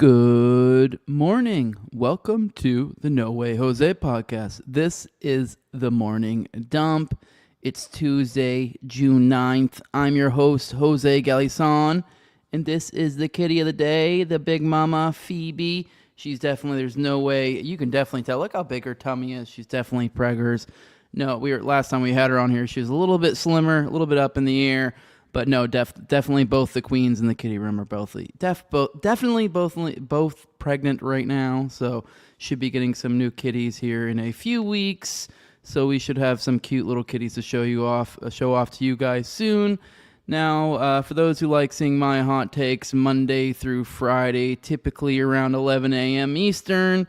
Good morning. Welcome to the No Way Jose podcast. This is the morning dump. It's Tuesday, June 9th. I'm your host, Jose Galison, and this is the kitty of the day, the big mama, Phoebe. She's definitely, there's no way, you can definitely tell. Look how big her tummy is. She's definitely preggers. No, last time we had her on here, she was a little bit slimmer, a little bit up in the air. But no, definitely both the queens in the kitty room are both pregnant right now. So should be getting some new kitties here in a few weeks. So we should have some cute little kitties to show off to you guys soon. Now, for those who like seeing my hot takes Monday through Friday, typically around 11 a.m. Eastern,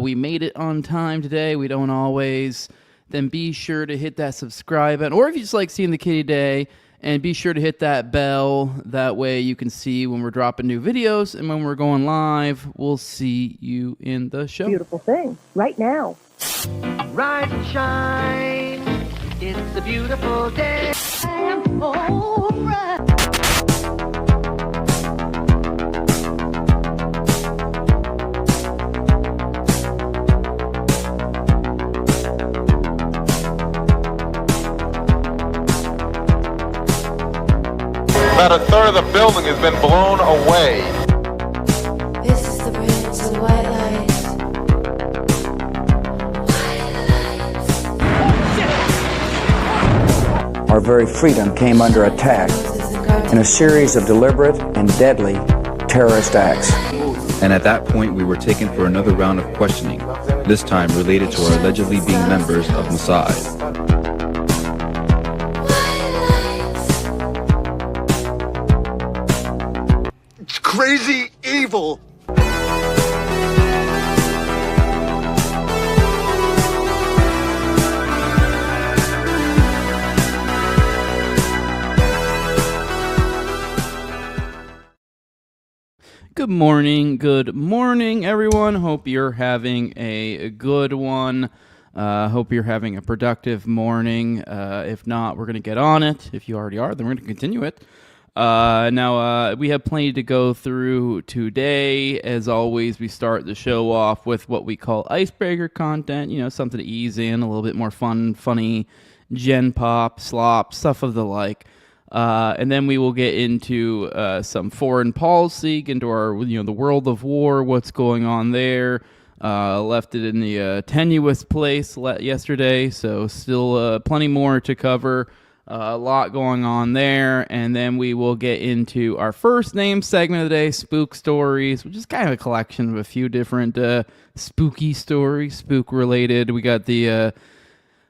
we made it on time today. We don't always. Then be sure to hit that subscribe button, or if you just like seeing the kitty day. And be sure to hit that bell. That way you can see when we're dropping new videos and when we're going live. We'll see you in the show. Beautiful thing. Right now. Rise and shine. It's a beautiful day. I'm all right. About a third of the building has been blown away. This is the bridge to white lights. Our very freedom came under attack in a series of deliberate and deadly terrorist acts. And at that point, we were taken for another round of questioning, this time related to our allegedly being members of Mossad. Crazy evil. Good morning, everyone. Hope you're having a good one. Hope you're having a productive morning. If not, we're going to get on it. If you already are, then we're going to continue it. Now, we have plenty to go through today. As always, we start the show off with what we call Icebreaker Content, something to ease in, a little bit more fun, funny, gen pop, slop, stuff of the like. And then we will get into some foreign policy, into our, the world of war, what's going on there. Left it in the tenuous place yesterday, so still plenty more to cover. A lot going on there, and then we will get into our first name segment of the day, Spook Stories, which is kind of a collection of a few different spooky stories, spook-related. We got the,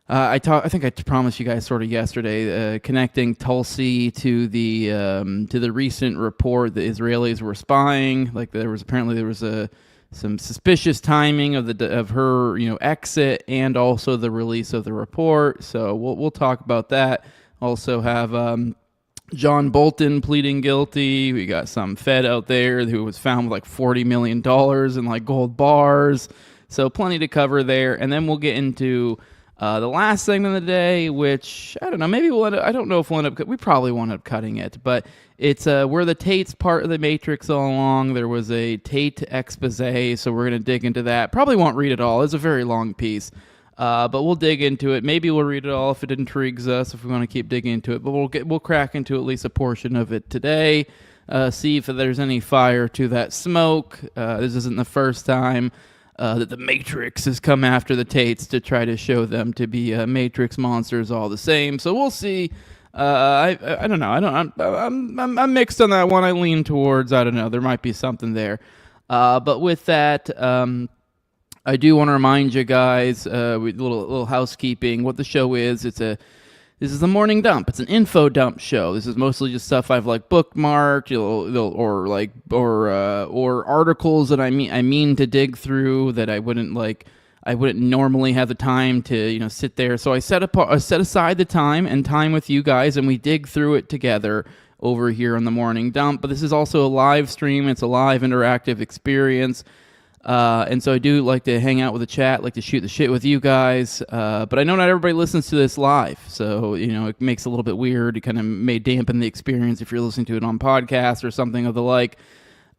I think I promised you guys sort of yesterday, connecting Tulsi to the recent report that Israelis were spying. Like there was some suspicious timing of her, exit, and also the release of the report. So we'll talk about that. Also have John Bolton pleading guilty. We got some Fed out there who was found with like $40 million in like gold bars. So plenty to cover there. And then we'll get into the last segment of the day, which I don't know. Maybe I don't know if we'll end up. We probably won't end up cutting it, but it's we're the Tates part of the Matrix all along. There was a Tate expose, so we're gonna dig into that. Probably won't read it all. It's a very long piece. But we'll dig into it. Maybe we'll read it all if it intrigues us, if we want to keep digging into it. But we'll crack into at least a portion of it today. See if there's any fire to that smoke. This isn't the first time that the Matrix has come after the Tates to try to show them to be Matrix monsters all the same. So we'll see. I don't know. I'm mixed on that one. I lean towards, I don't know. There might be something there. But with that, I do want to remind you guys, little housekeeping, what the show is. This is the morning dump. It's an info dump show. This is mostly just stuff I've like bookmarked, or articles that I mean to dig through that I wouldn't normally have the time to sit there. So I set aside the time with you guys, and we dig through it together over here on the morning dump. But this is also a live stream. It's a live interactive experience. And so I do like to hang out with the chat, like to shoot the shit with you guys. But I know not everybody listens to this live, so, it makes it a little bit weird. It kind of may dampen the experience if you're listening to it on podcast or something of the like.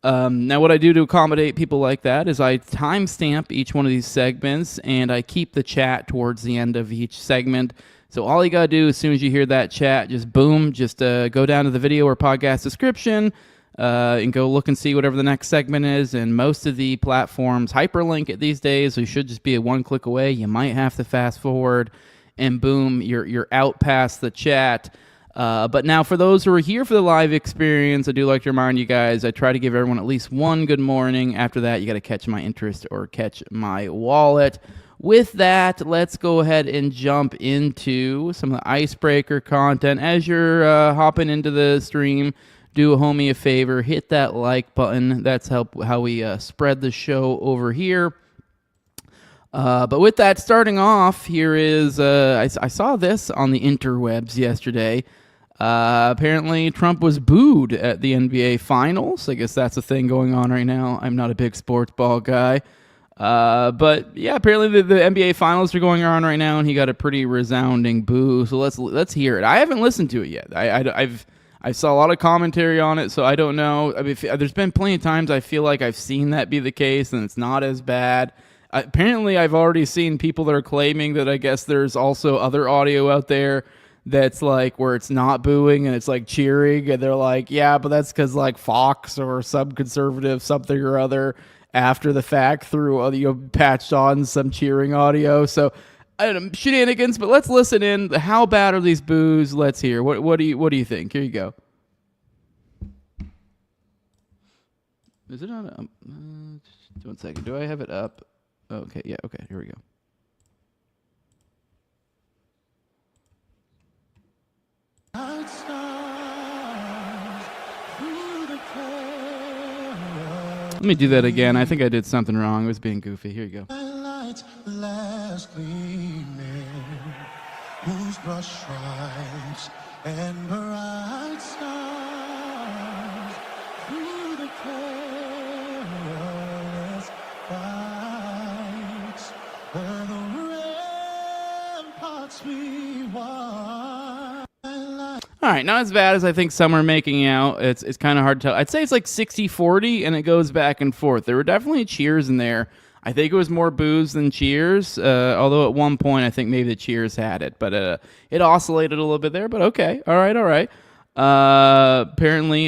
Now, what I do to accommodate people like that is I timestamp each one of these segments, and I keep the chat towards the end of each segment. So all you got to do as soon as you hear that chat, just boom, just go down to the video or podcast description and go look and see whatever the next segment is. And most of the platforms hyperlink it these days, so you should just be a one click away. You might have to fast forward, and boom, you're out past the chat. But now for those who are here for the live experience, I do like to remind you guys, I try to give everyone at least one good morning. After that, you got to catch my interest or catch my wallet. With that, let's go ahead and jump into some of the icebreaker content. As you're hopping into the stream, do a homie a favor, hit that like button. That's how we spread the show over here. But with that, starting off, here is, I saw this on the interwebs yesterday. Apparently, Trump was booed at the NBA Finals. I guess that's a thing going on right now. I'm not a big sports ball guy. But yeah, apparently the NBA Finals are going on right now, and he got a pretty resounding boo. So let's hear it. I haven't listened to it yet. I saw a lot of commentary on it, so I don't know. I mean, there's been plenty of times I feel like I've seen that be the case, and it's not as bad. Apparently, I've already seen people that are claiming that I guess there's also other audio out there that's like where it's not booing and it's like cheering, and they're like, yeah, but that's because like Fox or some conservative something or other after the fact threw patched on some cheering audio. So I don't know, shenanigans. But let's listen in. How bad are these boos? Let's hear. What do you think? Here you go. Is it on? Just 1 second. Do I have it up? Okay. Yeah. Okay. Here we go. Let me do that again. I think I did something wrong. I was being goofy. Here you go. Whose brush stripes and bright stars through the perilous fights where the ramparts we won. All right, not as bad as I think some are making out. It's kind of hard to tell. I'd say it's like 60-40, and it goes back and forth. There were definitely cheers in there. I think it was more boos than cheers, although at one point I think maybe the cheers had it. But it oscillated a little bit there, but okay. All right. Apparently,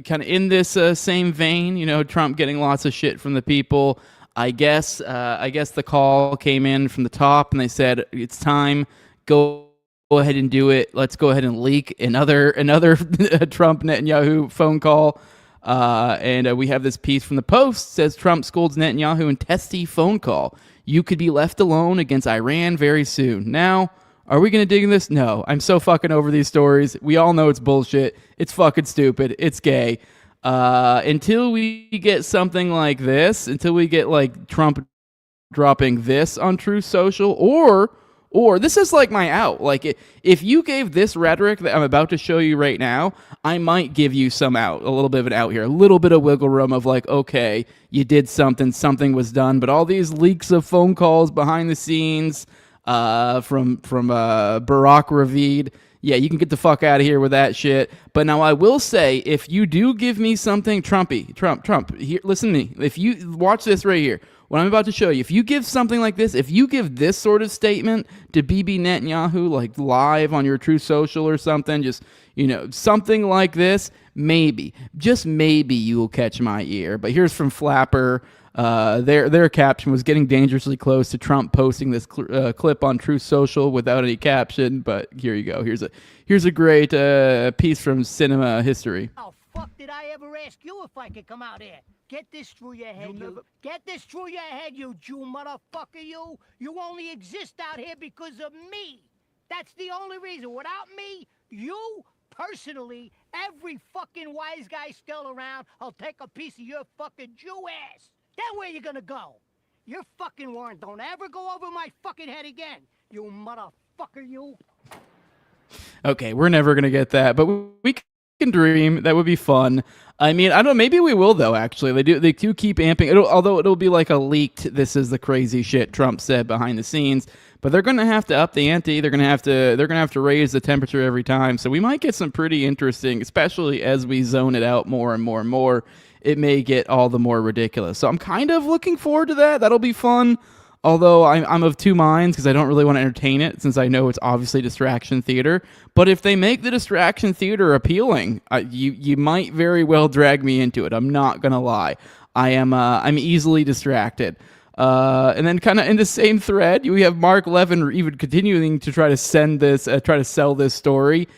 kind of in this same vein, Trump getting lots of shit from the people. I guess the call came in from the top, and they said, it's time, go ahead and do it. Let's go ahead and leak another Trump Netanyahu phone call. And we have this piece from the Post, says Trump scolds Netanyahu in testy phone call. You could be left alone against Iran very soon. Now, are we going to dig in this? No. I'm so fucking over these stories. We all know it's bullshit. It's fucking stupid. It's gay. Until we get something like this, until we get like Trump dropping this on Truth Social, or this is like my out. Like, if you gave this rhetoric that I'm about to show you right now, I might give you some out, a little bit of an out here, a little bit of wiggle room of like, okay, you did something was done. But all these leaks of phone calls behind the scenes from Barack Ravid, yeah, you can get the fuck out of here with that shit. But now I will say, if you do give me something, Trump, here, listen to me. If you watch this right here, what I'm about to show you, if you give something like this, if you give this sort of statement to Bibi Netanyahu, like live on your Truth Social or something, just, something like this, maybe, just maybe you will catch my ear. But here's from Flapper. Their caption was getting dangerously close to Trump posting this clip on Truth Social without any caption. But here you go. Here's a great piece from cinema history. How fuck did I ever ask you if I could come out here? Get this through your head, Get this through your head, you Jew motherfucker, you. You only exist out here because of me. That's the only reason. Without me, you, personally, every fucking wise guy still around, I'll take a piece of your fucking Jew ass. Then where you gonna go? Your fucking warrant don't ever go over my fucking head again, you motherfucker, you. Okay, we're never gonna get that, but we can dream. That would be fun. I mean, I don't know. Maybe we will though. Actually, they do keep amping. Although it'll be like a leaked. This is the crazy shit Trump said behind the scenes. But they're gonna have to up the ante. They're gonna have to raise the temperature every time. So we might get some pretty interesting, especially as we zone it out more and more and more. it may get all the more ridiculous. So I'm kind of looking forward to that. That'll be fun. Although I'm of two minds because I don't really want to entertain it since I know it's obviously distraction theater. But if they make the distraction theater appealing, you might very well drag me into it. I'm not gonna lie. I'm easily distracted. And then kind of in the same thread, we have Mark Levin even continuing to try to sell this story.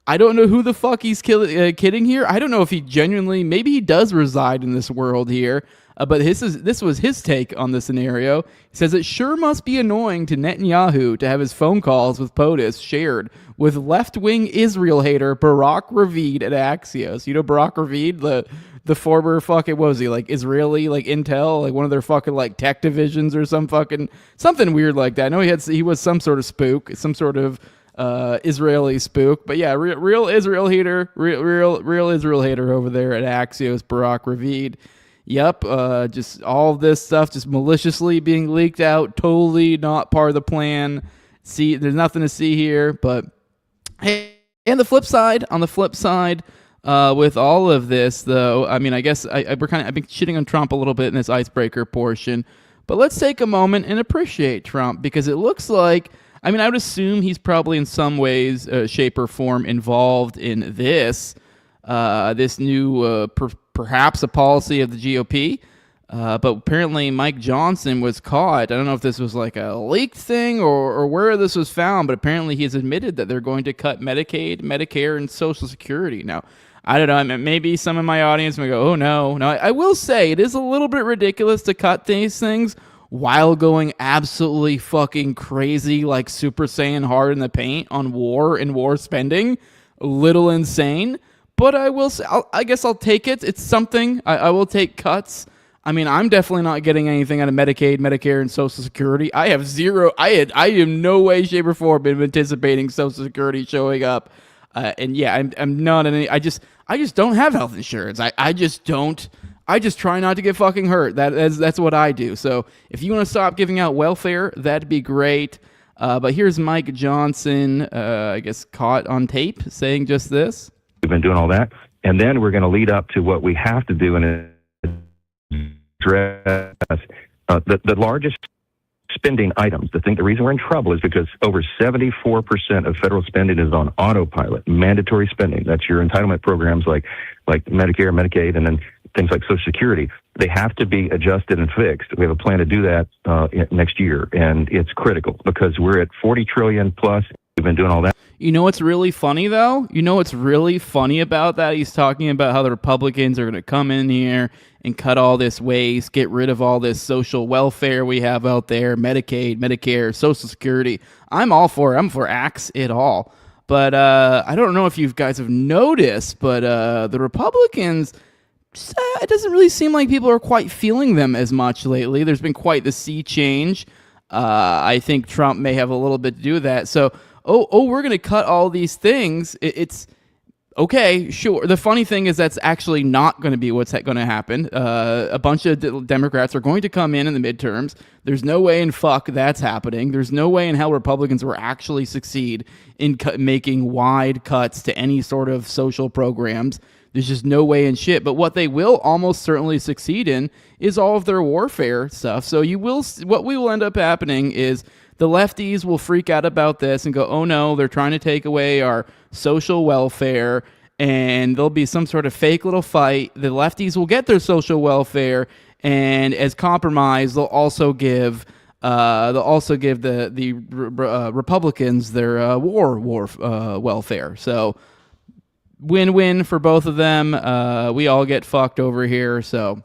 I don't know who the fuck he's kidding here. I don't know if he genuinely, maybe he does reside in this world here. But this was his take on the scenario. He says, it sure must be annoying to Netanyahu to have his phone calls with POTUS shared with left-wing Israel hater Barak Ravid at Axios. You know Barak Ravid, the former fucking, what was he, like Israeli, like Intel, like one of their fucking like tech divisions or something weird like that. I know he was some sort of spook, some sort of Israeli spook, but yeah, real Israel hater, real Israel hater over there at Axios, Barak Ravid. Yep, just all of this stuff just maliciously being leaked out, totally not part of the plan. See, there's nothing to see here, but hey, on the flip side, with all of this, though, I mean, I guess I've been shitting on Trump a little bit in this icebreaker portion, but let's take a moment and appreciate Trump because it looks like, I mean, I would assume he's probably in some ways, shape or form involved in this new perhaps a policy of the GOP, but apparently Mike Johnson was caught. I don't know if this was like a leaked thing or where this was found, but apparently he has admitted that they're going to cut Medicaid, Medicare, and Social Security. Now, I don't know, maybe some of my audience may go, oh no. No, I will say it is a little bit ridiculous to cut these things while going absolutely fucking crazy, like Super Saiyan hard in the paint on war and war spending. A little insane. But I will say, I guess I'll take it. It's something. I will take cuts. I mean, I'm definitely not getting anything out of Medicaid, Medicare, and Social Security. I have zero. I am no way, shape, or form been anticipating Social Security showing up. And yeah, I'm not any. I just don't have health insurance. I just don't. I just try not to get fucking hurt. That's what I do. So if you want to stop giving out welfare, that'd be great. But here's Mike Johnson, I guess caught on tape saying just this. We've been doing all that, and then we're going to lead up to what we have to do and address the largest spending items. The reason we're in trouble is because over 74% of federal spending is on autopilot, mandatory spending. That's your entitlement programs like Medicare, Medicaid, and then things like Social Security. They have to be adjusted and fixed. We have a plan to do that next year, and it's critical because we're at $40 trillion plus. We've been doing all that. You know what's really funny, though? You know what's really funny about that? He's talking about how the Republicans are going to come in here and cut all this waste, get rid of all this social welfare we have out there, Medicaid, Medicare, Social Security. I'm all for it. I'm for axe it all. But I don't know if you guys have noticed, but the Republicans, it doesn't really seem like people are quite feeling them as much lately. There's been quite the sea change. I think Trump may have a little bit to do with that. So, we're going to cut all these things. It's okay, sure. The funny thing is that's actually not going to be what's going to happen. A bunch of Democrats are going to come in the midterms. There's no way in fuck that's happening. There's no way in hell Republicans will actually succeed in making wide cuts to any sort of social programs. There's just no way in shit. But what they will almost certainly succeed in is all of their warfare stuff. So what we will end up happening is the lefties will freak out about this and go, oh no, they're trying to take away our social welfare, and there'll be some sort of fake little fight. The lefties will get their social welfare, and as compromise, they'll also give the Republicans their war welfare. So win-win for both of them. We all get fucked over here. So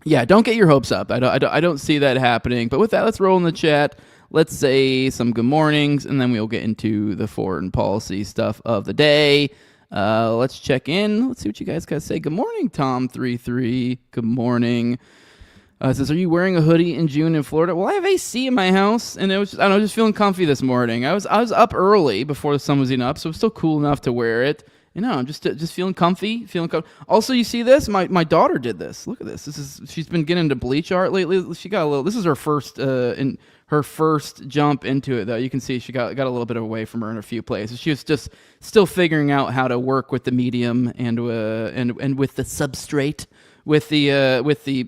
yeah, don't get your hopes up. I don't see that happening. But with that, let's roll in the chat. Let's say some good mornings, and then we'll get into the foreign policy stuff of the day. Let's check in. Let's see what you guys got to say. Good morning, Tom33. Good morning. Says, are you wearing a hoodie in June in Florida? Well, I have AC in my house, and it was just feeling comfy this morning. I was up early before the sun was even up, so it was still cool enough to wear it. You know, I'm just feeling comfy, Also, you see this? My daughter did this. Look at this. She's been getting into bleach art lately. She got a little. This is her first jump into it, though. You can see she got a little bit away from her in a few places. She was just still figuring out how to work with the medium and with the substrate with the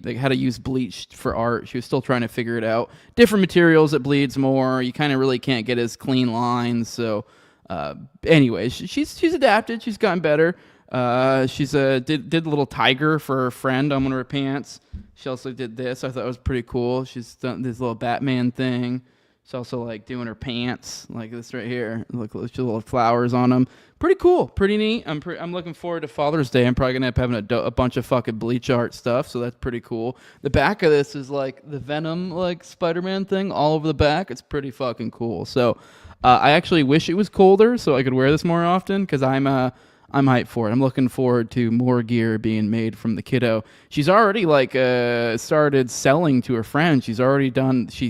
like, how to use bleach for art. She was still trying to figure it out. Different materials, it bleeds more. You kind of really can't get as clean lines. So, anyways, she's adapted. She's gotten better. She's did a little tiger for her friend on one of her pants. She also did this. I thought it was pretty cool. She's done this little Batman thing. She's also like doing her pants like this right here. Look, little flowers on them. Pretty cool. Pretty neat. I'm looking forward to Father's Day. I'm probably gonna end up having a bunch of fucking bleach art stuff. So that's pretty cool. The back of this is like the Venom like Spider-Man thing all over the back. It's pretty fucking cool. So I actually wish it was colder so I could wear this more often because I'm hyped for it. I'm looking forward to more gear being made from the kiddo. She's already like started selling to her friends. She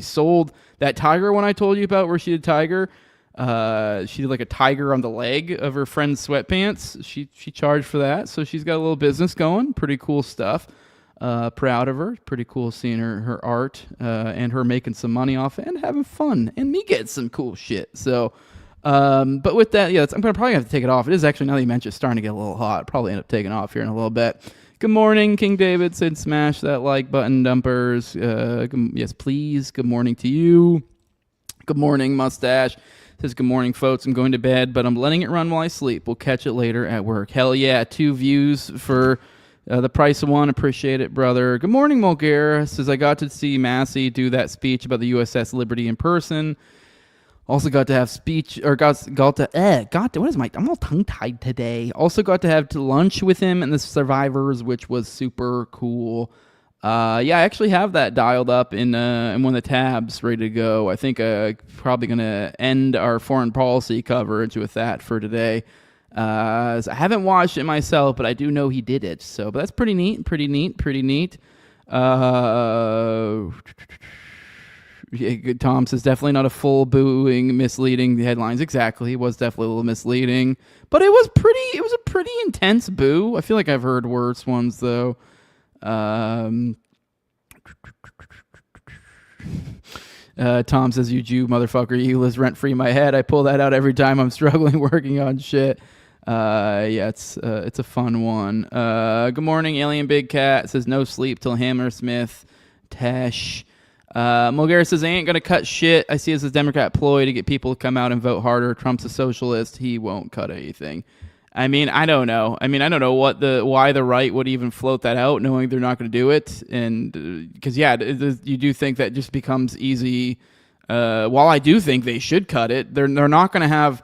sold that tiger one I told you about where she did tiger. She did like a tiger on the leg of her friend's sweatpants. She charged for that. So she's got a little business going. Pretty cool stuff. Proud of her. Pretty cool seeing her art and her making some money off it and having fun and me getting some cool shit. So but with that, yeah, I'm gonna probably have to take it off. It is actually, now that you mentioned, it's starting to get a little hot. I'll probably end up taking off here in a little bit. Good morning, King David said smash that like button, dumpers. Yes, please. Good morning to you. Good morning, Mustache. Says good morning, folks. I'm going to bed, but I'm letting it run while I sleep. We'll catch it later at work. Hell yeah, 2 views for the price of 1. Appreciate it, brother. Good morning, Mulgare. Says I got to see Massey do that speech about the USS Liberty in person. Also got to have I'm all tongue-tied today. Also got to have lunch with him and the survivors, which was super cool. Yeah, I actually have that dialed up in one of the tabs ready to go. I think probably going to end our foreign policy coverage with that for today. So I haven't watched it myself, but I do know he did it. So, but that's pretty neat. Tom says definitely not a full booing, misleading the headlines. Exactly, it was definitely a little misleading, but it was a pretty intense boo. I feel like I've heard worse ones though. Tom says, you Jew motherfucker, you live rent free in my head. I pull that out every time I'm struggling working on shit. Yeah, it's a fun one. Good morning, Alien Big Cat says no sleep till Hammersmith. Tesh. Mulgara says, I ain't going to cut shit. I see it as a Democrat ploy to get people to come out and vote harder. Trump's a socialist. He won't cut anything. I mean, I don't know. I don't know why the right would even float that out, knowing they're not going to do it. And because, yeah, you do think that just becomes easy. While I do think they should cut it, they're not going to have.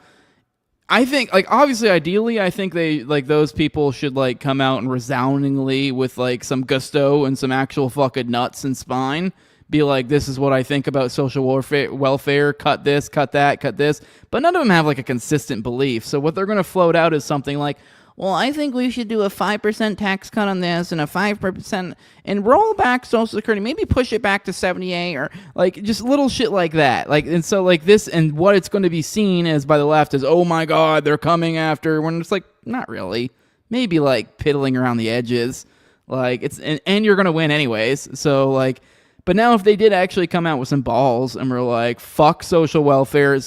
I think, like, obviously, ideally, I think they, like, those people should, like, come out and resoundingly with, like, some gusto and some actual fucking nuts and spine be like, this is what I think about social welfare, cut this, cut that, cut this. But none of them have, like, a consistent belief. So what they're going to float out is something like, well, I think we should do a 5% tax cut on this and a 5% and roll back Social Security, maybe push it back to 78 or like just little shit like that. Like, and so like this, and what it's going to be seen as by the left is, oh my God, they're coming after, when it's like, not really. Maybe like piddling around the edges. Like it's, and you're going to win anyways. So like, but now if they did actually come out with some balls and were like, fuck social welfare,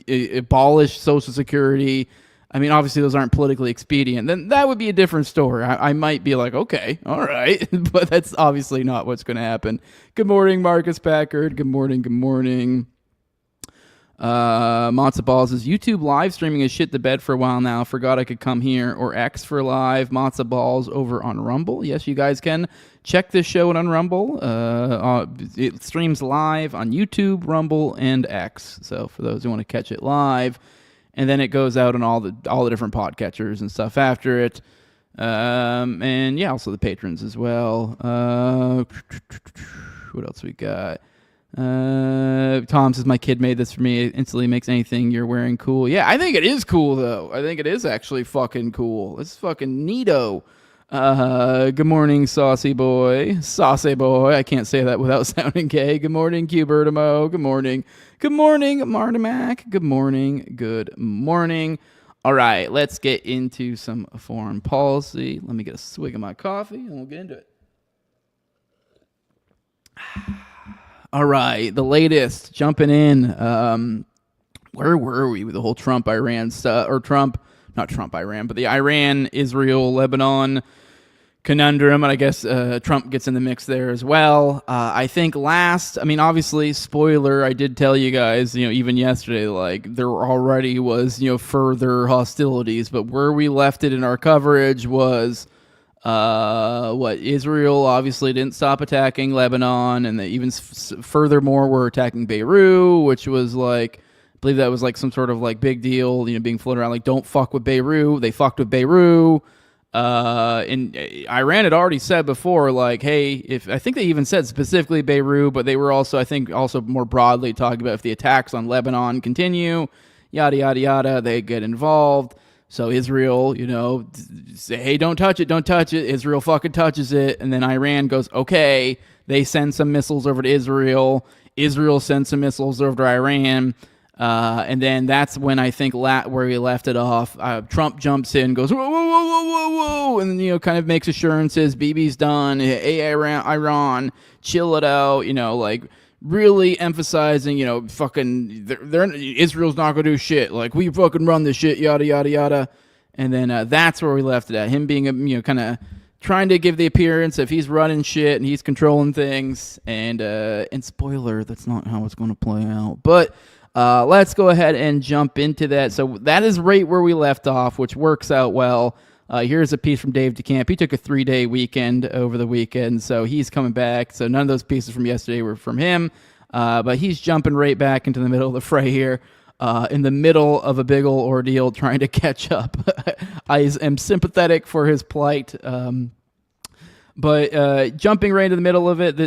abolish Social Security. I mean, obviously those aren't politically expedient. Then that would be a different story. I might be like, okay, all right. But that's obviously not what's going to happen. Good morning, Marcus Packard. Good morning. Matzo Balls says, YouTube live streaming is shit the bed for a while now. Forgot I could come here. Or X for live. Matzo Balls over on Rumble. Yes, you guys can check this show on Rumble. It streams live on YouTube, Rumble, and X. So for those who want to catch it live. And then it goes out on all the different podcatchers and stuff after it. And yeah, also the patrons as well. What else we got? Tom says, my kid made this for me. It instantly makes anything you're wearing cool. Yeah, I think it is cool, though. I think it is actually fucking cool. It's fucking neato. Good morning, saucy boy. Saucy boy. I can't say that without sounding gay. Good morning, Cubertimo. Good morning. Good morning, Martimac. Good morning. All right, let's get into some foreign policy. Let me get a swig of my coffee, and we'll get into it. All right, the latest, jumping in. Where were we with the whole Trump-Iran stuff? Or not Trump-Iran, but the Iran, Israel, Lebanon conundrum, and I guess Trump gets in the mix there as well. I think obviously, spoiler, I did tell you guys, even yesterday, like, there already was, further hostilities, but where we left it in our coverage was, Israel obviously didn't stop attacking Lebanon, and they even furthermore were attacking Beirut, which was like, I believe that was like some sort of like big deal, being floated around, like, don't fuck with Beirut. They fucked with Beirut. And Iran had already said before, like, hey, I think they even said specifically Beirut, but they were also, I think, also more broadly talking about if the attacks on Lebanon continue, yada, yada, yada, they get involved. So Israel, say, hey, don't touch it. Israel fucking touches it. And then Iran goes, okay, they send some missiles over to Israel. Israel sends some missiles over to Iran. And then that's when I think where we left it off. Trump jumps in, goes, whoa, whoa, whoa, whoa, whoa, whoa, and kind of makes assurances. Bibi's done. Hey, Iran, chill it out. Like really emphasizing, fucking, Israel's not gonna do shit. Like, we fucking run this shit, yada yada yada. And then that's where we left it at. Him being kind of trying to give the appearance of he's running shit and he's controlling things. And spoiler, that's not how it's going to play out. But let's go ahead and jump into that. So that is right where we left off, which works out well. Here's a piece from Dave DeCamp. He took a 3-day weekend over the weekend, so he's coming back. So none of those pieces from yesterday were from him, but he's jumping right back into the middle of the fray here, in the middle of a big old ordeal trying to catch up. I am sympathetic for his plight. But jumping right into the middle of it,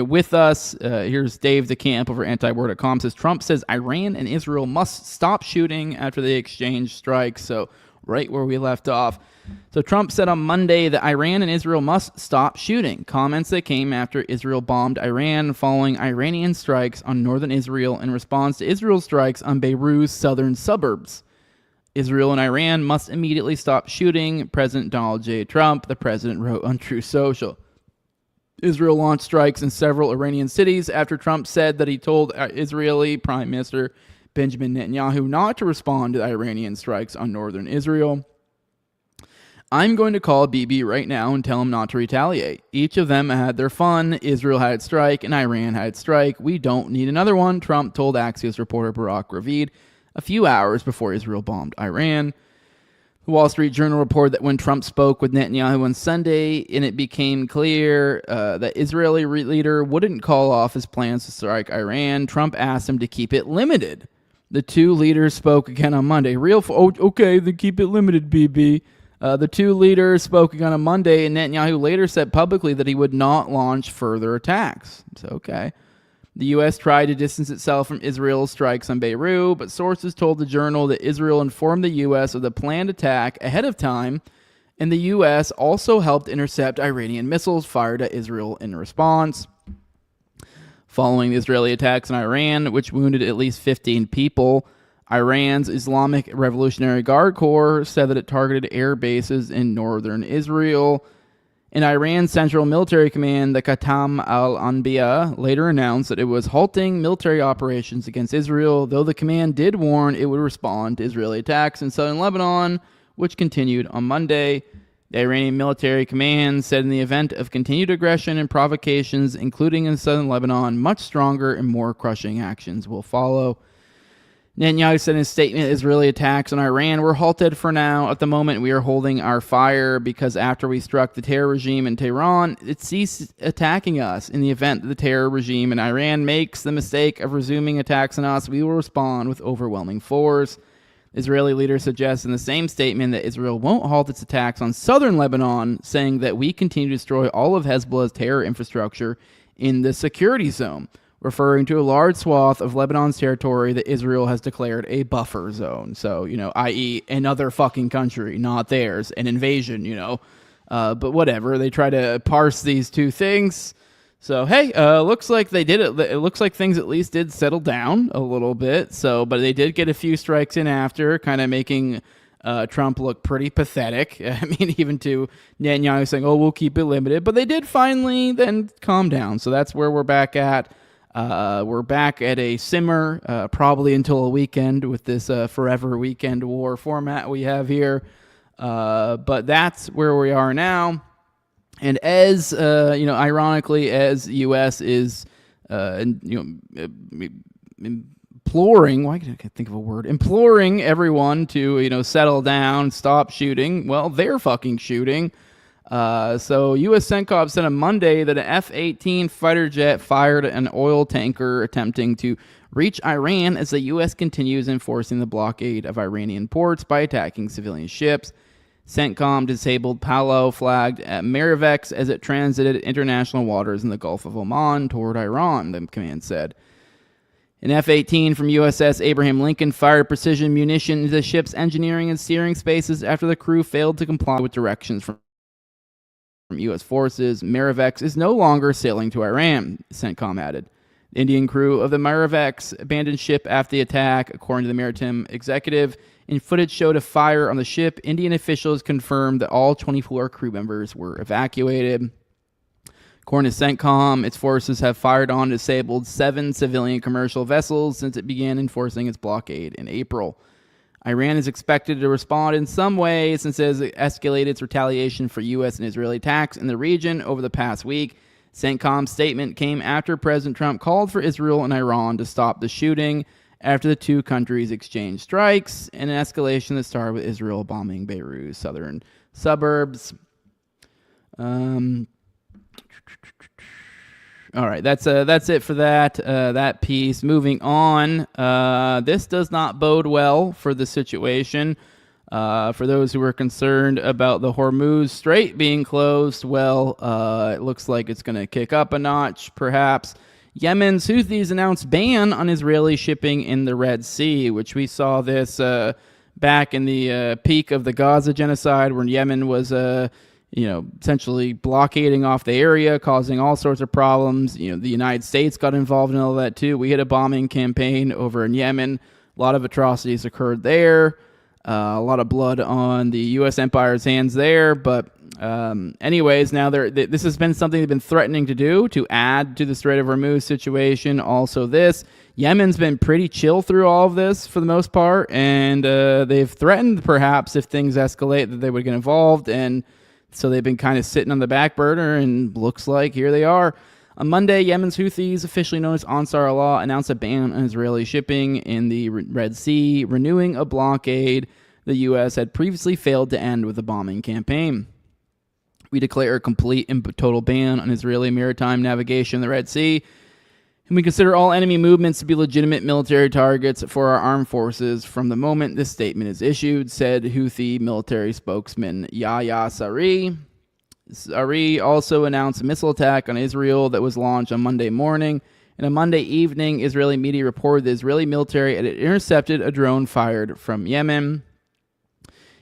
with us, here's Dave DeCamp over antiwar.com, says Trump says Iran and Israel must stop shooting after they exchange strikes. So right where we left off. So Trump said on Monday that Iran and Israel must stop shooting. Comments that came after Israel bombed Iran following Iranian strikes on northern Israel in response to Israel's strikes on Beirut's southern suburbs. Israel and Iran must immediately stop shooting, President Donald J. Trump, the president, wrote on Truth Social. Israel launched strikes in several Iranian cities after Trump said that he told Israeli Prime Minister Benjamin Netanyahu not to respond to Iranian strikes on northern Israel. I'm going to call Bibi right now and tell him not to retaliate. Each of them had their fun. Israel had its strike and Iran had its strike. We don't need another one, Trump told Axios reporter Barak Ravid a few hours before Israel bombed Iran. The Wall Street Journal reported that when Trump spoke with Netanyahu on Sunday, and it became clear that Israeli leader wouldn't call off his plans to strike Iran, Trump asked him to keep it limited. The two leaders spoke again on Monday. Okay, then keep it limited, BB. The two leaders spoke again on Monday, and Netanyahu later said publicly that he would not launch further attacks. So, okay. The U.S. tried to distance itself from Israel's strikes on Beirut, but sources told the Journal that Israel informed the U.S. of the planned attack ahead of time, and the U.S. also helped intercept Iranian missiles fired at Israel in response. Following the Israeli attacks in Iran, which wounded at least 15 people, Iran's Islamic Revolutionary Guard Corps said that it targeted air bases in northern Israel. And Iran's Central Military Command, the Qatam al-Anbiya, later announced that it was halting military operations against Israel, though the command did warn it would respond to Israeli attacks in southern Lebanon, which continued on Monday. The Iranian Military Command said in the event of continued aggression and provocations, including in southern Lebanon, much stronger and more crushing actions will follow. Netanyahu said in his statement, Israeli attacks on Iran were halted for now. At the moment, we are holding our fire because after we struck the terror regime in Tehran, it ceased attacking us. In the event that the terror regime in Iran makes the mistake of resuming attacks on us, we will respond with overwhelming force. Israeli leaders suggest in the same statement that Israel won't halt its attacks on southern Lebanon, saying that we continue to destroy all of Hezbollah's terror infrastructure in the security zone, referring to a large swath of Lebanon's territory that Israel has declared a buffer zone. So, i.e. another fucking country, not theirs, an invasion, But whatever, they try to parse these two things. So, hey, looks like they did it. It looks like things at least did settle down a little bit. So, but they did get a few strikes in after, kind of making Trump look pretty pathetic. I mean, even to Netanyahu saying, oh, we'll keep it limited. But they did finally then calm down. So that's where we're back at. We're back at a simmer, probably until a weekend with this forever weekend war format we have here. But that's where we are now. And as ironically, as the U.S. is imploring, why can't I think of a word? Imploring everyone to settle down, stop shooting. Well, they're fucking shooting. So U.S. CENTCOM said on Monday that an F-18 fighter jet fired an oil tanker attempting to reach Iran as the U.S. continues enforcing the blockade of Iranian ports by attacking civilian ships. CENTCOM disabled Palo flagged at Marivex as it transited international waters in the Gulf of Oman toward Iran, the command said. An F-18 from USS Abraham Lincoln fired precision munition into the ship's engineering and steering spaces after the crew failed to comply with directions from U.S. forces. Marivex is no longer sailing to Iran, CENTCOM added. The Indian crew of the Marivex abandoned ship after the attack, according to the maritime executive. In footage showed a fire on the ship, Indian officials confirmed that all 24 crew members were evacuated. According to CENTCOM, its forces have fired on and disabled 7 civilian commercial vessels since it began enforcing its blockade in April. Iran is expected to respond in some way since it has escalated its retaliation for U.S. and Israeli attacks in the region over the past week. CENTCOM's statement came after President Trump called for Israel and Iran to stop the shooting after the two countries exchanged strikes, in an escalation that started with Israel bombing Beirut's southern suburbs. All right, that's it for that piece. Moving on, this does not bode well for the situation. For those who are concerned about the Hormuz Strait being closed, well, it looks like it's going to kick up a notch, perhaps. Yemen's Houthis announced ban on Israeli shipping in the Red Sea, which we saw this back in the peak of the Gaza genocide, when Yemen was essentially blockading off the area, causing all sorts of problems. The United States got involved in all that too. We had a bombing campaign over in Yemen. A lot of atrocities occurred there. A lot of blood on the U.S. empire's hands there. But anyways, now this has been something they've been threatening to do, to add to the Strait of Hormuz situation. Also Yemen's been pretty chill through all of this for the most part, and they've threatened perhaps if things escalate that they would get involved, and so they've been kind of sitting on the back burner, and looks like here they are. On Monday, Yemen's Houthis, officially known as Ansar Allah, announced a ban on Israeli shipping in the Red Sea, renewing a blockade the U.S. had previously failed to end with a bombing campaign. We declare a complete and total ban on Israeli maritime navigation in the Red Sea, and we consider all enemy movements to be legitimate military targets for our armed forces from the moment this statement is issued, said Houthi military spokesman Yahya Saree. Saree also announced a missile attack on Israel that was launched on Monday morning. And on Monday evening, Israeli media reported the Israeli military had intercepted a drone fired from Yemen.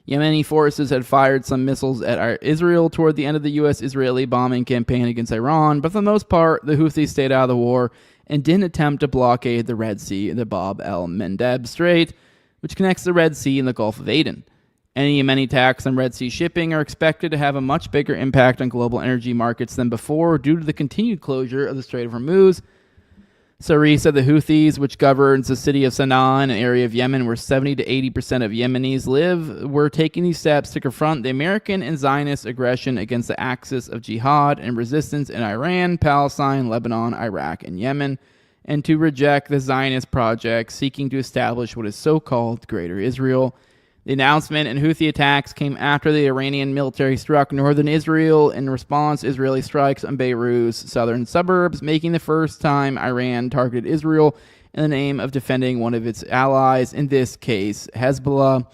Yemeni forces had fired some missiles at Israel toward the end of the U.S.-Israeli bombing campaign against Iran, but for the most part, the Houthis stayed out of the war and didn't attempt to blockade the Red Sea and the Bab el-Mandeb Strait, which connects the Red Sea and the Gulf of Aden. Any Yemeni attacks on Red Sea shipping are expected to have a much bigger impact on global energy markets than before due to the continued closure of the Strait of Hormuz. Saree said the Houthis, which governs the city of Sana'a, an area of Yemen where 70 to 80% of Yemenis live, were taking these steps to confront the American and Zionist aggression against the axis of jihad and resistance in Iran, Palestine, Lebanon, Iraq, and Yemen, and to reject the Zionist project seeking to establish what is so-called Greater Israel. The announcement and Houthi attacks came after the Iranian military struck northern Israel in response to Israeli strikes on Beirut's southern suburbs, making the first time Iran targeted Israel in the name of defending one of its allies, in this case, Hezbollah.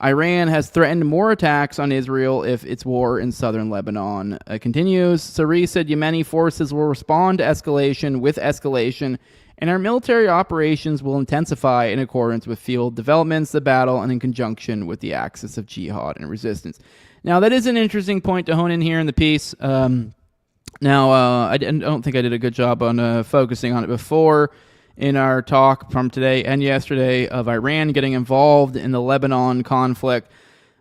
Iran has threatened more attacks on Israel if its war in southern Lebanon continues. Saree said Yemeni forces will respond to escalation with escalation, and our military operations will intensify in accordance with field developments, the battle, and in conjunction with the axis of jihad and resistance. Now, that is an interesting point to hone in here in the piece. I don't think I did a good job on focusing on it before in our talk from today and yesterday of Iran getting involved in the Lebanon conflict.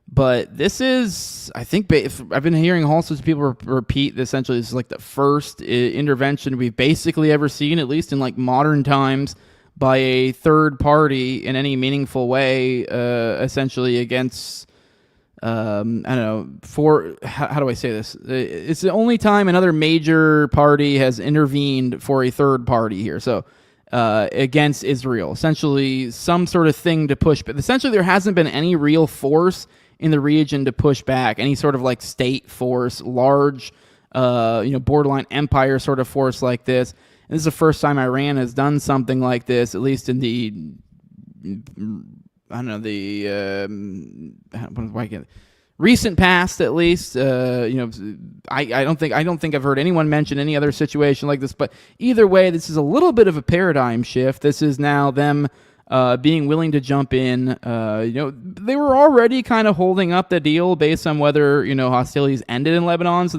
But this is, I think, I've been hearing all sorts of people repeat this. Essentially, this is like the first intervention we've basically ever seen, at least in like modern times, by a third party in any meaningful way, essentially against I don't know, how do I say this? It's the only time another major party has intervened for a third party here. So against Israel, essentially some sort of thing to push. But essentially, there hasn't been any real force in the region to push back, any sort of like state force, large, borderline empire sort of force like this. And this is the first time Iran has done something like this, at least in the, I don't know, the recent past, at least. I don't think I've heard anyone mention any other situation like this. But either way, this is a little bit of a paradigm shift. This is now them being willing to jump in. They were already kind of holding up the deal based on whether hostilities ended in Lebanon.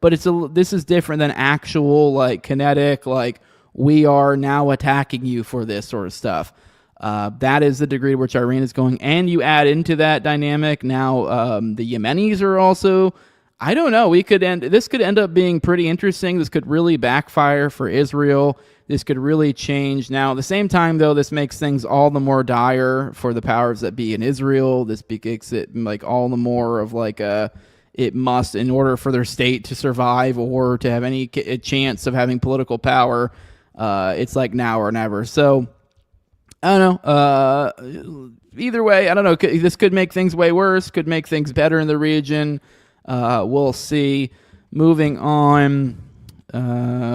But this is different than actual like kinetic, like we are now attacking you for this sort of stuff. That is the degree to which Iran is going. And you add into that dynamic now the Yemenis are also, I don't know, this could end up being pretty interesting. This could really backfire for Israel. This could really change. Now, at the same time, though, this makes things all the more dire for the powers that be in Israel. This makes it like all the more of like it must, in order for their state to survive or to have any chance of having political power, it's like now or never. So, I don't know. Either way, I don't know. This could make things way worse, could make things better in the region. We'll see. Moving on,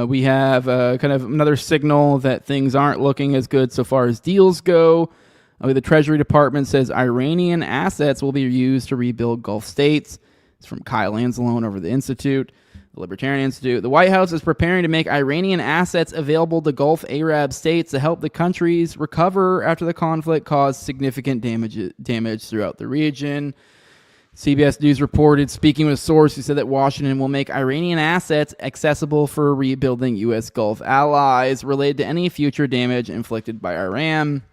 we have kind of another signal that things aren't looking as good so far as deals go. The Treasury Department says Iranian assets will be used to rebuild Gulf states. It's from Kyle Anzalone over the Institute, the Libertarian Institute. The White House is preparing to make Iranian assets available to Gulf Arab states to help the countries recover after the conflict caused significant damage throughout the region. CBS News reported, speaking with a source who said that Washington will make Iranian assets accessible for rebuilding U.S. Gulf allies related to any future damage inflicted by Iran.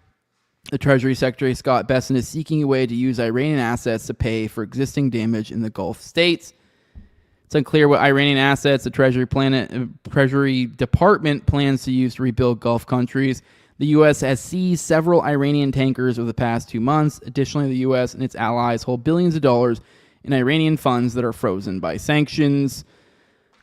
The Treasury Secretary, Scott Bessent, is seeking a way to use Iranian assets to pay for existing damage in the Gulf states. It's unclear what Iranian assets the Treasury Department plans to use to rebuild Gulf countries. The U.S. has seized several Iranian tankers over the past 2 months. Additionally, the U.S. and its allies hold billions of dollars in Iranian funds that are frozen by sanctions.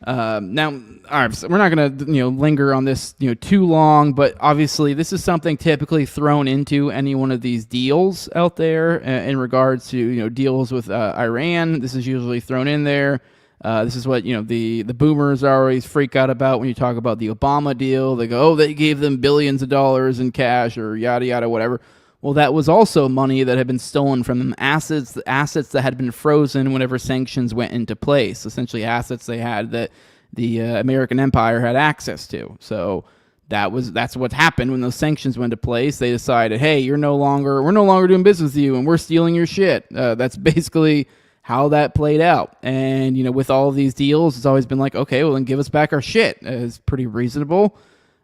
Now, all right, so we're not going to linger on this too long, but obviously this is something typically thrown into any one of these deals out there in regards to deals with Iran. This is usually thrown in there. This is what the boomers always freak out about when you talk about the Obama deal. They go, oh, they gave them billions of dollars in cash or yada yada whatever. Well, that was also money that had been stolen from them, assets that had been frozen whenever sanctions went into place. Essentially, assets they had that the American empire had access to. So that's what happened when those sanctions went into place. They decided, hey, we're no longer doing business with you, and we're stealing your shit. That's basically how that played out. And with all of these deals, it's always been like, okay, well then give us back our shit. It's pretty reasonable.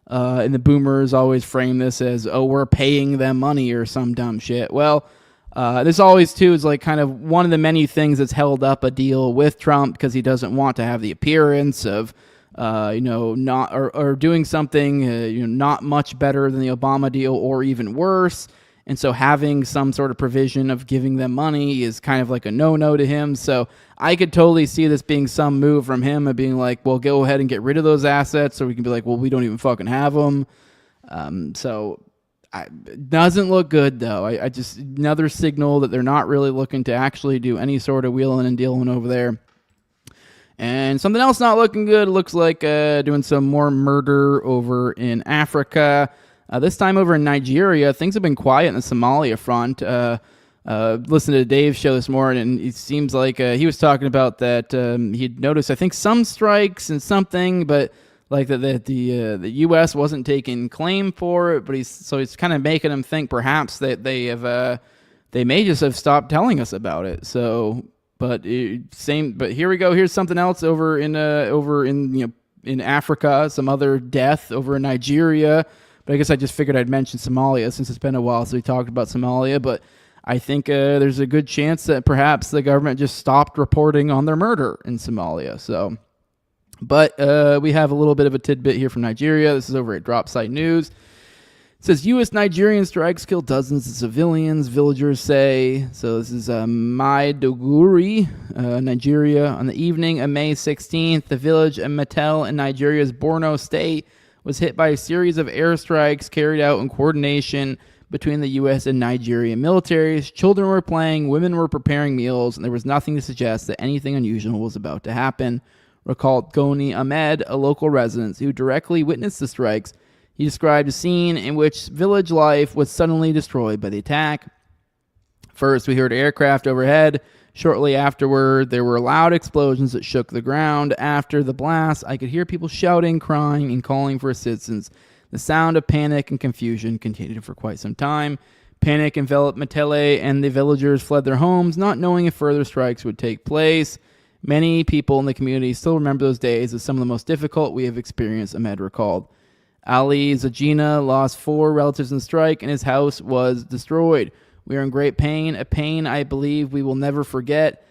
And the boomers always frame this as, oh, we're paying them money or some dumb shit. Well, this always, too, is like kind of one of the many things that's held up a deal with Trump because he doesn't want to have the appearance of, not or doing something, not much better than the Obama deal or even worse. And so having some sort of provision of giving them money is kind of like a no-no to him. So I could totally see this being some move from him of being like, well, go ahead and get rid of those assets. So we can be like, well, we don't even fucking have them. It doesn't look good, though. I just, another signal that they're not really looking to actually do any sort of wheeling and dealing over there. And something else not looking good. It looks like doing some more murder over in Africa. This time over in Nigeria, things have been quiet in the Somalia front. Listened to Dave's show this morning, and it seems like he was talking about that he'd noticed, I think, some strikes and something, but like that the U.S. wasn't taking claim for it. But he's kind of making him think perhaps that they may just have stopped telling us about it. So, but here we go. Here's something else over in Africa. Some other death over in Nigeria. But I guess I just figured I'd mention Somalia since it's been a while since we talked about Somalia. But I think there's a good chance that perhaps the government just stopped reporting on their murder in Somalia. So, but we have a little bit of a tidbit here from Nigeria. This is over at Drop Site News. It says U.S. Nigerian strikes kill dozens of civilians, villagers say. So this is Maiduguri, Nigeria. On the evening of May 16th, the village of Metel in Nigeria's Borno state was hit by a series of airstrikes carried out in coordination between the U.S. and Nigerian militaries. Children were playing, women were preparing meals, and there was nothing to suggest that anything unusual was about to happen, recalled Goni Ahmed, a local resident who directly witnessed the strikes. He described a scene in which village life was suddenly destroyed by the attack. First, we heard aircraft overhead. Shortly afterward, there were loud explosions that shook the ground. After the blast, I could hear people shouting, crying, and calling for assistance. The sound of panic and confusion continued for quite some time. Panic enveloped Metele, and the villagers fled their homes, not knowing if further strikes would take place. Many people in the community still remember those days as some of the most difficult we have experienced, Ahmed recalled. Ali Zajina lost 4 relatives in the strike, and his house was destroyed. We are in great pain, a pain I believe we will never forget.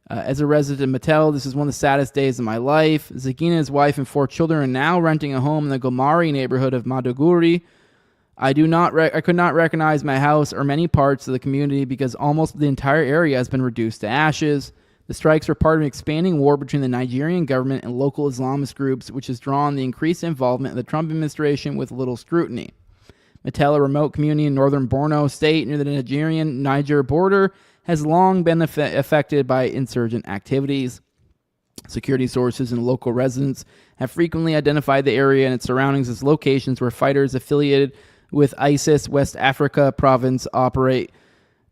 As a resident of Metel, this is one of the saddest days of my life. Zagina, his wife, and 4 children are now renting a home in the Gomari neighborhood of Maduguri. I could not recognize my house or many parts of the community because almost the entire area has been reduced to ashes. The strikes are part of an expanding war between the Nigerian government and local Islamist groups, which has drawn the increased involvement of the Trump administration with little scrutiny. Metel, a remote community in northern Borno state near the Nigerian-Niger border, has long been affected by insurgent activities. Security sources and local residents have frequently identified the area and its surroundings as locations where fighters affiliated with ISIS West Africa province operate.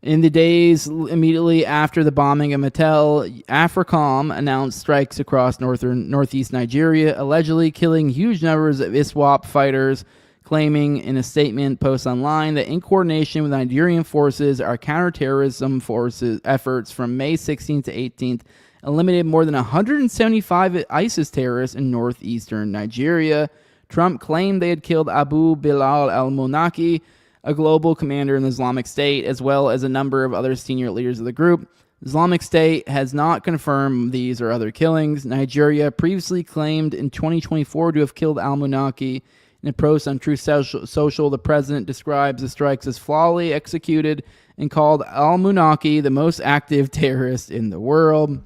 In the days immediately after the bombing of Metel, AFRICOM announced strikes across northeast Nigeria, allegedly killing huge numbers of ISWAP fighters, claiming in a statement posted online that in coordination with Nigerian forces, our counterterrorism forces efforts from May 16th to 18th eliminated more than 175 ISIS terrorists in northeastern Nigeria. Trump claimed they had killed Abu Bilal al-Munaki, a global commander in the Islamic State, as well as a number of other senior leaders of the group. Islamic State has not confirmed these or other killings. Nigeria previously claimed in 2024 to have killed al-Munaki. In a post on Truth Social, the president describes the strikes as flawlessly executed and called al-Munaki the most active terrorist in the world.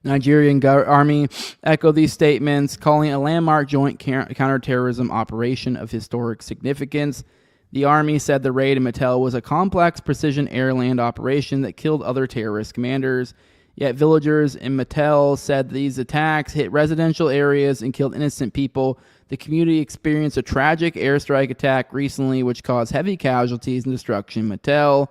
The Nigerian army echoed these statements, calling it a landmark joint counterterrorism operation of historic significance. The army said the raid in Metel was a complex precision air-land operation that killed other terrorist commanders. Yet villagers in Metel said these attacks hit residential areas and killed innocent people. The community experienced a tragic airstrike attack recently, which caused heavy casualties and destruction in Metel.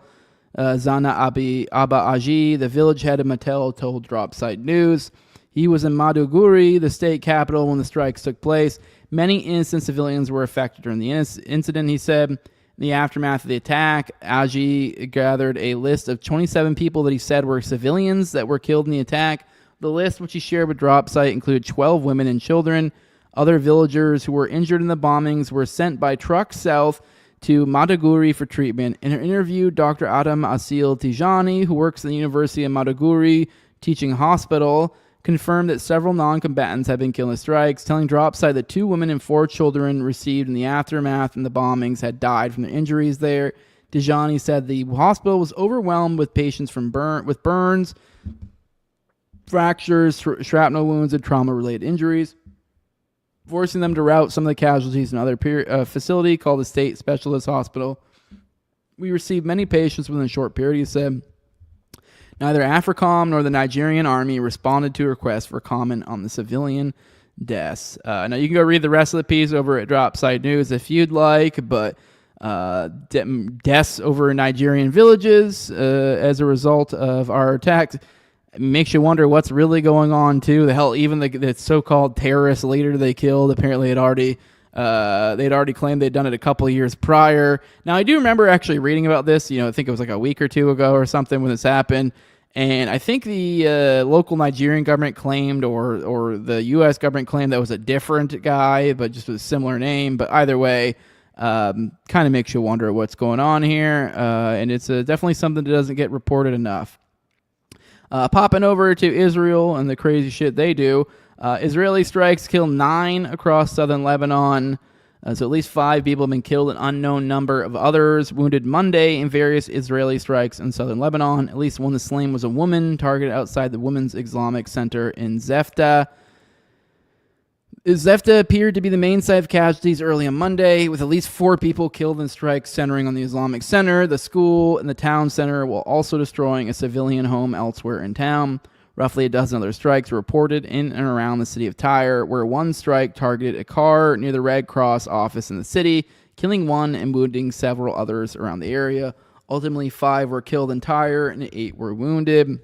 Zana Abba Aji, the village head of Metel, told Dropsite News. He was in Maduguri, the state capital, when the strikes took place. Many innocent civilians were affected during the incident, he said. In the aftermath of the attack, Aji gathered a list of 27 people that he said were civilians that were killed in the attack. The list, which he shared with Dropsite, included 12 women and children. Other villagers who were injured in the bombings were sent by truck south to Maduguri for treatment. In her interview, Dr. Adam Asil Tijani, who works at the University of Maduguri Teaching Hospital, confirmed that several non-combatants had been killed in the strikes, telling Dropsite that 2 women and 4 children received in the aftermath from the bombings had died from their injuries there. Tijani said the hospital was overwhelmed with patients with burns, fractures, shrapnel wounds, and trauma-related injuries, forcing them to route some of the casualties in another facility called the State Specialist Hospital. We received many patients within a short period, he said. Neither AFRICOM nor the Nigerian army responded to requests for comment on the civilian deaths. Now, you can go read the rest of the piece over at Dropsite News if you'd like, but deaths over Nigerian villages as a result of our attacks makes you wonder what's really going on, too. The hell, even the so-called terrorist leader they killed, apparently they'd already claimed they'd done it a couple of years prior. Now, I do remember actually reading about this, I think it was like a week or 2 ago or something when this happened. And I think the local Nigerian government claimed, or the U.S. government claimed that was a different guy, but just with a similar name. But either way, kind of makes you wonder what's going on here. And it's definitely something that doesn't get reported enough. Popping over to Israel and the crazy shit they do. Israeli strikes kill 9 across southern Lebanon. So at least 5 people have been killed, an unknown number of others wounded Monday in various Israeli strikes in southern Lebanon. At least one of the slain was a woman targeted outside the Women's Islamic Center in Zefta. Zefta appeared to be the main site of casualties early on Monday, with at least 4 people killed in strikes centering on the Islamic Center, the school, and the town center, while also destroying a civilian home elsewhere in town. Roughly a dozen other strikes were reported in and around the city of Tyre, where one strike targeted a car near the Red Cross office in the city, killing 1 and wounding several others around the area. Ultimately, 5 were killed in Tyre and 8 were wounded.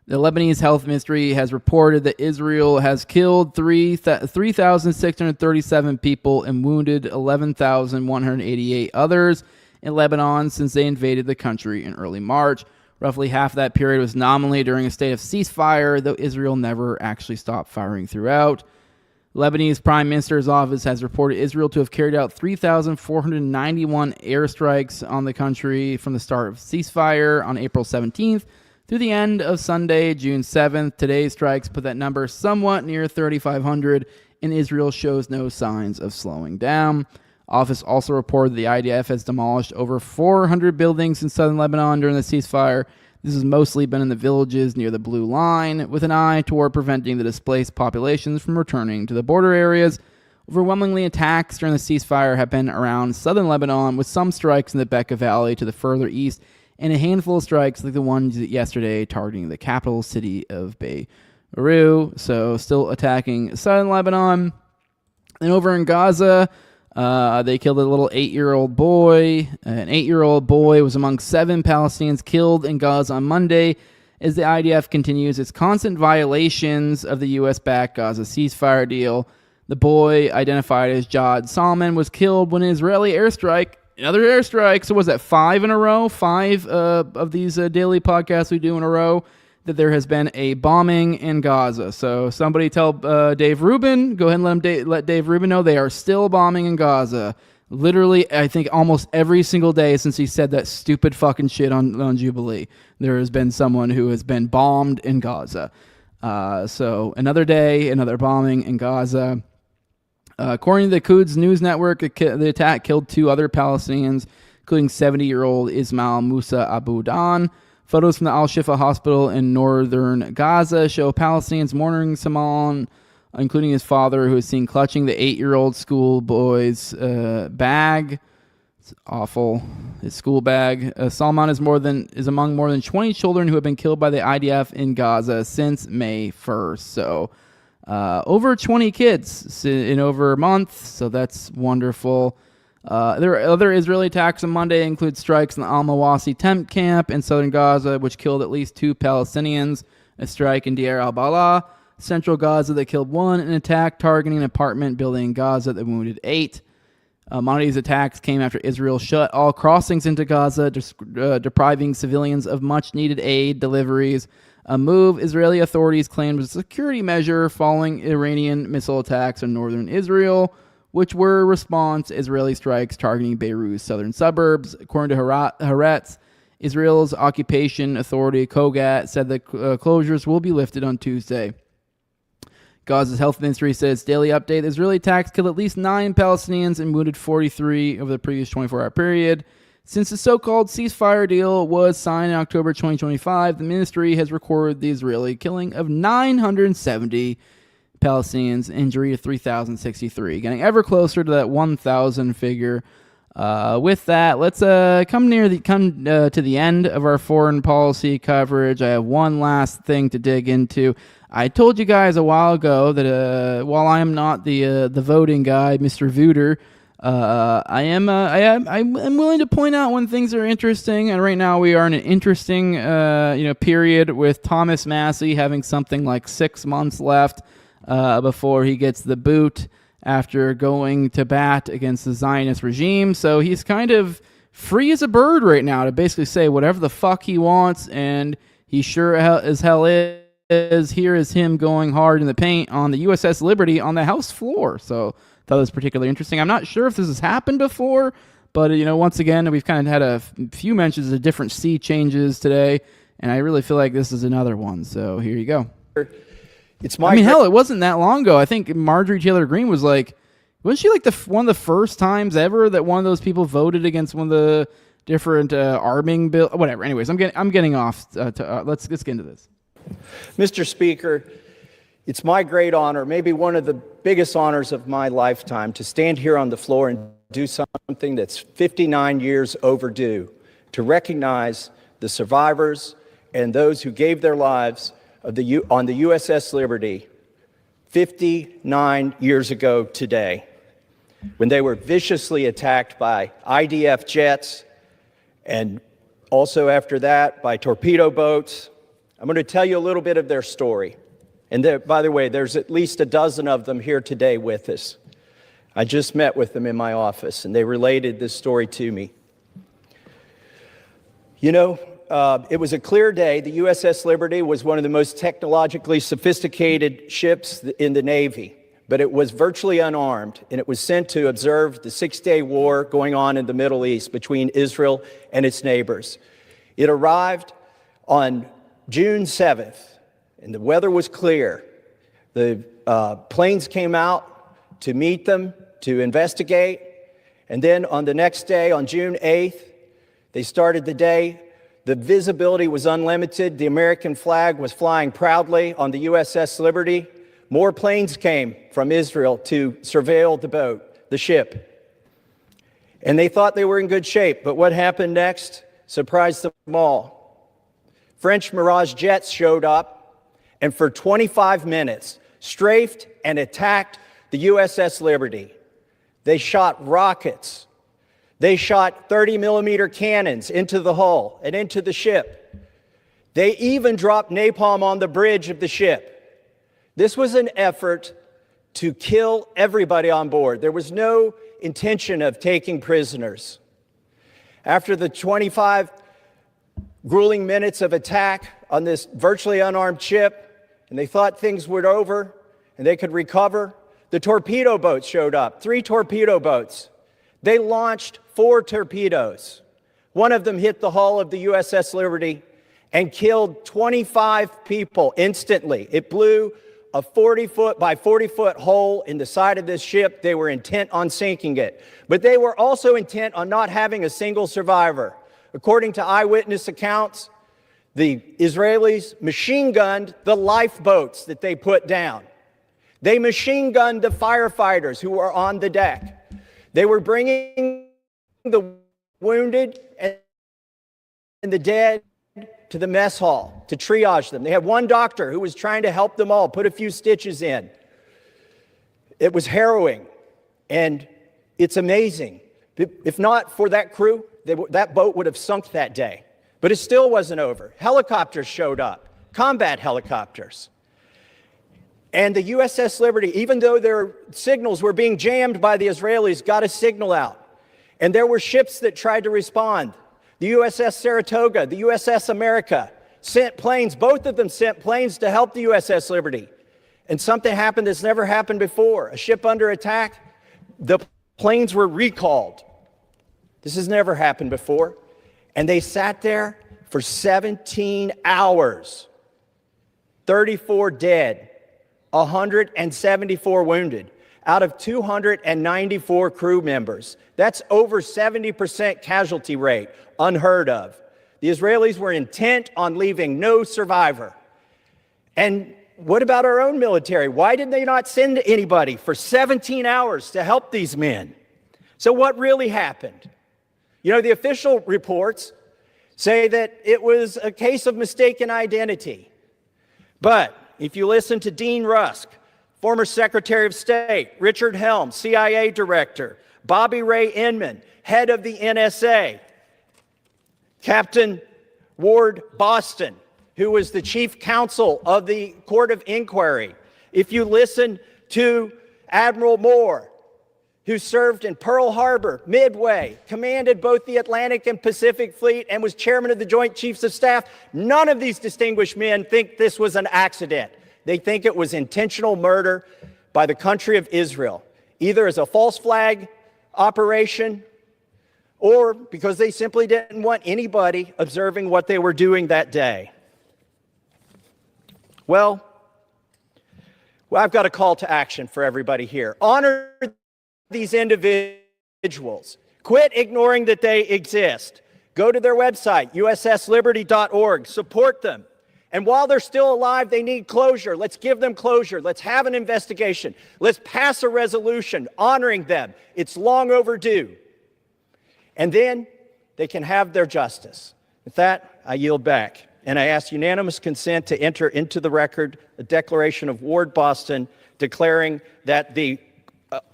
The Lebanese Health Ministry has reported that Israel has killed 3,637 people and wounded 11,188 others in Lebanon since they invaded the country in early March. Roughly half of that period was nominally during a state of ceasefire, though Israel never actually stopped firing throughout. Lebanese Prime Minister's office has reported Israel to have carried out 3,491 airstrikes on the country from the start of ceasefire on April 17th through the end of Sunday, June 7th. Today's strikes put that number somewhat near 3,500, and Israel shows no signs of slowing down. Office also reported the IDF has demolished over 400 buildings in southern Lebanon during the ceasefire. This has mostly been in the villages near the Blue Line, with an eye toward preventing the displaced populations from returning to the border areas. Overwhelmingly, attacks during the ceasefire have been around southern Lebanon, with some strikes in the Bekaa Valley to the further east, and a handful of strikes like the ones yesterday targeting the capital city of Beirut. So still attacking southern Lebanon. And over in Gaza, they killed a little 8-year-old boy. An 8-year-old boy was among 7 Palestinians killed in Gaza on Monday as the IDF continues its constant violations of the U.S.-backed Gaza ceasefire deal. The boy, identified as Jad Salman, was killed when an Israeli airstrike, another airstrike, so was that 5 in a row? 5 of these daily podcasts we do in a row, that there has been a bombing in Gaza. So somebody tell Dave Rubin, go ahead and let Dave Rubin know they are still bombing in Gaza. Literally, I think almost every single day since he said that stupid fucking shit on Jubilee, there has been someone who has been bombed in Gaza. So another day, another bombing in Gaza. According to the Quds News Network, the attack killed 2 other Palestinians, including 70-year-old Ismail Musa Abu Dan. Photos from the Al-Shifa hospital in northern Gaza show Palestinians mourning Salman, including his father, who is seen clutching the 8-year-old schoolboy's bag. It's awful. His school bag. Salman is among more than 20 children who have been killed by the IDF in Gaza since May 1st. So over 20 kids in over a month. So that's wonderful. There are other Israeli attacks on Monday, include strikes in the Al-Mawasi tent camp in southern Gaza, which killed at least 2 Palestinians, a strike in Deir al-Balah, central Gaza, that killed 1, and an attack targeting an apartment building in Gaza that wounded 8. One of these attacks came after Israel shut all crossings into Gaza, depriving civilians of much-needed aid deliveries, a move Israeli authorities claimed was a security measure following Iranian missile attacks on northern Israel, which were a response to Israeli strikes targeting Beirut's southern suburbs. According to Haaretz, Israel's occupation authority, Kogat, said that closures will be lifted on Tuesday. Gaza's health ministry says daily update, Israeli attacks killed at least 9 Palestinians and wounded 43 over the previous 24-hour period. Since the so-called ceasefire deal was signed in October 2025, the ministry has recorded the Israeli killing of 970 Palestinians, injury to 3,063, getting ever closer to that 1,000 figure. With that, let's come to the end of our foreign policy coverage. I have one last thing to dig into. I told you guys a while ago that while I am not the voting guy, Mr. Vooter, I'm willing to point out when things are interesting, and right now we are in an interesting period with Thomas Massie having something like 6 months left before he gets the boot after going to bat against the Zionist regime. So he's kind of free as a bird right now to basically say whatever the fuck he wants, and he sure as hell is. Here is him going hard in the paint on the USS Liberty on the House floor. So thought it was particularly interesting. I'm not sure if this has happened before, but once again, we've kind of had a few mentions of different sea changes today, and I really feel like this is another one. So here you go. Hell, it wasn't that long ago. I think Marjorie Taylor Greene was like, Wasn't she like one of the first times ever that one of those people voted against one of the different arming bill? Whatever. Anyways, I'm getting off. Let's get into this. Mr. Speaker, it's my great honor, maybe one of the biggest honors of my lifetime, to stand here on the floor and do something that's 59 years overdue, to recognize the survivors and those who gave their lives on the USS Liberty 59 years ago today, when they were viciously attacked by IDF jets, and also after that by torpedo boats. I'm going to tell you a little bit of their story. And there, by the way, there's at least a dozen of them here today with us. I just met with them in my office, and they related this story to me. You know, it was a clear day. The USS Liberty was one of the most technologically sophisticated ships in the Navy, but it was virtually unarmed, and it was sent to observe the six-day war going on in the Middle East between Israel and its neighbors. It arrived on June 7th, and the weather was clear. The planes came out to meet them, to investigate, and then on the next day, on June 8th, they started the day. The visibility was unlimited. The American flag was flying proudly on the USS Liberty. More planes came from Israel to surveil the boat, the ship. And they thought they were in good shape, but what happened next surprised them all. French Mirage jets showed up, and for 25 minutes, strafed and attacked the USS Liberty. They shot rockets. They shot 30-millimeter cannons into the hull and into the ship. They even dropped napalm on the bridge of the ship. This was an effort to kill everybody on board. There was no intention of taking prisoners. After the 25 grueling minutes of attack on this virtually unarmed ship, and they thought things were over and they could recover, the torpedo boats showed up, 3 torpedo boats. They launched 4 torpedoes. One of them hit the hull of the USS Liberty and killed 25 people instantly. It blew a 40-foot by 40-foot hole in the side of this ship. They were intent on sinking it. But they were also intent on not having a single survivor. According to eyewitness accounts, the Israelis machine gunned the lifeboats that they put down. They machine gunned the firefighters who were on the deck. They were bringing the wounded and the dead to the mess hall to triage them. They had one doctor who was trying to help them all, put a few stitches in. It was harrowing, and it's amazing. If not for that crew, that boat would have sunk that day. But it still wasn't over. Helicopters showed up, combat helicopters. And the USS Liberty, even though their signals were being jammed by the Israelis, got a signal out. And there were ships that tried to respond. The USS Saratoga, the USS America sent planes. Both of them sent planes to help the USS Liberty. And something happened that's never happened before. A ship under attack, the planes were recalled. This has never happened before. And they sat there for 17 hours. 34 dead, 174 wounded, out of 294 crew members. That's over 70% casualty rate, unheard of. The Israelis were intent on leaving no survivor. And what about our own military? Why did they not send anybody for 17 hours to help these men? So what really happened? You know, the official reports say that it was a case of mistaken identity. But if you listen to Dean Rusk, former Secretary of State, Richard Helms, CIA Director, Bobby Ray Inman, head of the NSA, Captain Ward Boston, who was the chief counsel of the Court of Inquiry. If you listen to Admiral Moore, who served in Pearl Harbor, Midway, commanded both the Atlantic and Pacific Fleet, and was chairman of the Joint Chiefs of Staff, none of these distinguished men think this was an accident. They think it was intentional murder by the country of Israel, either as a false flag operation or because they simply didn't want anybody observing what they were doing that day. Well, I've got a call to action for everybody here. Honor these individuals. Quit ignoring that they exist. Go to their website, ussliberty.org. Support them. And while they're still alive, they need closure. Let's give them closure. Let's have an investigation. Let's pass a resolution honoring them. It's long overdue. And then they can have their justice. With that, I yield back. And I ask unanimous consent to enter into the record a declaration of Ward Boston declaring that the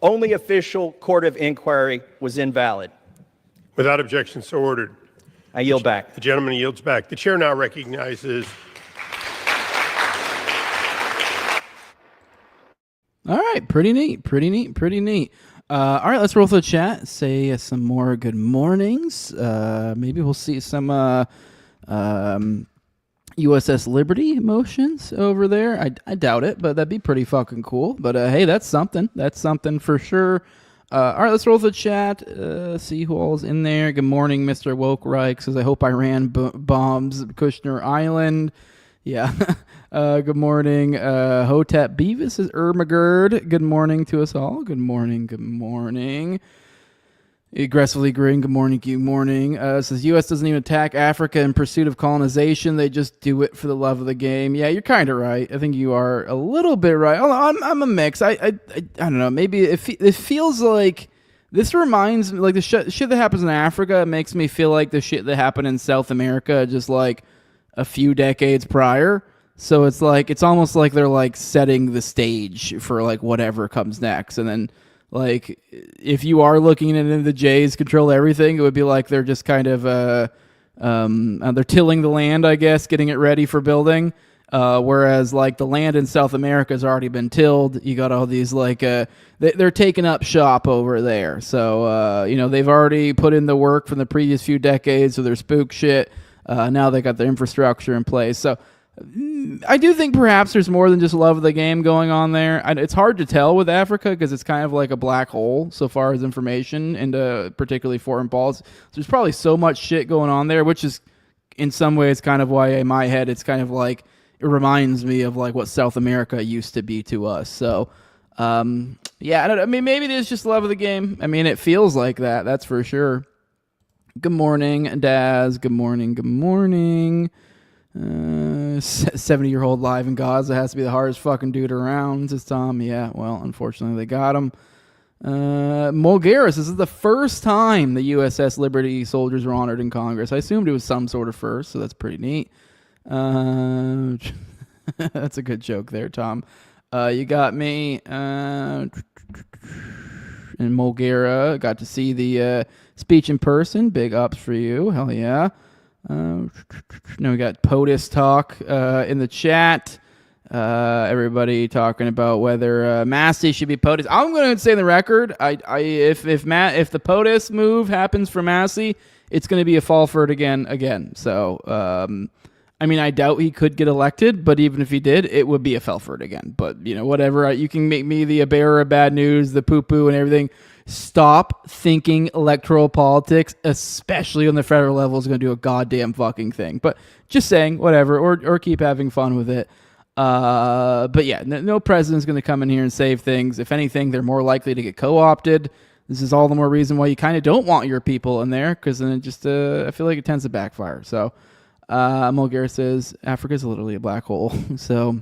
only official court of inquiry was invalid. Without objection, so ordered. I yield back. The gentleman yields back. The chair now recognizes. All right, pretty neat. All right, let's roll through the chat. Say some more good mornings. Maybe we'll see some USS Liberty motions over there. I doubt it, but that'd be pretty fucking cool. But hey, that's something. That's something for sure. All right, let's roll through the chat. See who all's in there. Good morning, Mr. Woke Reich says, I hope Iran bombs Kushner Island. Yeah. Good morning. Hotep Beavis is Ermagerd. Good morning to us all. Good morning. Aggressively agreeing. Good morning. Says U.S. doesn't even attack Africa in pursuit of colonization. They just do it for the love of the game. Yeah, you're kind of right. I think you are a little bit right. I'm a mix. I don't know. Maybe it feels like this reminds me, like the shit that happens in Africa makes me feel like the shit that happened in South America just like a few decades prior. So it's like, it's almost like they're like setting the stage for like whatever comes next. And then like, if you are looking at the Jays control everything, it would be like they're just kind of, they're tilling the land, I guess, getting it ready for building. Whereas like the land in South America has already been tilled. You got all these like, they're taking up shop over there. So, they've already put in the work from the previous few decades of their spook shit. Now they got their infrastructure in place. So I do think perhaps there's more than just love of the game going on there. It's hard to tell with Africa because it's kind of like a black hole so far as information into particularly foreign policy. So there's probably so much shit going on there, which is in some ways kind of why in my head it's kind of like it reminds me of like what South America used to be to us. So yeah, I mean maybe it is just love of the game. I mean it feels like that. That's for sure. Good morning, Daz. Good morning. 70-year-old live in Gaza has to be the hardest fucking dude around, says Tom. Yeah, well, unfortunately they got him. Mulgaris, this is the first time the USS Liberty soldiers were honored in Congress. I assumed it was some sort of first, so that's pretty neat. That's a good joke there, Tom. You got me. And Mulgara got to see the speech in person. Big ups for you. Hell yeah. Now we got POTUS talk in the chat. Everybody talking about whether Massey should be POTUS. I'm going to say in the record, if the POTUS move happens for Massey, it's going to be a fall for it again. So I mean, I doubt he could get elected, but even if he did, it would be a fell for it again. But whatever. You can make me the bearer of bad news, the poo-poo and everything. Stop thinking electoral politics, especially on the federal level, is going to do a goddamn fucking thing. But just saying, whatever, or keep having fun with it. But yeah, no president's going to come in here and save things. If anything, they're more likely to get co-opted. This is all the more reason why you kind of don't want your people in there, because then it just, I feel like it tends to backfire. So, Mulgar says, Africa's literally a black hole. So...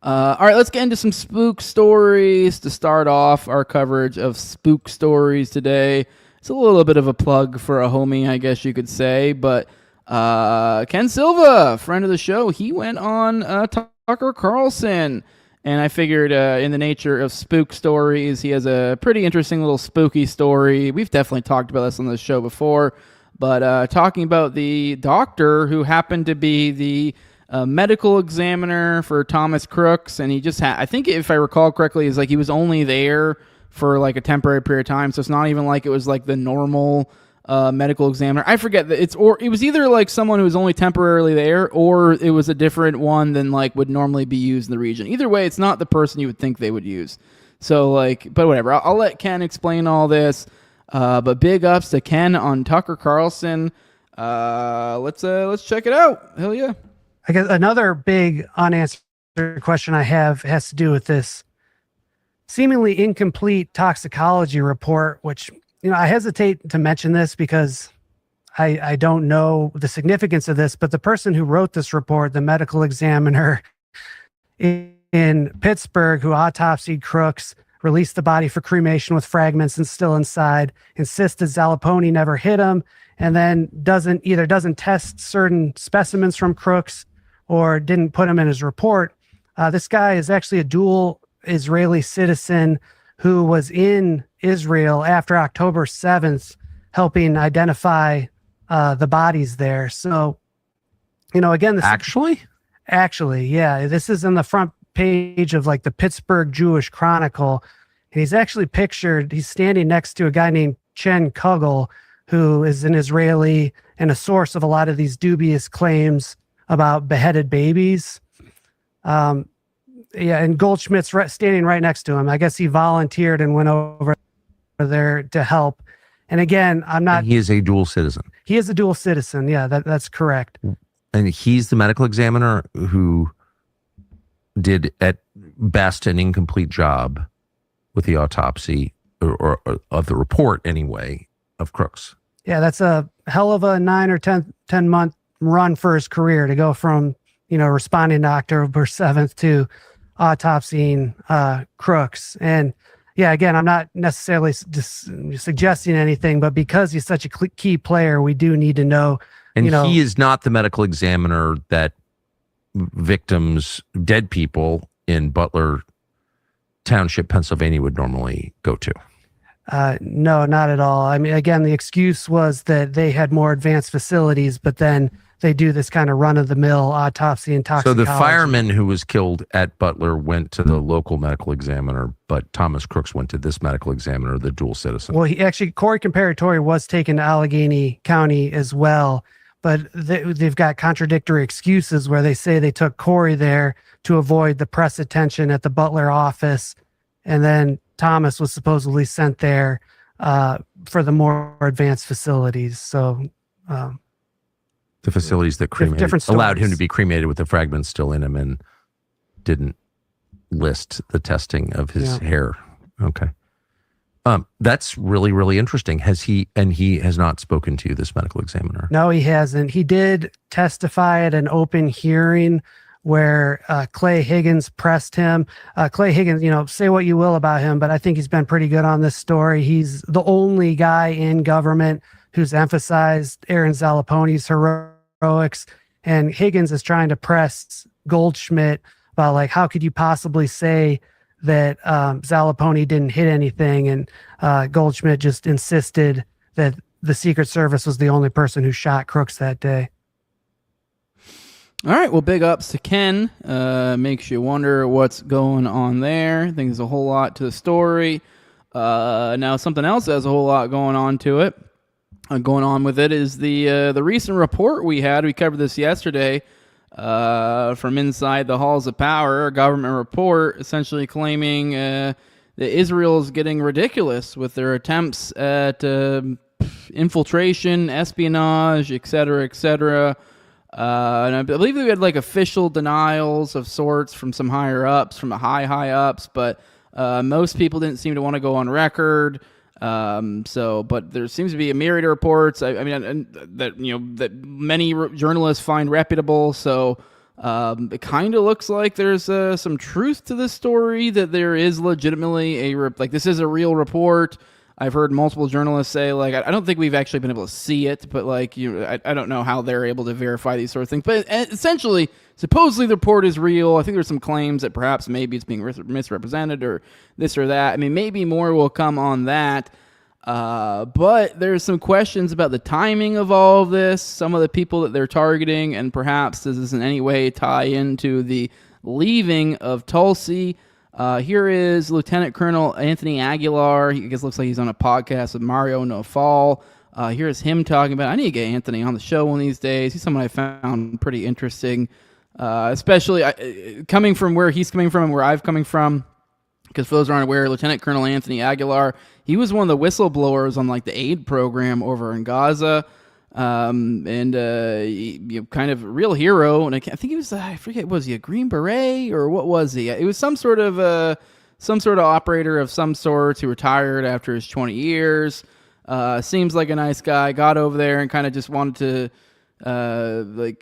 all right, let's get into some spook stories to start off our coverage of spook stories today. It's a little bit of a plug for a homie, I guess you could say, but Ken Silva, friend of the show, he went on Tucker Carlson, and I figured in the nature of spook stories, he has a pretty interesting little spooky story. We've definitely talked about this on the show before, but talking about the doctor who happened to be the medical examiner for Thomas Crooks, and he just had, I think if I recall correctly, is like he was only there for like a temporary period of time, so it's not even like it was like the normal medical examiner. I forget that it was either like someone who was only temporarily there, or it was a different one than like would normally be used in the region. Either way, it's not the person you would think they would use. So like, but whatever. I'll let Ken explain all this. But big ups to Ken on Tucker Carlson. Let's check it out. Hell yeah. I guess another big unanswered question I have has to do with this seemingly incomplete toxicology report, which, I hesitate to mention this because I don't know the significance of this, but the person who wrote this report, the medical examiner in Pittsburgh who autopsied Crooks, released the body for cremation with fragments and still inside, insisted Zalaponi never hit him, and then doesn't test certain specimens from Crooks or didn't put him in his report. This guy is actually a dual Israeli citizen who was in Israel after October 7th, helping identify the bodies there. So, again, this actually, yeah, this is in the front page of like the Pittsburgh Jewish Chronicle. And he's actually pictured, he's standing next to a guy named Chen Kugel, who is an Israeli and a source of a lot of these dubious claims about beheaded babies. And Goldschmidt's standing right next to him. I guess he volunteered and went over there to help. And again, And he is a dual citizen. He is a dual citizen. Yeah, that's correct. And he's the medical examiner who did at best an incomplete job with the autopsy or of the report anyway of Crooks. Yeah, that's a hell of a 9 or 10 month run for his career to go from, responding to October 7th to autopsying Crooks. And yeah, again, I'm not necessarily just suggesting anything, but because he's such a key player, we do need to know. And he is not the medical examiner that victims, dead people in Butler Township, Pennsylvania would normally go to. No, not at all. I mean, again, the excuse was that they had more advanced facilities, but then they do this kind of run-of-the-mill autopsy and toxicology. So the fireman who was killed at Butler went to the local medical examiner, but Thomas Crooks went to this medical examiner, the dual citizen. Well, Corey Comparatori was taken to Allegheny County as well, but they've got contradictory excuses where they say they took Corey there to avoid the press attention at the Butler office, and then Thomas was supposedly sent there for the more advanced facilities. So the facilities that allowed him to be cremated with the fragments still in him and didn't list the testing of his hair. Okay. That's really, really interesting. He has not spoken to you, this medical examiner? No, he hasn't. He did testify at an open hearing where Clay Higgins pressed him. Clay Higgins, say what you will about him, but I think he's been pretty good on this story. He's the only guy in government who's emphasized Aaron Zalaponi's heroics, and Higgins is trying to press Goldschmidt about like, how could you possibly say that Zalaponi didn't hit anything? And Goldschmidt just insisted that the Secret Service was the only person who shot Crooks that day. All right, well, big ups to Ken. Makes you wonder what's going on there. I think there's a whole lot to the story. Now, something else that has a whole lot going on to it. Going on with it is the recent report we had. We covered this yesterday from inside the halls of power, a government report essentially claiming that Israel is getting ridiculous with their attempts at infiltration, espionage, et cetera, et cetera. And I believe we had like official denials of sorts from some higher ups, from the high ups, but most people didn't seem to want to go on record. But there seems to be a myriad of reports. I mean, that many journalists find reputable. So it kind of looks like there's some truth to this story, that there is legitimately this is a real report. I've heard multiple journalists say, like, I don't think we've actually been able to see it, but like, I don't know how they're able to verify these sort of things. But essentially, supposedly the report is real. I think there's some claims that perhaps maybe it's being misrepresented or this or that. I mean, maybe more will come on that. But there's some questions about the timing of all of this, some of the people that they're targeting, and perhaps does this in any way tie into the leaving of Tulsi. Here is Lieutenant Colonel Anthony Aguilar. He looks like he's on a podcast with Mario Nofal. Here's him talking about, I need to get Anthony on the show one of these days. He's someone I found pretty interesting, especially coming from where he's coming from and where I've coming from. Because for those who aren't aware, Lieutenant Colonel Anthony Aguilar, he was one of the whistleblowers on like the aid program over in Gaza. Kind of real hero. And I think he was, I forget, was he a Green Beret or what was he? It was some sort of some sort of operator of some sort who retired after his 20 years. Seems like a nice guy. Got over there and kind of just wanted to,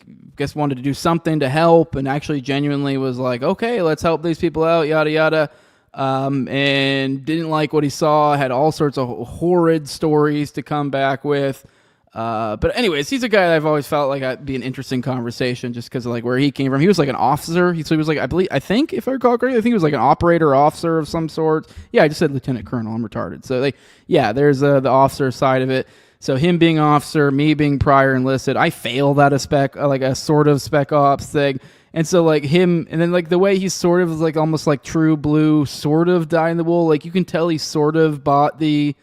wanted to do something to help, and actually genuinely was like, okay, let's help these people out, yada yada. And didn't like what he saw. Had all sorts of horrid stories to come back with. But anyways, he's a guy that I've always felt like I'd be an interesting conversation just because of like where he came from. He was like an officer. So he was like, I think if I recall correctly, I think he was like an operator officer of some sort. Yeah, I just said lieutenant colonel. I'm retarded. So like, yeah, there's the officer side of it. So him being officer, me being prior enlisted, I failed at a sort of spec ops thing. And so like him, and then like the way he's sort of like almost like true blue, sort of dyed in the wool. Like you can tell he sort of bought the,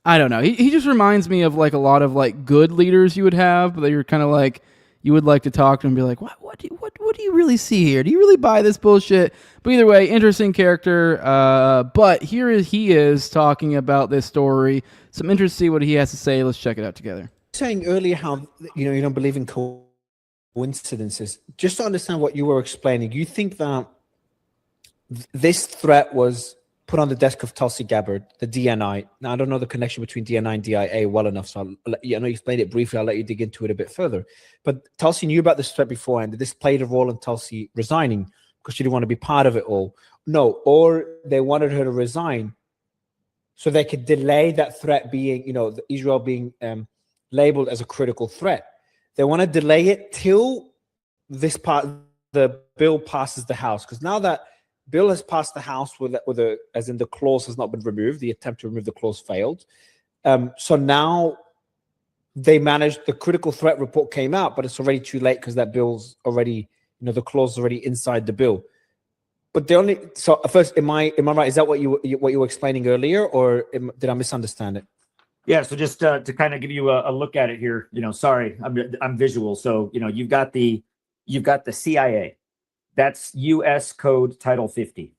I don't know. He just reminds me of like a lot of like good leaders you would have, but you're kind of like, you would like to talk to him and be like, what do you really see here? Do you really buy this bullshit? But either way, interesting character. But he is talking about this story. So I'm interested to see what he has to say. Let's check it out together. Saying earlier how you don't believe in coincidences. Just to understand what you were explaining, you think that this threat was put on the desk of Tulsi Gabbard, the DNI. Now, I don't know the connection between DNI and DIA well enough, so I know you explained it briefly. I'll let you dig into it a bit further. But Tulsi knew about this threat beforehand. Did this played a role in Tulsi resigning because she didn't want to be part of it all? No, or they wanted her to resign so they could delay that threat being, Israel being labeled as a critical threat. They want to delay it till this part, the bill passes the House, because now that bill has passed the House as in the clause has not been removed. The attempt to remove the clause failed. So now they managed, the critical threat report came out, but it's already too late because that bill's already, the clause is already inside the bill. But so first, am I right? Is that what you were explaining earlier, or did I misunderstand it? Yeah. So just to kind of give you a look at it here, sorry, I'm visual. So, you've got the CIA. That's U.S. Code Title 50.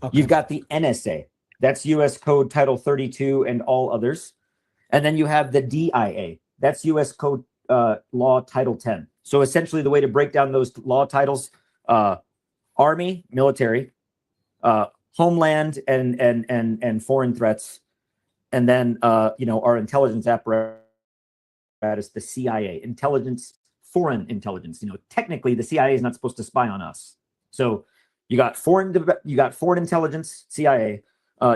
Okay. You've got the NSA. That's U.S. Code Title 32 and all others. And then you have the DIA. That's U.S. Code Law Title 10. So essentially the way to break down those law titles, Army, military, homeland and foreign threats, and then, our intelligence apparatus, the CIA, intelligence, foreign intelligence. Technically the CIA is not supposed to spy on us. So you got foreign intelligence, CIA,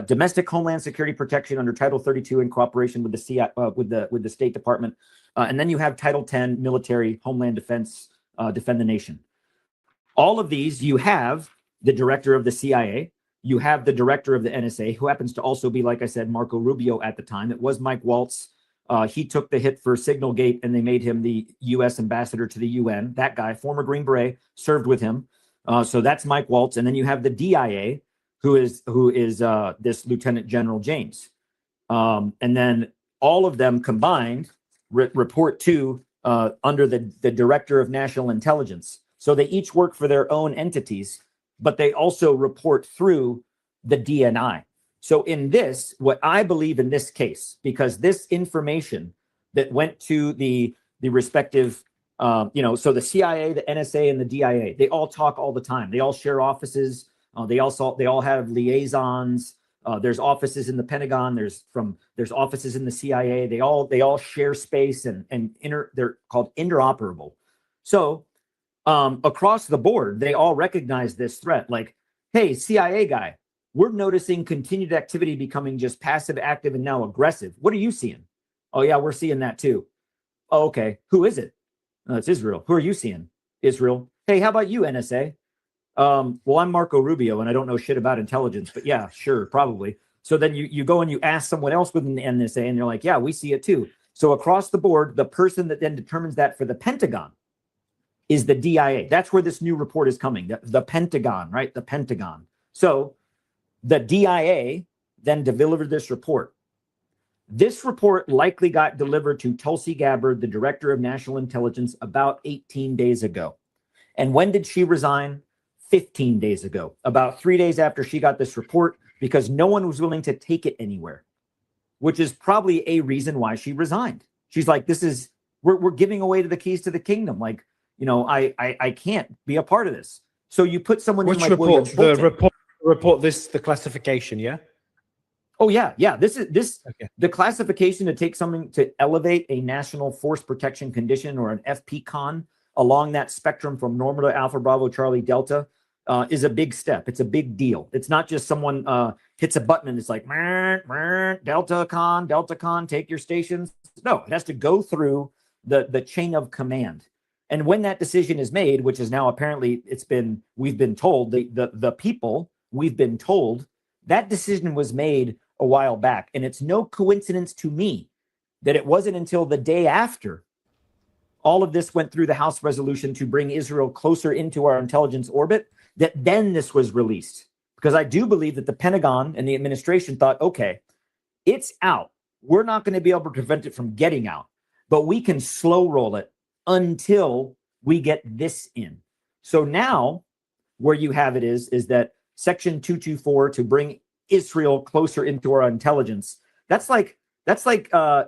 domestic homeland security protection under Title 32 in cooperation with the CIA, with the State Department, and then you have Title 10 military, homeland defense, defend the nation. All of these, you have the director of the CIA, you have the director of the NSA, who happens to also be, like I said, Marco Rubio at the time. It was Mike Waltz. He took the hit for Signalgate, and they made him the U.S. ambassador to the UN. That guy, former Green Beret, served with him. So that's Mike Waltz. And then you have the DIA, who is this Lieutenant General James. And then all of them combined report to under the Director of National Intelligence. So they each work for their own entities, but they also report through the DNI. So in this, what I believe in this case, because this information that went to the respective, so the CIA, the NSA, and the DIA, they all talk all the time. They all share offices. They all have liaisons. There's offices in the Pentagon. There's offices in the CIA. They all share space and they're called interoperable. So across the board, they all recognize this threat. Like, hey, CIA guy, we're noticing continued activity becoming just passive, active, and now aggressive. What are you seeing? Oh, yeah, we're seeing that too. Oh, okay. Who is it? It's Israel. Who are you seeing? Israel. Hey, how about you, NSA? Well, I'm Marco Rubio, and I don't know shit about intelligence, but yeah, sure, probably. So then you go and you ask someone else within the NSA, and they're like, yeah, we see it too. So across the board, the person that then determines that for the Pentagon is the DIA. That's where this new report is coming, the Pentagon, right? The Pentagon. So the DIA then delivered this report. This report likely got delivered to Tulsi Gabbard, the Director of National Intelligence, about 18 days ago. And when did she resign? 15 days ago, about 3 days after she got this report, because no one was willing to take it anywhere, which is probably a reason why she resigned. She's like, we're giving away the keys to the kingdom. Like, I can't be a part of this. So you put someone in like William Bolton. report the classification, yeah? Oh yeah. The classification to take something to elevate a national force protection condition or an FP-CON along that spectrum from normal to Alpha Bravo Charlie Delta is a big step. It's a big deal. It's not just someone hits a button and it's like Delta Con, take your stations. No, it has to go through the chain of command. And when that decision is made, which is now apparently we've been told that decision was made a while back. And it's no coincidence to me that it wasn't until the day after all of this went through the House resolution to bring Israel closer into our intelligence orbit that then this was released. Because I do believe that the Pentagon and the administration thought, okay, it's out. We're not going to be able to prevent it from getting out, but we can slow roll it until we get this in. So now where you have it is that Section 224 to bring Israel closer into our intelligence. That's like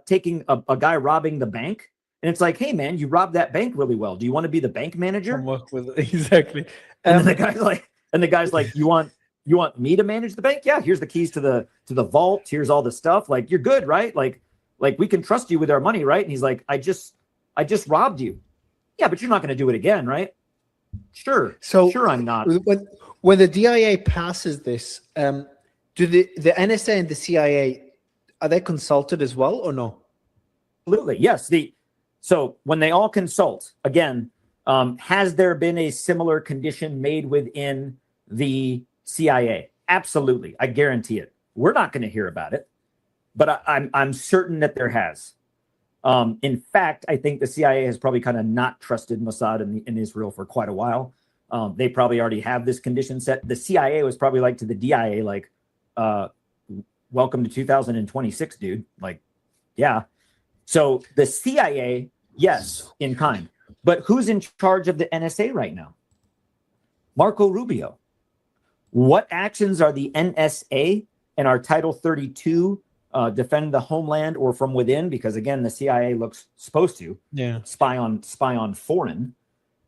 taking a guy robbing the bank, and it's like, hey man, you robbed that bank really well. Do you want to be the bank manager? Exactly. And the guy's like, you want me to manage the bank? Yeah, here's the keys to the vault. Here's all the stuff. Like, you're good, right? Like we can trust you with our money, right? And he's like, I just robbed you. Yeah, but you're not going to do it again, right? Sure. Sure, I'm not. When the DIA passes this, do the NSA and the CIA, are they consulted as well or no? Absolutely, yes. So when they all consult, again, has there been a similar condition made within the CIA? Absolutely, I guarantee it. We're not going to hear about it, but I'm certain that there has. In fact, I think the CIA has probably kind of not trusted Mossad in Israel for quite a while. They probably already have this condition set. The CIA was probably like to the DIA, like, welcome to 2026, dude. Like, yeah. So the CIA, yes, in kind. But who's in charge of the NSA right now? Marco Rubio. What actions are the NSA and our Title 32 defend the homeland or from within? Because again, the CIA looks supposed to spy on foreign.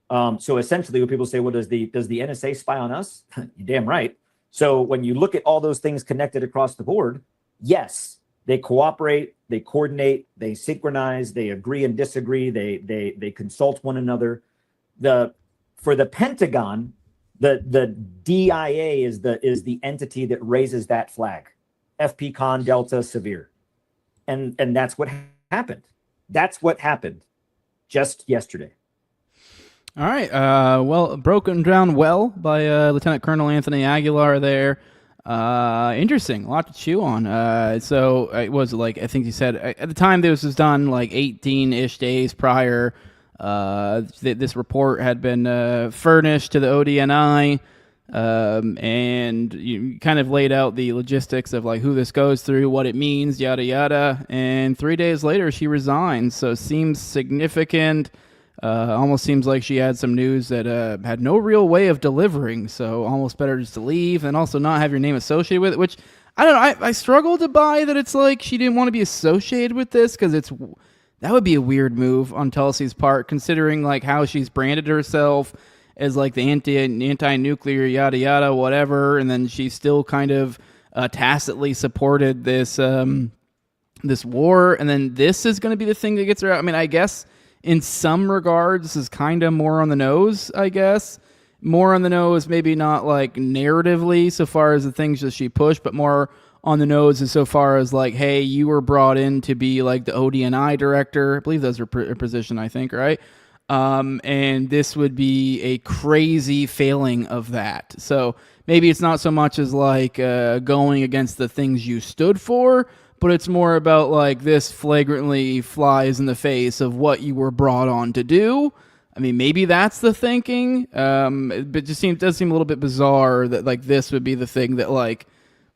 So essentially, when people say, "Well, does the NSA spy on us?" You're damn right. So when you look at all those things connected across the board, yes, they cooperate, they coordinate, they synchronize, they agree and disagree, they consult one another. For the Pentagon, the DIA is the entity that raises that flag, FP-CON Delta Severe, and that's what happened. That's what happened just yesterday. All right. Well, broken down well by Lieutenant Colonel Anthony Aguilar there. Interesting. A lot to chew on. So it was like, I think you said at the time this was done like 18-ish days prior. This report had been furnished to the ODNI, and you kind of laid out the logistics of like who this goes through, what it means, yada, yada. And 3 days later, she resigned. So it seems significant. Almost seems like she had some news that had no real way of delivering, so almost better just to leave and also not have your name associated with it, which, I don't know, I struggle to buy that it's like she didn't want to be associated with this, because that would be a weird move on Tulsi's part, considering like how she's branded herself as like the anti-nuclear yada yada whatever, and then she still kind of tacitly supported this this war, and then this is going to be the thing that gets her out. I mean, I guess in some regards, this is kind of more on the nose, I guess. More on the nose, maybe not like narratively so far as the things that she pushed, but more on the nose as so far as like, hey, you were brought in to be like the ODNI director. I believe those are her position, I think, right? And this would be a crazy failing of that. So maybe it's not so much as like going against the things you stood for, but it's more about like this flagrantly flies in the face of what you were brought on to do. I mean, maybe that's the thinking, but it just does seem a little bit bizarre that like this would be the thing that like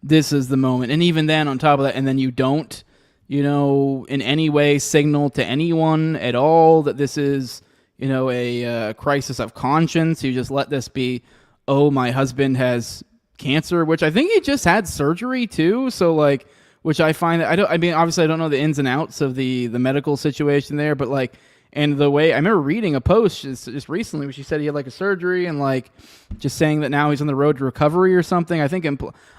this is the moment. And even then on top of that, and then you don't, in any way signal to anyone at all that this is, a crisis of conscience. You just let this be, oh, my husband has cancer, which I think he just had surgery too. So like, which I find that obviously I don't know the ins and outs of the medical situation there, but like And the way I remember reading a post just recently where she said he had like a surgery and like just saying that now he's on the road to recovery or something. I think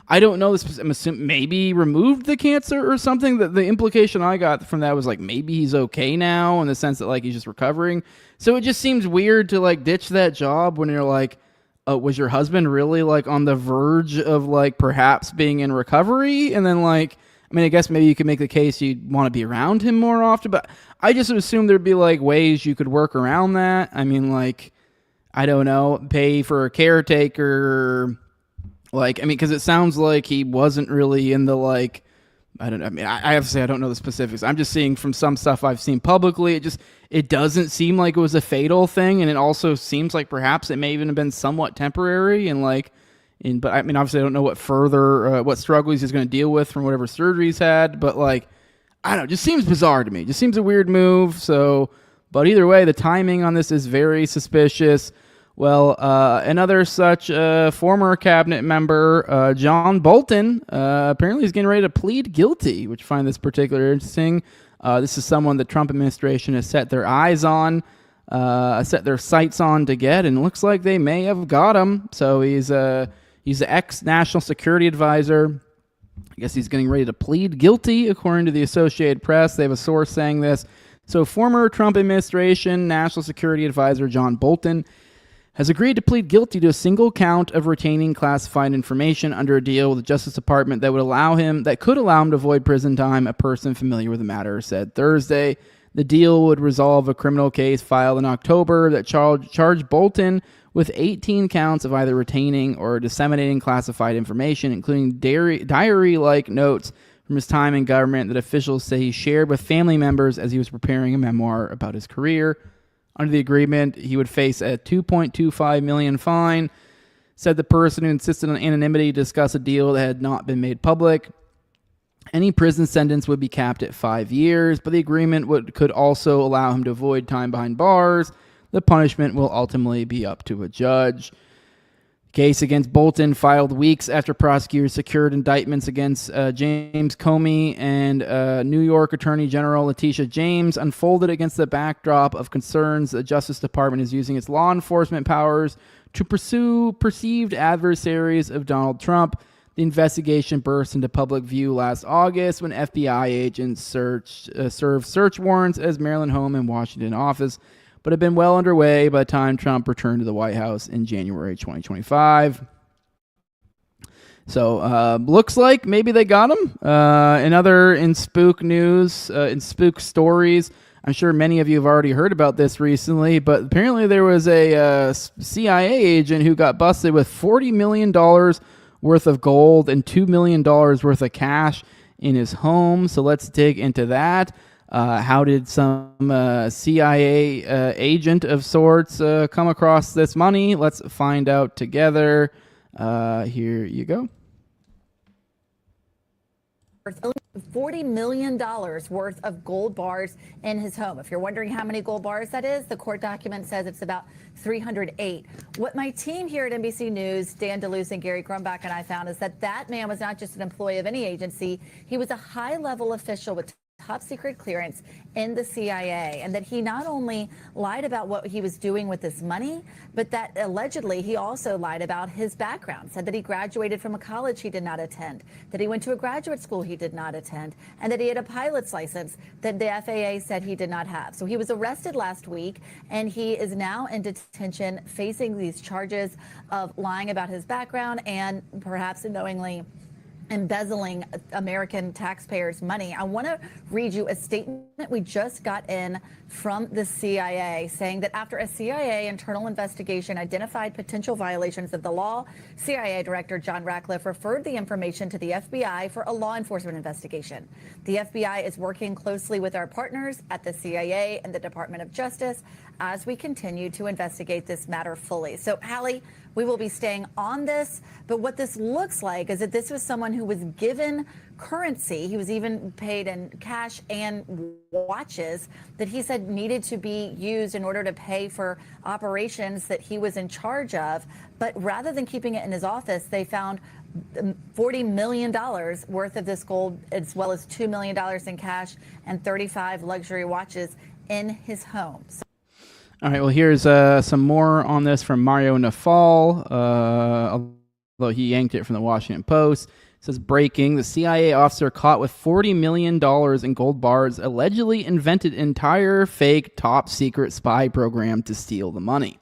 I don't know this. I'm assuming maybe removed the cancer or something. That the implication I got from that was like maybe he's okay now in the sense that like he's just recovering. So it just seems weird to like ditch that job when you're like, was your husband really like on the verge of like perhaps being in recovery? And then like, I mean, I guess maybe you could make the case you'd want to be around him more often, but I just would assume there'd be like ways you could work around that. I mean, like, I don't know, pay for a caretaker, like, I mean, because it sounds like he wasn't really in the like, I don't know. I mean, I have to say I don't know the specifics. I'm just seeing from some stuff I've seen publicly. It doesn't seem like it was a fatal thing, and it also seems like perhaps it may even have been somewhat temporary and like. But I mean, obviously, I don't know what further, what struggles he's going to deal with from whatever surgery he's had. But like, I don't know, it just seems bizarre to me. It just seems a weird move. So, but either way, the timing on this is very suspicious. Well, another such former cabinet member, John Bolton, apparently is getting ready to plead guilty, which I find this particularly interesting. This is someone the Trump administration has set their eyes on, set their sights on to get, and it looks like they may have got him. So he's the ex-national security advisor. I guess he's getting ready to plead guilty, according to the Associated Press. They have a source saying this. So former Trump administration national security advisor John Bolton has agreed to plead guilty to a single count of retaining classified information under a deal with the Justice Department that could allow him to avoid prison time, a person familiar with the matter said Thursday. The deal would resolve a criminal case filed in October that charged Bolton with 18 counts of either retaining or disseminating classified information, including diary-like notes from his time in government that officials say he shared with family members as he was preparing a memoir about his career. Under the agreement, he would face a $2.25 million fine, said the person who insisted on anonymity to discuss a deal that had not been made public. Any prison sentence would be capped at 5 years, but the agreement could also allow him to avoid time behind bars. The punishment will ultimately be up to a judge. Case against Bolton filed weeks after prosecutors secured indictments against James Comey and New York Attorney General Letitia James unfolded against the backdrop of concerns the Justice Department is using its law enforcement powers to pursue perceived adversaries of Donald Trump. The investigation burst into public view last August when FBI agents served search warrants at his Maryland home and Washington office, but had been well underway by the time Trump returned to the White House in January 2025. So looks like maybe they got him. In Spook news, in Spook Stories, I'm sure many of you have already heard about this recently, but apparently there was a CIA agent who got busted with $40 million worth of gold and $2 million worth of cash in his home. So let's dig into that. How did some CIA agent of sorts come across this money? Let's find out together. Here you go. $40 million worth of gold bars in his home. If you're wondering how many gold bars that is, the court document says it's about 308. What my team here at NBC News, Dan DeLuce and Gary Grumbach and I found is that man was not just an employee of any agency. He was a high-level official with top secret clearance in the CIA, and that he not only lied about what he was doing with this money, but that allegedly he also lied about his background, said that he graduated from a college he did not attend, that he went to a graduate school he did not attend, and that he had a pilot's license that the FAA said he did not have. So he was arrested last week, and he is now in detention facing these charges of lying about his background and perhaps unknowingly embezzling American taxpayers' money. I want to read you a statement we just got in from the CIA saying that after a CIA internal investigation identified potential violations of the law, CIA Director John Ratcliffe referred the information to the FBI for a law enforcement investigation. The FBI is working closely with our partners at the CIA and the Department of Justice as we continue to investigate this matter fully. So, Hallie, we will be staying on this, but what this looks like is that this was someone who was given currency. He was even paid in cash and watches that he said needed to be used in order to pay for operations that he was in charge of. But rather than keeping it in his office, they found $40 million worth of this gold, as well as $2 million in cash and 35 luxury watches in his home. All right, well, here's some more on this from Mario Nafal, although he yanked it from the Washington Post. It says, breaking, the CIA officer caught with $40 million in gold bars allegedly invented entire fake top-secret spy program to steal the money.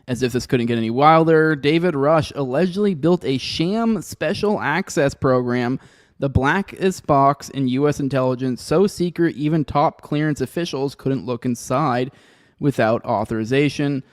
As if this couldn't get any wilder, David Rush allegedly built a sham special access program, the blackest box in U.S. intelligence, so secret even top clearance officials couldn't look inside without authorization.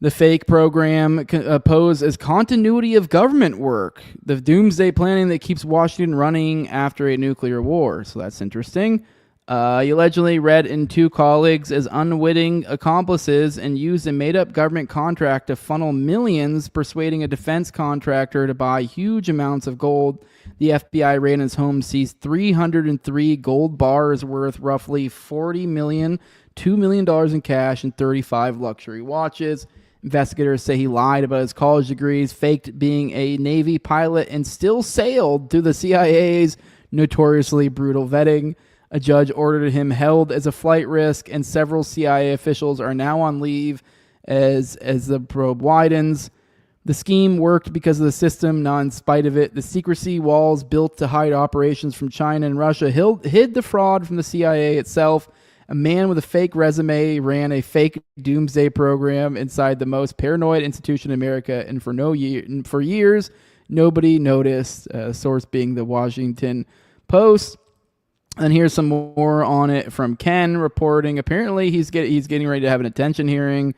The fake program posed as continuity of government work, the doomsday planning that keeps Washington running after a nuclear war. So that's interesting. He allegedly read in two colleagues as unwitting accomplices and used a made-up government contract to funnel millions, persuading a defense contractor to buy huge amounts of gold. The FBI raid in his home seized 303 gold bars worth roughly $40 million, $2 million in cash, and 35 luxury watches. Investigators say he lied about his college degrees, faked being a Navy pilot, and still sailed through the CIA's notoriously brutal vetting. A judge ordered him held as a flight risk, and several CIA officials are now on leave as the probe widens. The scheme worked because of the system, not in spite of it. The secrecy walls built to hide operations from China and Russia hid the fraud from the CIA itself. A man with a fake resume ran a fake doomsday program inside the most paranoid institution in America, and for years, nobody noticed. Source being the Washington Post. And here's some more on it from Ken reporting. Apparently, he's getting ready to have an attention hearing.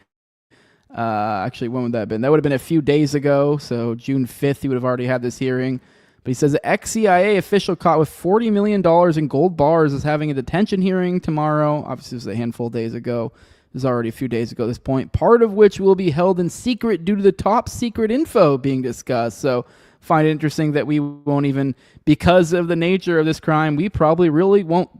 Actually, when would that have been? That would have been a few days ago. So June 5th, he would have already had this hearing. But he says the ex-CIA official caught with $40 million in gold bars is having a detention hearing tomorrow. Obviously, this was a handful of days ago. This is already a few days ago at this point. Part of which will be held in secret due to the top secret info being discussed. So find it interesting that we won't even, because of the nature of this crime, we probably really won't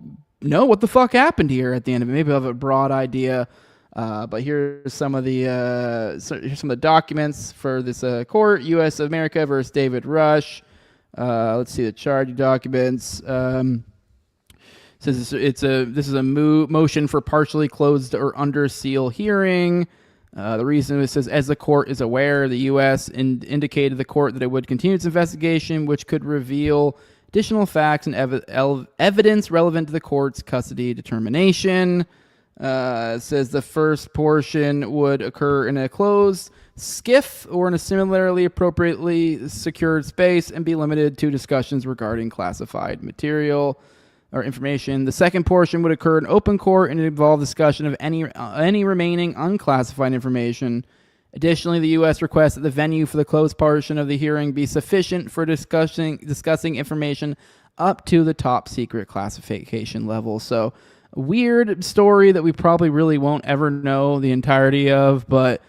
know what the fuck happened here at the end of it. Maybe we'll have a broad idea. But here's some of the documents for this court: U.S. of America versus David Rush. Let's see the charge documents. Says this is a motion for partially closed or under seal hearing. The reason it says, as the court is aware, the U.S. indicated to the court that it would continue its investigation, which could reveal additional facts and evidence relevant to the court's custody determination. It says the first portion would occur in a closed SCIF or in a similarly appropriately secured space and be limited to discussions regarding classified material or information. The second portion would occur in open court and involve discussion of any remaining unclassified information. Additionally, the U.S. requests that the venue for the closed portion of the hearing be sufficient for discussing information up to the top secret classification level. So, a weird story that we probably really won't ever know the entirety of, but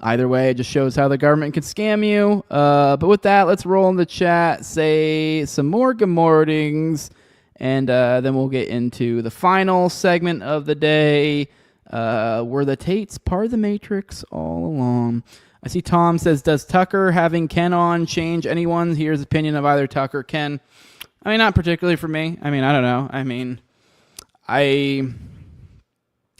either way, it just shows how the government can scam you. But with that, let's roll in the chat, say some more good mornings, and then we'll get into the final segment of the day. Were the Tates part of the Matrix all along? I see Tom says, does Tucker having Ken on change anyone's here's opinion of either Tucker or Ken? I mean, not particularly for me. I mean, I don't know. I mean, I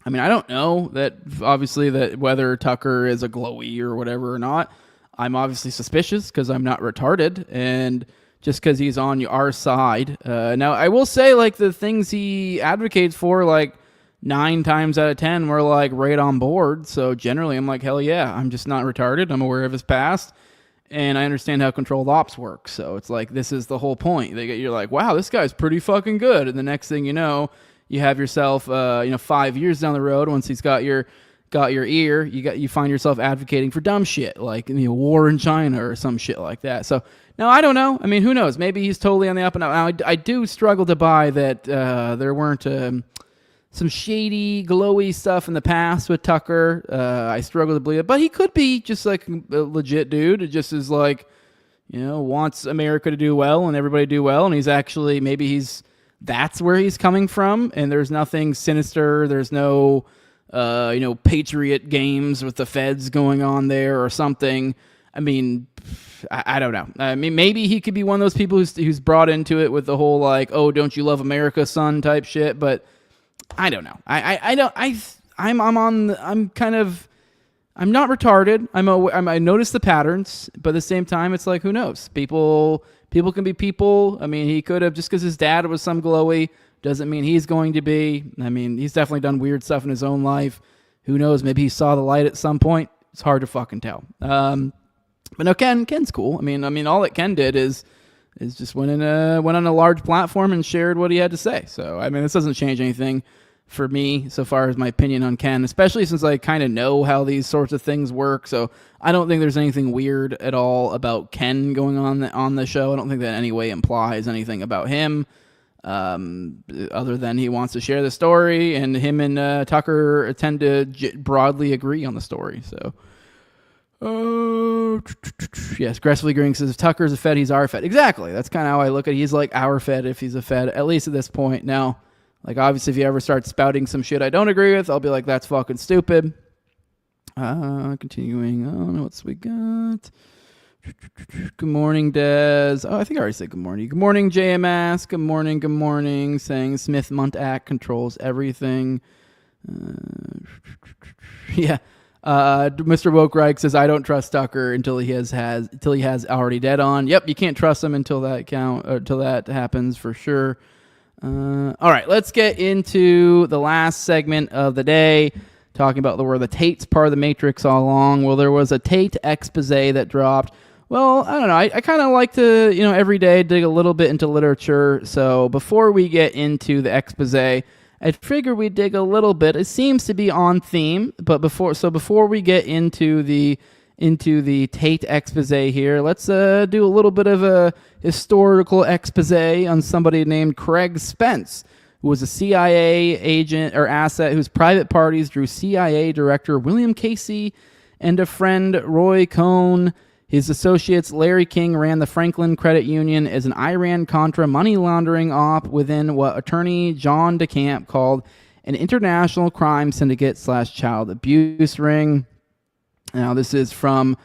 don't know that obviously that whether Tucker is a glowy or whatever or not. I'm obviously suspicious because I'm not retarded, and just because he's on our side. Now, I will say, like, the things he advocates for, like, 9 times out of 10, we're, like, right on board. So generally, I'm like, hell yeah, I'm just not retarded. I'm aware of his past, and I understand how controlled ops work. So it's like, this is the whole point. You're like, wow, this guy's pretty fucking good. And the next thing you know, you have yourself, 5 years down the road, once he's got your ear, you find yourself advocating for dumb shit like war in China or some shit like that. So now I don't know. I mean, who knows? Maybe he's totally on the up and up. I do struggle to buy that there weren't some shady, glowy stuff in the past with Tucker. I struggle to believe it, but he could be just like a legit dude. It just is like, wants America to do well and everybody to do well, and he's actually that's where he's coming from, and there's nothing sinister. There's no, Patriot games with the feds going on there or something. I mean, I don't know. I mean, maybe he could be one of those people who's brought into it with the whole like, oh, don't you love America, son type shit. But I don't know. I'm not retarded. I notice the patterns, but at the same time, it's like, who knows? People can be people. I mean, he could have, just because his dad was some glowy doesn't mean he's going to be. I mean, he's definitely done weird stuff in his own life. Who knows? Maybe he saw the light at some point. It's hard to fucking tell. But no, Ken's cool. I mean, all that Ken did is just went on a large platform and shared what he had to say. So, I mean, this doesn't change anything for me so far as my opinion on Ken, especially since I kind of know how these sorts of things work. So I don't think there's anything weird at all about Ken going on the show. I don't think that in any way implies anything about him, other than he wants to share the story, and him and Tucker tend to broadly agree on the story. So, yes, aggressively agreeing says if Tucker's a Fed, he's our Fed. Exactly. That's kind of how I look at it. He's like our Fed if he's a Fed, at least at this point. Now, like, obviously, if you ever start spouting some shit I don't agree with, I'll be like, that's fucking stupid. Continuing on, what's we got? Good morning, Des. Oh, I think I already said good morning. Good morning, JMS. Good morning. Saying Smith Muntak controls everything. Yeah. Mr. Wokereich says, I don't trust Tucker until he has already dead on. Yep, you can't trust him until that happens for sure. All right, let's get into the last segment of the day, talking about where the Tates part of the Matrix all along. Well, there was a Tate expose that dropped. Well, I don't know. I kind of like to, every day dig a little bit into literature. So before we get into the expose, I figure we dig a little bit. It seems to be on theme, but before we get into the Tate expose here, let's do a little bit of a historical expose on somebody named Craig Spence, who was a CIA agent or asset whose private parties drew CIA Director William Casey and a friend Roy Cohn. His associates Larry King ran the Franklin Credit Union as an Iran-Contra money laundering op within what attorney John DeCamp called an international crime syndicate / child abuse ring. Now, this is the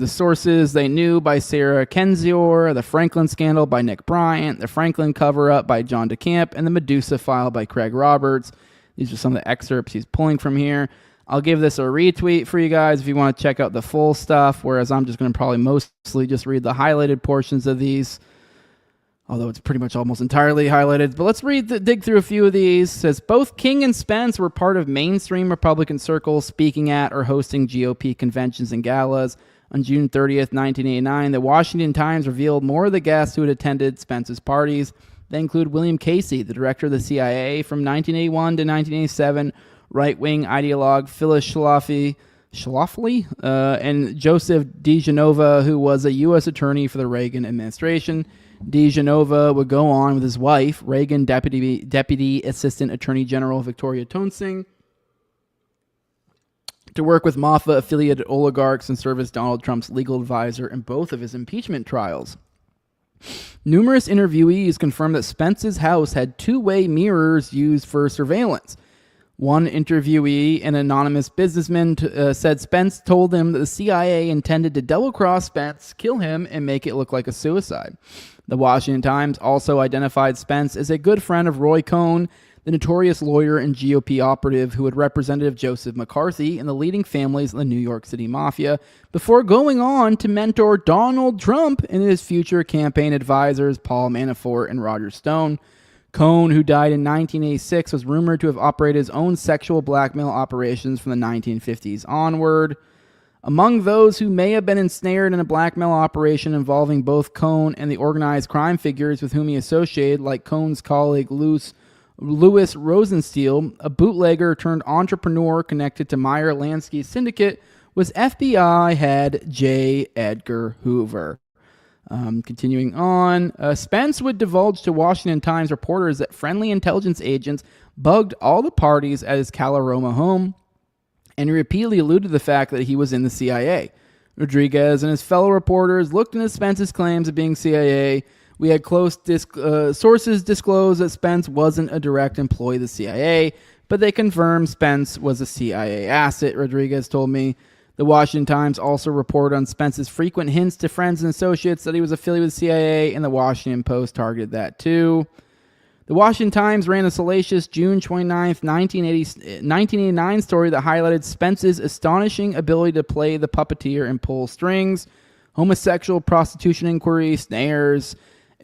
sources they knew by Sarah Kendzior, the Franklin scandal by Nick Bryant, the Franklin cover-up by John DeCamp, and the Medusa file by Craig Roberts. These are some of the excerpts he's pulling from here. I'll give this a retweet for you guys if you want to check out the full stuff, whereas I'm just going to probably mostly just read the highlighted portions of these, although it's pretty much almost entirely highlighted. But let's dig through a few of these. It says, both King and Spence were part of mainstream Republican circles speaking at or hosting GOP conventions and galas. On June 30th, 1989, the Washington Times revealed more of the guests who had attended Spence's parties. They include William Casey, the director of the CIA from 1981 to 1987, right-wing ideologue Phyllis Schlafly, and Joseph DeGenova, who was a U.S. attorney for the Reagan administration. DeGenova would go on with his wife, Reagan Deputy Assistant Attorney General Victoria Toensing, to work with Mafia-affiliated oligarchs and serve as Donald Trump's legal advisor in both of his impeachment trials. Numerous interviewees confirmed that Spence's house had two-way mirrors used for surveillance. One interviewee, an anonymous businessman, said Spence told him that the CIA intended to double-cross Spence, kill him, and make it look like a suicide. The Washington Times also identified Spence as a good friend of Roy Cohn, the notorious lawyer and GOP operative who had Representative Joseph McCarthy and the leading families in the New York City Mafia, before going on to mentor Donald Trump and his future campaign advisors Paul Manafort and Roger Stone. Cohn, who died in 1986, was rumored to have operated his own sexual blackmail operations from the 1950s onward. Among those who may have been ensnared in a blackmail operation involving both Cohn and the organized crime figures with whom he associated, like Cohn's colleague Louis Rosenstiel, a bootlegger turned entrepreneur connected to Meyer Lansky's syndicate, was FBI head J. Edgar Hoover. Continuing on, Spence would divulge to Washington Times reporters that friendly intelligence agents bugged all the parties at his Caloroma home, and he repeatedly alluded to the fact that he was in the CIA. Rodriguez and his fellow reporters looked into Spence's claims of being CIA. We had close sources disclose that Spence wasn't a direct employee of the CIA, but they confirmed Spence was a CIA asset, Rodriguez told me. The Washington Times also reported on Spence's frequent hints to friends and associates that he was affiliated with the CIA, and the Washington Post targeted that too. The Washington Times ran a salacious June 29th, 1989 story that highlighted Spence's astonishing ability to play the puppeteer and pull strings, homosexual prostitution inquiry, snares,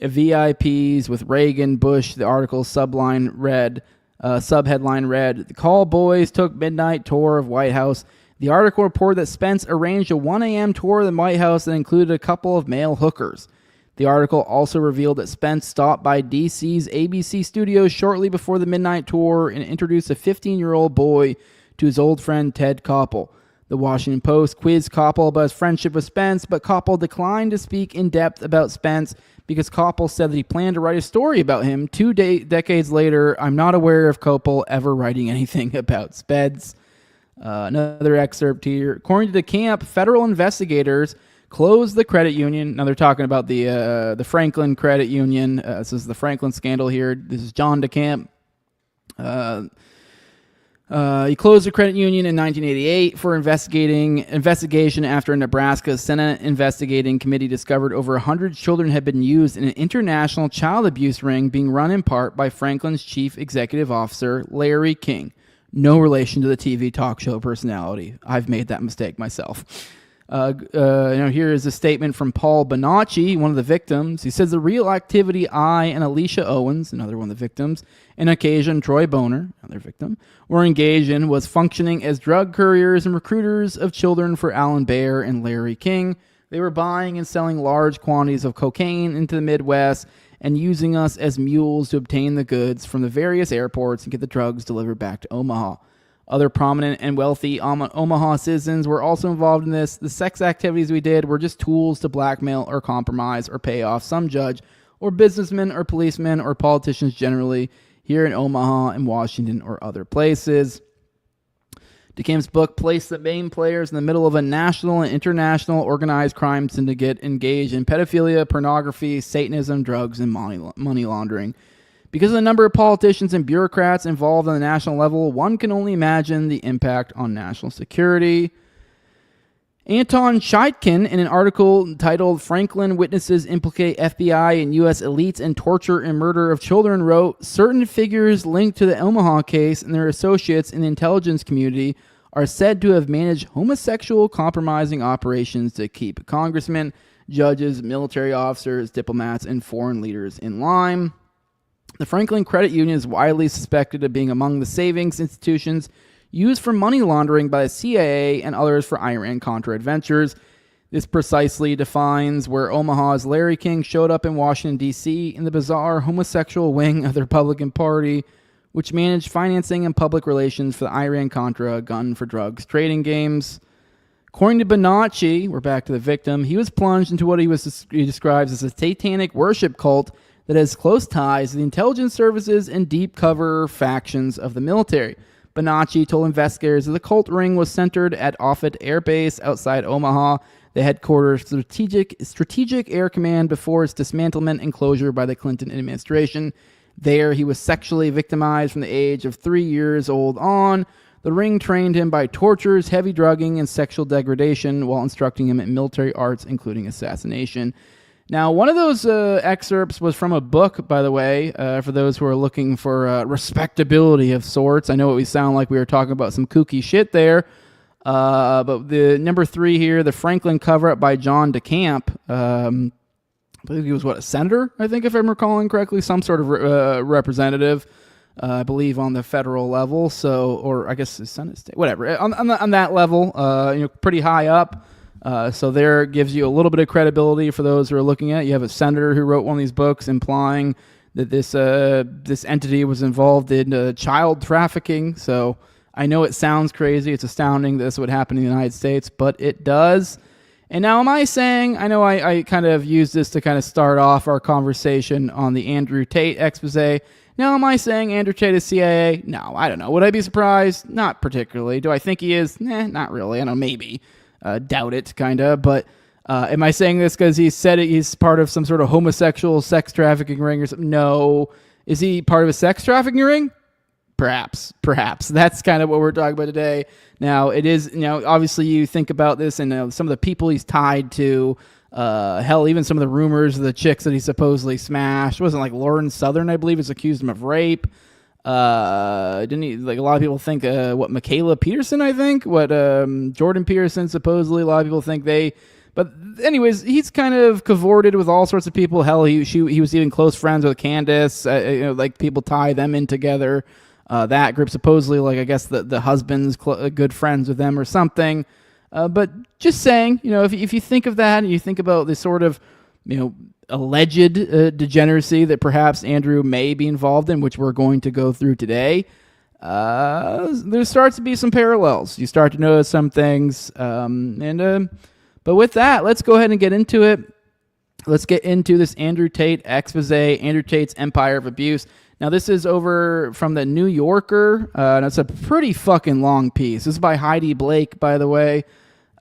VIPs with Reagan, Bush. The article subheadline read, "The Call Boys took midnight tour of White House." The article reported that Spence arranged a 1 a.m. tour of the White House that included a couple of male hookers. The article also revealed that Spence stopped by DC's ABC studios shortly before the midnight tour and introduced a 15-year-old boy to his old friend Ted Koppel. The Washington Post quizzed Koppel about his friendship with Spence, but Koppel declined to speak in depth about Spence because Koppel said that he planned to write a story about him 2 decades later. I'm not aware of Koppel ever writing anything about Spence. Another excerpt here. According to the camp, federal investigators closed the credit union. Now they're talking about the Franklin Credit Union. This is the Franklin scandal here. This is John DeCamp. He closed the credit union in 1988 for investigation after a Nebraska Senate investigating committee discovered over 100 children had been used in an international child abuse ring being run in part by Franklin's chief executive officer, Larry King. No relation to the TV talk show personality. I've made that mistake myself. Here is a statement from Paul Bonacci, one of the victims. He says the real activity I and Alicia Owens, another one of the victims, and occasion Troy Boner, another victim, were engaged in was functioning as drug couriers and recruiters of children for Alan Baer and Larry King. They were buying and selling large quantities of cocaine into the Midwest and using us as mules to obtain the goods from the various airports and get the drugs delivered back to Omaha. Other prominent and wealthy Omaha citizens were also involved in this. The sex activities we did were just tools to blackmail or compromise or pay off some judge or businessmen or policemen or politicians generally here in Omaha and Washington or other places. DeCamp's book placed the main players in the middle of a national and international organized crime syndicate engaged in pedophilia, pornography, Satanism, drugs, and money laundering. Because of the number of politicians and bureaucrats involved on the national level, one can only imagine the impact on national security. Anton Scheitkin, in an article titled "Franklin Witnesses Implicate FBI and U.S. Elites in Torture and Murder of Children," wrote, certain figures linked to the Omaha case and their associates in the intelligence community are said to have managed homosexual compromising operations to keep congressmen, judges, military officers, diplomats, and foreign leaders in line. The Franklin Credit Union is widely suspected of being among the savings institutions used for money laundering by the CIA and others for Iran-Contra adventures. This precisely defines where Omaha's Larry King showed up in Washington, D.C. in the bizarre homosexual wing of the Republican Party, which managed financing and public relations for the Iran-Contra gun for drugs trading games. According to Bonacci, we're back to the victim, he was plunged into what he describes as a satanic worship cult that has close ties to the intelligence services and deep cover factions of the military. Bonacci told investigators that the cult ring was centered at Offutt Air Base outside Omaha, the headquarters of Strategic Air Command before its dismantlement and closure by the Clinton administration. There, he was sexually victimized from the age of 3 years old on. The ring trained him by tortures, heavy drugging, and sexual degradation while instructing him in military arts, including assassination. Now, one of those excerpts was from a book, by the way, for those who are looking for respectability of sorts. I know we sound like we were talking about some kooky shit there, but the number 3 here, the Franklin cover-up by John DeCamp, I believe he was, a senator, I think, if I'm recalling correctly, some sort of representative, I believe, on the federal level, or I guess the Senate state, whatever, on that level, pretty high up. So there gives you a little bit of credibility for those who are looking at it. You have a senator who wrote one of these books implying that this entity was involved in child trafficking. So I know it sounds crazy. It's astounding that this would happen in the United States, but it does. And now am I saying, I know I kind of used this to kind of start off our conversation on the Andrew Tate expose. Now am I saying Andrew Tate is CIA? No, I don't know. Would I be surprised? Not particularly. Do I think he is? Not really. I don't know, maybe. Doubt it, kind of, but am I saying this because he said he's part of some sort of homosexual sex trafficking ring or something? No. Is he part of a sex trafficking ring? Perhaps. That's kind of what we're talking about today. Now, it is, obviously you think about this and some of the people he's tied to, Hell, even some of the rumors of the chicks that he supposedly smashed. It wasn't like Lauren Southern, I believe, is accused him of rape. Didn't he? Like a lot of people think, what Michaela Peterson, I think, what Jordan Peterson supposedly. A lot of people think they. But anyways, he's kind of cavorted with all sorts of people. Hell, he was even close friends with Candace. Like people tie them in together. That group supposedly, like I guess the husband's good friends with them or something. But just saying, if you think of that and you think about this sort of, alleged degeneracy that perhaps Andrew may be involved in, which we're going to go through today, there starts to be some parallels. You start to notice some things. But with that, let's go ahead and get into it. Let's get into this Andrew Tate expose, Andrew Tate's Empire of Abuse. Now, this is over from the New Yorker, and it's a pretty fucking long piece. This is by Heidi Blake, by the way.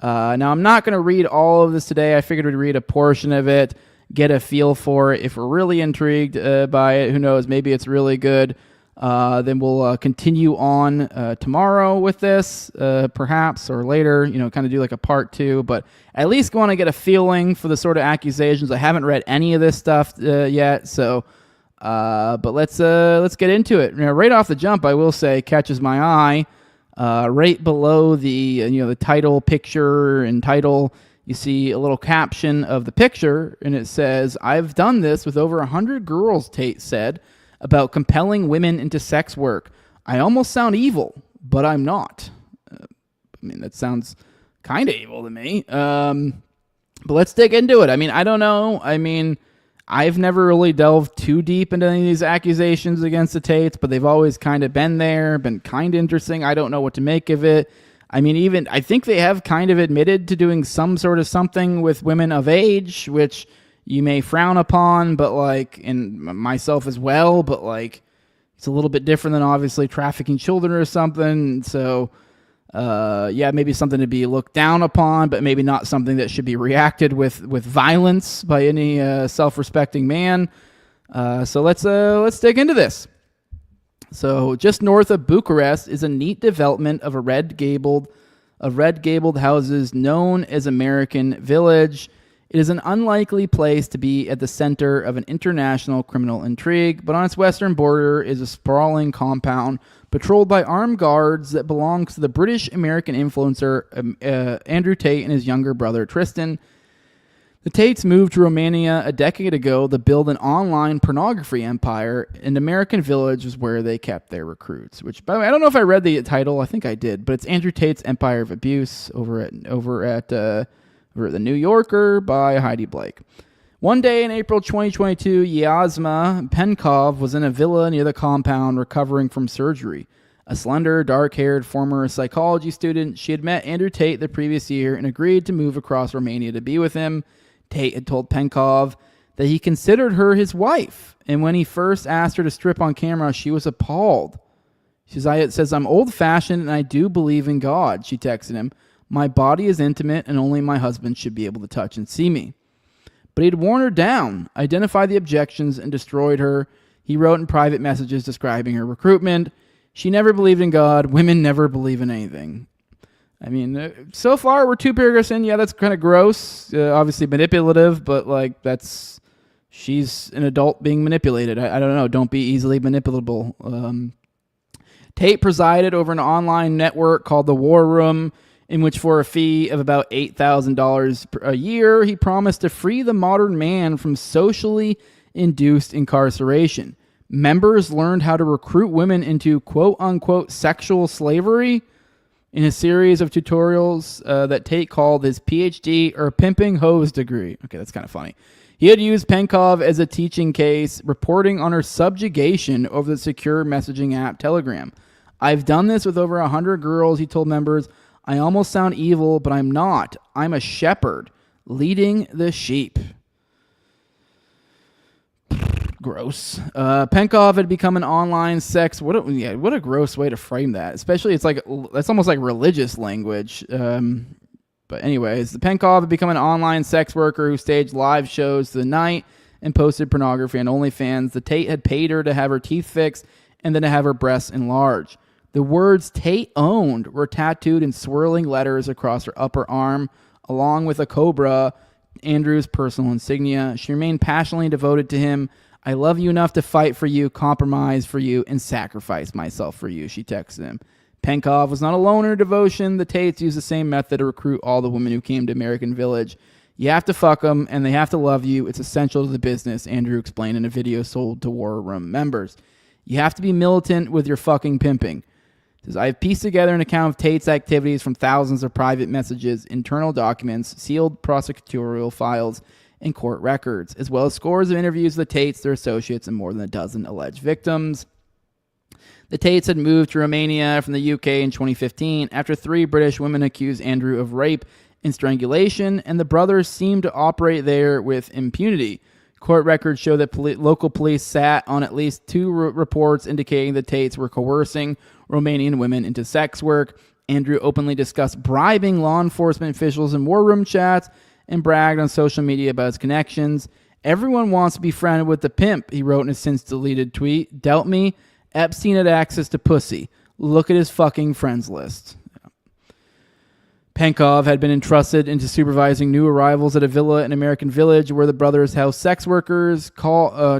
Now, I'm not going to read all of this today. I figured we'd read a portion of it, get a feel for it. If we're really intrigued by it, who knows, maybe it's really good. Then we'll continue on tomorrow with this, perhaps, or later, kind of do like a part 2. But at least want to get a feeling for the sort of accusations. I haven't read any of this stuff yet, so... but let's get into it. Right off the jump, I will say, catches my eye. Right below the the title picture and title, you see a little caption of the picture, and it says, "I've done this with over 100 girls," Tate said, about compelling women into sex work. I almost sound evil, but I'm not. That sounds kind of evil to me. But let's dig into it. I don't know. I've never really delved too deep into any of these accusations against the Tates, but they've always kind of been there, been kind of interesting. I don't know what to make of it. I think they have kind of admitted to doing some sort of something with women of age, which you may frown upon, but and myself as well, but it's a little bit different than obviously trafficking children or something. So, maybe something to be looked down upon, but maybe not something that should be reacted with violence by any self-respecting man. So let's dig into this. So just north of Bucharest is a neat development of red gabled houses known as American Village. It is an unlikely place to be at the center of an international criminal intrigue, but on its western border is a sprawling compound patrolled by armed guards that belongs to the British-American influencer Andrew Tate and his younger brother Tristan. The Tates moved to Romania a decade ago to build an online pornography empire, and American Village was where they kept their recruits. Which, by the way, I don't know if I read the title. I think I did, but it's Andrew Tate's Empire of Abuse over at The New Yorker by Heidi Blake. One day in April 2022, Yasma Penkov was in a villa near the compound recovering from surgery. A slender, dark-haired former psychology student, she had met Andrew Tate the previous year and agreed to move across Romania to be with him. Tate had told Penkov that he considered her his wife, and when he first asked her to strip on camera, she was appalled. She says, "I'm old-fashioned and I do believe in God," she texted him. "My body is intimate and only my husband should be able to touch and see me." But he'd worn her down, identified the objections, and destroyed her. He wrote in private messages describing her recruitment. She never believed in God. Women never believe in anything. So far we're 2 paragraphs in. Yeah, that's kind of gross. Obviously manipulative, but she's an adult being manipulated. I don't know. Don't be easily manipulable. Tate presided over an online network called the War Room, in which for a fee of about $8,000 a year, he promised to free the modern man from socially induced incarceration. Members learned how to recruit women into quote-unquote sexual slavery in a series of tutorials that Tate called his PhD or pimping hose degree. Okay, that's kind of funny. He had used Penkov as a teaching case, reporting on her subjugation over the secure messaging app Telegram. "I've done this with over 100 girls," he told members. "I almost sound evil, but I'm not. I'm a shepherd, leading the sheep." Gross. Penkov had become an online sex. What a gross way to frame that. Especially, that's almost like religious language. But anyways, the Penkov had become an online sex worker who staged live shows through the night and posted pornography on OnlyFans. The Tate had paid her to have her teeth fixed and then to have her breasts enlarged. The words Tate owned were tattooed in swirling letters across her upper arm, along with a cobra Andrew's personal insignia. She remained passionately devoted to him. I love you enough to fight for you, compromise for you, and sacrifice myself for you, she texted him. Penkov was not alone in her devotion. The Tates used the same method to recruit all the women who came to American Village. You have to fuck them, and they have to love you. It's essential to the business, Andrew explained in a video sold to War Room members. You have to be militant with your fucking pimping. Says, I have pieced together an account of Tate's activities from thousands of private messages, internal documents, sealed prosecutorial files, and court records, as well as scores of interviews with the Tates, their associates, and more than a dozen alleged victims. The Tates had moved to Romania from the UK in 2015 after 3 British women accused Andrew of rape and strangulation, and the brothers seemed to operate there with impunity. Court records show that local police sat on at least 2 reports indicating the Tates were coercing Romanian women into sex work. Andrew openly discussed bribing law enforcement officials in war room chats and bragged on social media about his connections. Everyone wants to be friended with the pimp, he wrote in a since-deleted tweet. Doubt me, Epstein had access to pussy. Look at his fucking friends list. Penkov had been entrusted into supervising new arrivals at a villa in American Village where the brothers housed sex workers.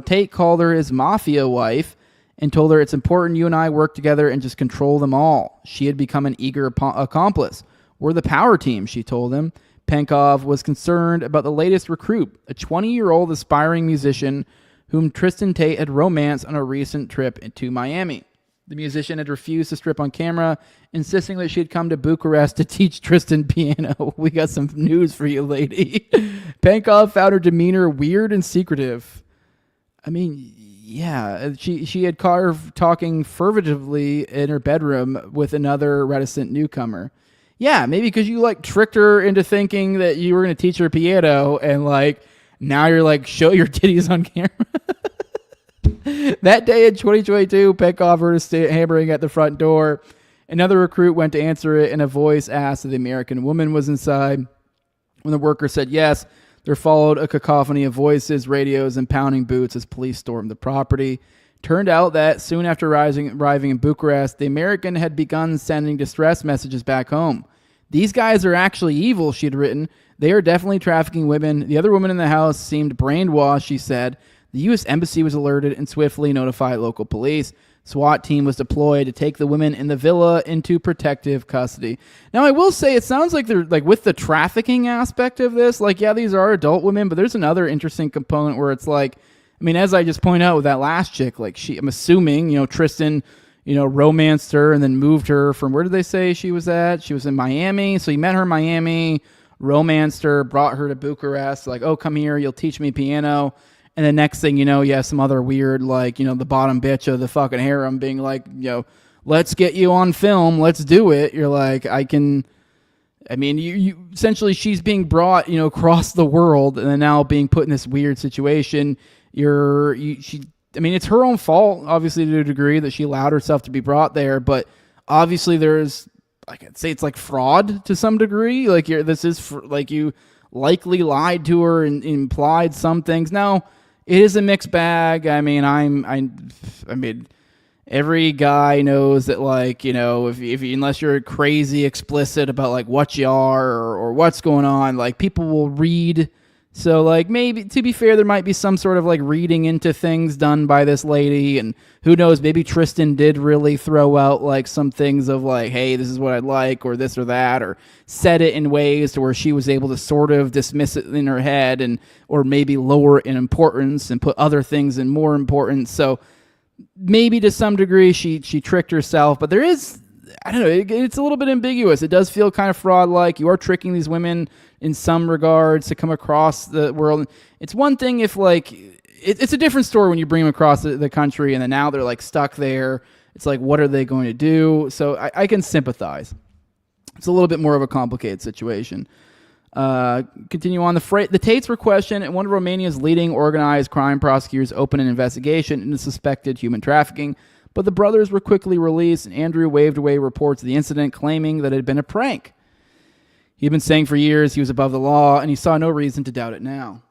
Tate called her his mafia wife and told her it's important you and I work together and just control them all. She had become an eager accomplice. We're the power team, she told him. Penkov was concerned about the latest recruit, a 20-year-old aspiring musician whom Tristan Tate had romanced on a recent trip to Miami. The musician had refused to strip on camera, insisting that she had come to Bucharest to teach Tristan piano. We got some news for you, lady. Penkov found her demeanor weird and secretive. I mean, yeah, she had caught her talking fervently in her bedroom with another reticent newcomer. Yeah, maybe because you like tricked her into thinking that you were going to teach her piano, and like now you're like, show your titties on camera. That day in 2022, Penkov heard a hammering at the front door. Another recruit went to answer it, and a voice asked if the American woman was inside. When the worker said yes, there followed a cacophony of voices, radios, and pounding boots as police stormed the property. Turned out that soon after arriving in Bucharest, the American had begun sending distress messages back home. These guys are actually evil, she had written. They are definitely trafficking women. The other woman in the house seemed brainwashed, she said. The U.S. Embassy was alerted and swiftly notified local police. SWAT team was deployed to take the women in the villa into protective custody. Now, I will say, it sounds like they're like with the trafficking aspect of this, like, yeah, these are adult women, but there's another interesting component where it's like, I mean, as I just point out with that last chick, like I'm assuming, Tristan, romanced her and then moved her from, where did they say she was at? She was in Miami. So he met her in Miami, romanced her, brought her to Bucharest, like, oh, come here, you'll teach me piano. And the next thing you know, you have some other weird, like, the bottom bitch of the fucking harem being like, let's get you on film. Let's do it. You're like, you essentially she's being brought, across the world and then now being put in this weird situation. It's her own fault, obviously, to a degree that she allowed herself to be brought there. But obviously there's, like, I'd say it's like fraud to some degree. Like you likely lied to her and implied some things. Now, it is a mixed bag. I mean, every guy knows that, like, if unless you're crazy explicit about like what you are or what's going on, like, people will read. So, like, maybe, to be fair, there might be some sort of like reading into things done by this lady, and who knows, maybe Tristan did really throw out like some things of like, hey, this is what I'd like, or this or that, or said it in ways to where she was able to sort of dismiss it in her head, and or maybe lower it in importance and put other things in more importance. So maybe to some degree she tricked herself, but there is, I don't know, it's a little bit ambiguous. It does feel kind of fraud-like. You are tricking these women in some regards to come across the world. It's one thing if, like, it's a different story when you bring them across the country and then now they're, like, stuck there. It's like, what are they going to do? So I can sympathize. It's a little bit more of a complicated situation. Continue on. The Tates were questioned, and one of Romania's leading organized crime prosecutors opened an investigation into suspected human trafficking. But the brothers were quickly released, and Andrew waved away reports of the incident, claiming that it had been a prank. He had been saying for years he was above the law, and he saw no reason to doubt it now.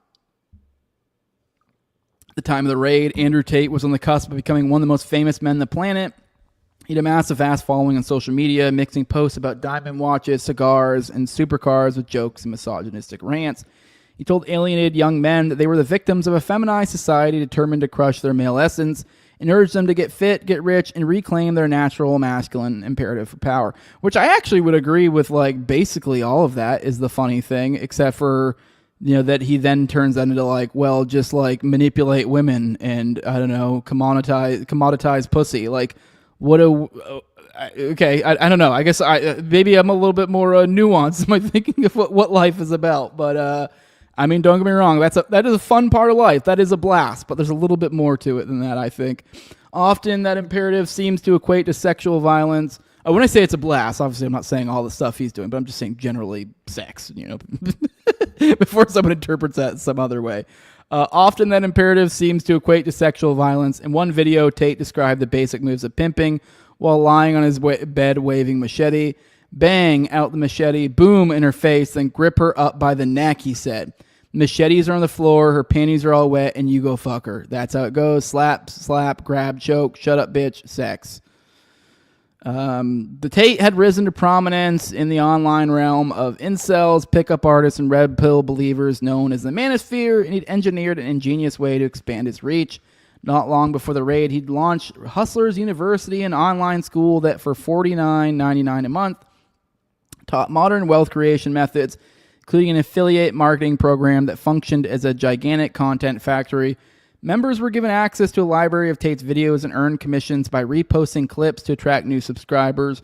At the time of the raid, Andrew Tate was on the cusp of becoming one of the most famous men on the planet. He'd amassed a vast following on social media, mixing posts about diamond watches, cigars, and supercars with jokes and misogynistic rants. He told alienated young men that they were the victims of a feminized society determined to crush their male essence and urged them to get fit, get rich, and reclaim their natural masculine imperative for power. Which I actually would agree with, like, basically all of that is the funny thing, except for, you know, that he then turns that into, like, well, just, like, manipulate women and, I don't know, commoditize pussy. Like, what a... Okay, I don't know. I guess maybe I'm a little bit more nuanced in my thinking of what life is about. But I mean, don't get me wrong. That is a fun part of life. That is a blast. But there's a little bit more to it than that, I think. Often that imperative seems to equate to sexual violence. When I say it's a blast, obviously I'm not saying all the stuff he's doing, but I'm just saying generally sex, you know, before someone interprets that some other way. Often that imperative seems to equate to sexual violence. In one video, Tate described the basic moves of pimping while lying on his bed waving machete. Bang, out the machete, boom, in her face, then grip her up by the neck, he said. Machetes are on the floor, her panties are all wet, and you go fuck her. That's how it goes. Slap, slap, grab, choke, shut up, bitch, sex. The Tate had risen to prominence in the online realm of incels, pickup artists, and red pill believers known as the Manosphere, and he'd engineered an ingenious way to expand his reach. Not long before the raid, he'd launched Hustlers University, an online school that for $49.99 a month taught modern wealth creation methods, including an affiliate marketing program that functioned as a gigantic content factory. Members were given access to a library of Tate's videos and earned commissions by reposting clips to attract new subscribers.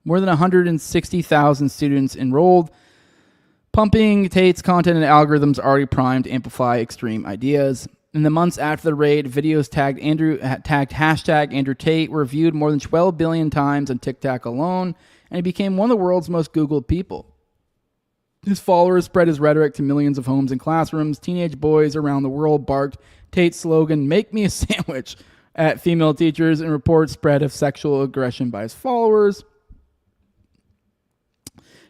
More than 160,000 students enrolled, pumping Tate's content and algorithms already primed to amplify extreme ideas. In the months after the raid, videos tagged hashtag Andrew Tate were viewed more than 12 billion times on TikTok alone, and he became one of the world's most Googled people. His followers spread his rhetoric to millions of homes and classrooms. Teenage boys around the world barked Tate's slogan, "Make me a sandwich," at female teachers, and reports spread of sexual aggression by his followers.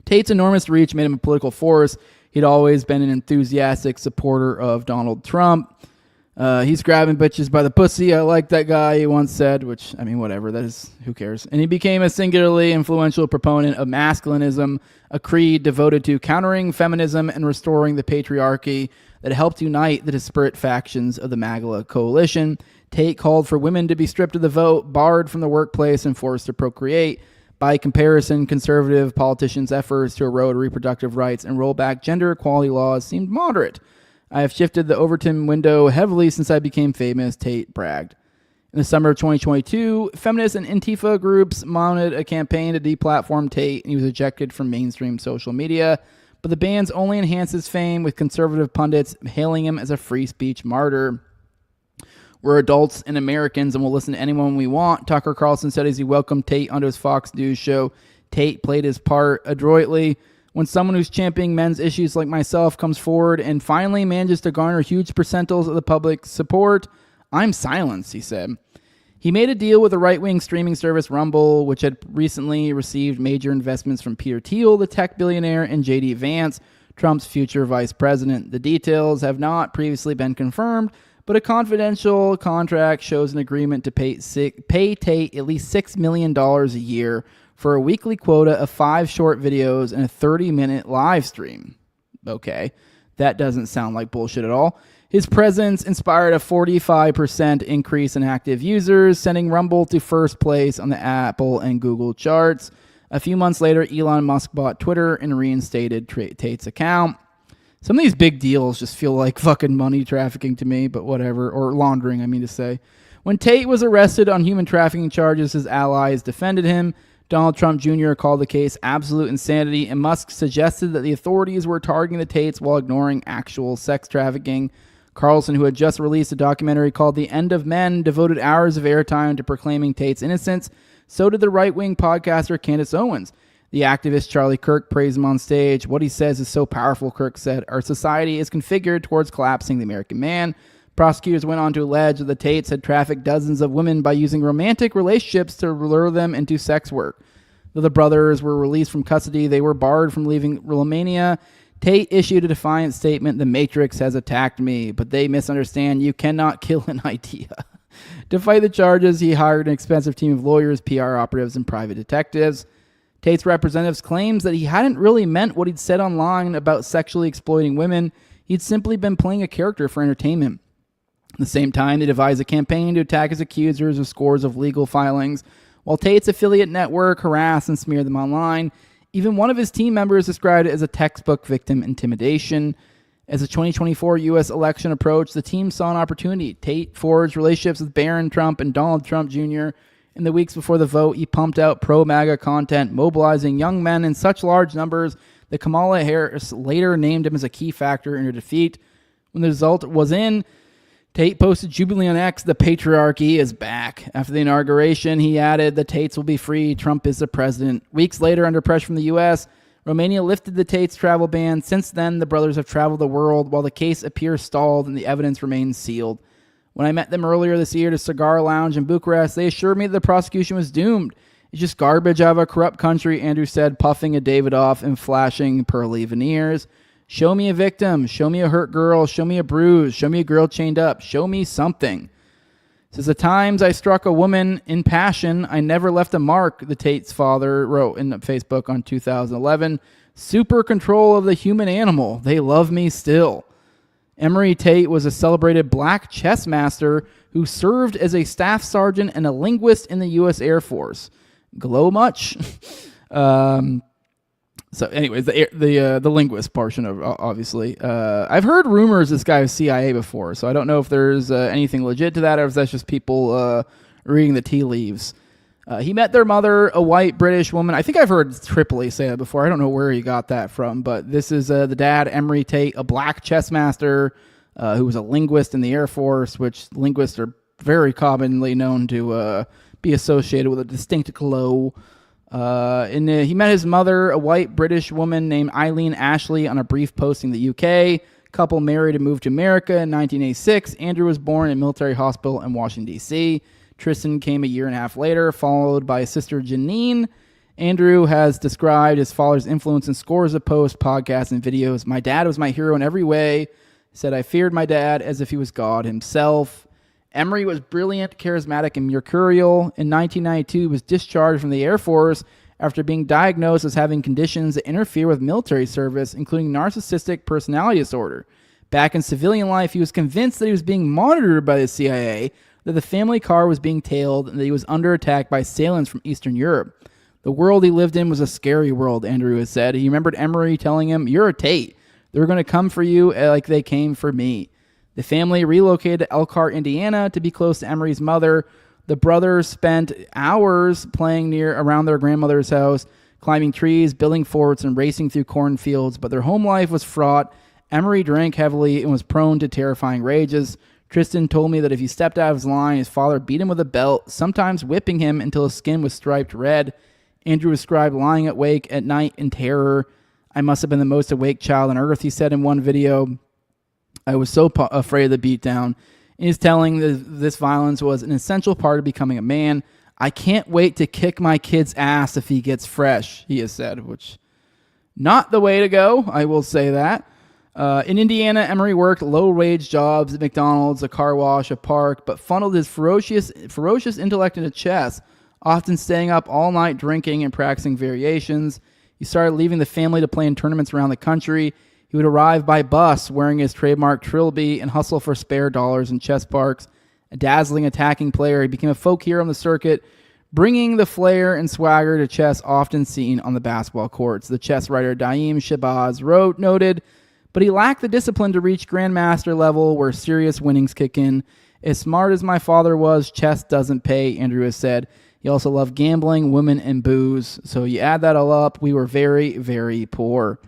Tate's enormous reach made him a political force. He'd always been an enthusiastic supporter of Donald Trump. He's grabbing bitches by the pussy. I like that guy, he once said, which, I mean, whatever. That is, who cares? And he became a singularly influential proponent of masculinism, a creed devoted to countering feminism and restoring the patriarchy that helped unite the disparate factions of the MAGA coalition. Tate called for women to be stripped of the vote, barred from the workplace, and forced to procreate. By comparison, conservative politicians' efforts to erode reproductive rights and roll back gender equality laws seemed moderate. I have shifted the Overton window heavily since I became famous, Tate bragged. In the summer of 2022, feminist and Antifa groups mounted a campaign to deplatform Tate, and he was ejected from mainstream social media. But the bans only enhanced his fame, with conservative pundits hailing him as a free speech martyr. We're adults and Americans, and we'll listen to anyone we want, Tucker Carlson said as he welcomed Tate onto his Fox News show. Tate played his part adroitly. When someone who's championing men's issues like myself comes forward and finally manages to garner huge percentiles of the public's support, I'm silenced, he said. He made a deal with the right-wing streaming service Rumble, which had recently received major investments from Peter Thiel, the tech billionaire, and J.D. Vance, Trump's future vice president. The details have not previously been confirmed, but a confidential contract shows an agreement to pay Tate at least $6 million a year for a weekly quota of 5 short videos and a 30-minute live stream. Okay, that doesn't sound like bullshit at all. His presence inspired a 45% increase in active users, sending Rumble to first place on the Apple and Google charts. A few months later, Elon Musk bought Twitter and reinstated Tate's account. Some of these big deals just feel like fucking money trafficking to me, but whatever. Or laundering, I mean to say. When Tate was arrested on human trafficking charges, his allies defended him. Donald Trump Jr. called the case absolute insanity, and Musk suggested that the authorities were targeting the Tates while ignoring actual sex trafficking. Carlson, who had just released a documentary called The End of Men, devoted hours of airtime to proclaiming Tate's innocence. So did the right-wing podcaster Candace Owens. The activist Charlie Kirk praised him on stage. What he says is so powerful, Kirk said. Our society is configured towards collapsing the American man. Prosecutors went on to allege that the Tates had trafficked dozens of women by using romantic relationships to lure them into sex work. Though the brothers were released from custody, they were barred from leaving Romania. Tate issued a defiant statement, "The Matrix has attacked me, but they misunderstand. You cannot kill an idea." To fight the charges, he hired an expensive team of lawyers, PR operatives, and private detectives. Tate's representatives claims that he hadn't really meant what he'd said online about sexually exploiting women. He'd simply been playing a character for entertainment. At the same time, they devised a campaign to attack his accusers with scores of legal filings, while Tate's affiliate network harassed and smeared them online. Even one of his team members described it as a textbook victim intimidation. As the 2024 U.S. election approached, the team saw an opportunity. Tate forged relationships with Barron Trump and Donald Trump Jr. In the weeks before the vote, he pumped out pro-MAGA content, mobilizing young men in such large numbers that Kamala Harris later named him as a key factor in her defeat. When the result was in, Tate posted jubilantly on X, "The patriarchy is back." After the inauguration, he added, "The Tates will be free. Trump is the president." Weeks later, under pressure from the U.S., Romania lifted the Tates travel ban. Since then, the brothers have traveled the world while the case appears stalled and the evidence remains sealed. When I met them earlier this year at a cigar lounge in Bucharest, they assured me that the prosecution was doomed. "It's just garbage out of a corrupt country," Andrew said, puffing a Davidoff and flashing pearly veneers. "Show me a victim. Show me a hurt girl. Show me a bruise. Show me a girl chained up. Show me something." Says, "The times I struck a woman in passion, I never left a mark," the Tate's father wrote in Facebook on 2011. "Super control of the human animal. They love me still." Emery Tate was a celebrated black chess master who served as a staff sergeant and a linguist in the U.S. Air Force. Glow much? So anyways, the linguist portion of obviously. I've heard rumors this guy was CIA before, so I don't know if there's anything legit to that or if that's just people reading the tea leaves. He met their mother, a white British woman. I think I've heard Tripoli say that before. I don't know where he got that from, but this is the dad, Emery Tate, a black chess master who was a linguist in the Air Force, which linguists are very commonly known to be associated with a distinct glow. He met his mother, a white British woman named Eileen Ashley, on a brief posting in the UK. Couple married and moved to America in 1986. Andrew was born in a military hospital in Washington, D.C. Tristan came a year and a half later, followed by his sister Janine. Andrew has described his father's influence in scores of posts, podcasts, and videos. "My dad was my hero in every way." He said, "I feared my dad as if he was God himself." Emery was brilliant, charismatic, and mercurial. In 1992, he was discharged from the Air Force after being diagnosed as having conditions that interfere with military service, including narcissistic personality disorder. Back in civilian life, he was convinced that he was being monitored by the CIA, that the family car was being tailed, and that he was under attack by assailants from Eastern Europe. The world he lived in was a scary world, Andrew has said. He remembered Emery telling him, "You're a Tate. They're going to come for you like they came for me." The family relocated to Elkhart, Indiana to be close to Emery's mother. The brothers spent hours playing around their grandmother's house, climbing trees, building forts, and racing through cornfields, but their home life was fraught. Emery drank heavily and was prone to terrifying rages. Tristan told me that if he stepped out of his line, his father beat him with a belt, sometimes whipping him until his skin was striped red. Andrew described lying awake at night in terror. "I must have been the most awake child on earth," he said in one video. "I was so afraid of the beatdown." He's telling this violence was an essential part of becoming a man. "I can't wait to kick my kid's ass if he gets fresh," he has said, which not the way to go, I will say that. In Indiana, Emery worked low-wage jobs at McDonald's, a car wash, a park, but funneled his ferocious intellect into chess, often staying up all night drinking and practicing variations. He started leaving the family to play in tournaments around the country. He would arrive by bus wearing his trademark trilby and hustle for spare dollars in chess parks. A dazzling attacking player, he became a folk hero on the circuit, bringing the flair and swagger to chess often seen on the basketball courts. The chess writer Daim Shabazz noted, "But he lacked the discipline to reach grandmaster level where serious winnings kick in. As smart as my father was, chess doesn't pay," Andrew has said. He also loved gambling, women, and booze. So you add that all up, we were very, very poor.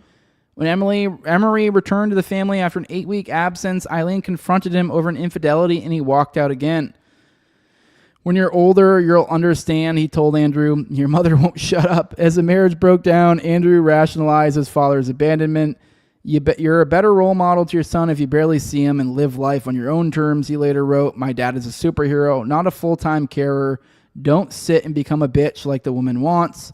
When Emery returned to the family after an 8-week absence, Eileen confronted him over an infidelity and he walked out again. "When you're older, you'll understand," he told Andrew. "Your mother won't shut up." As the marriage broke down, Andrew rationalized his father's abandonment. "You're a better role model to your son if you barely see him and live life on your own terms," he later wrote. "My dad is a superhero, not a full-time carer. Don't sit and become a bitch like the woman wants."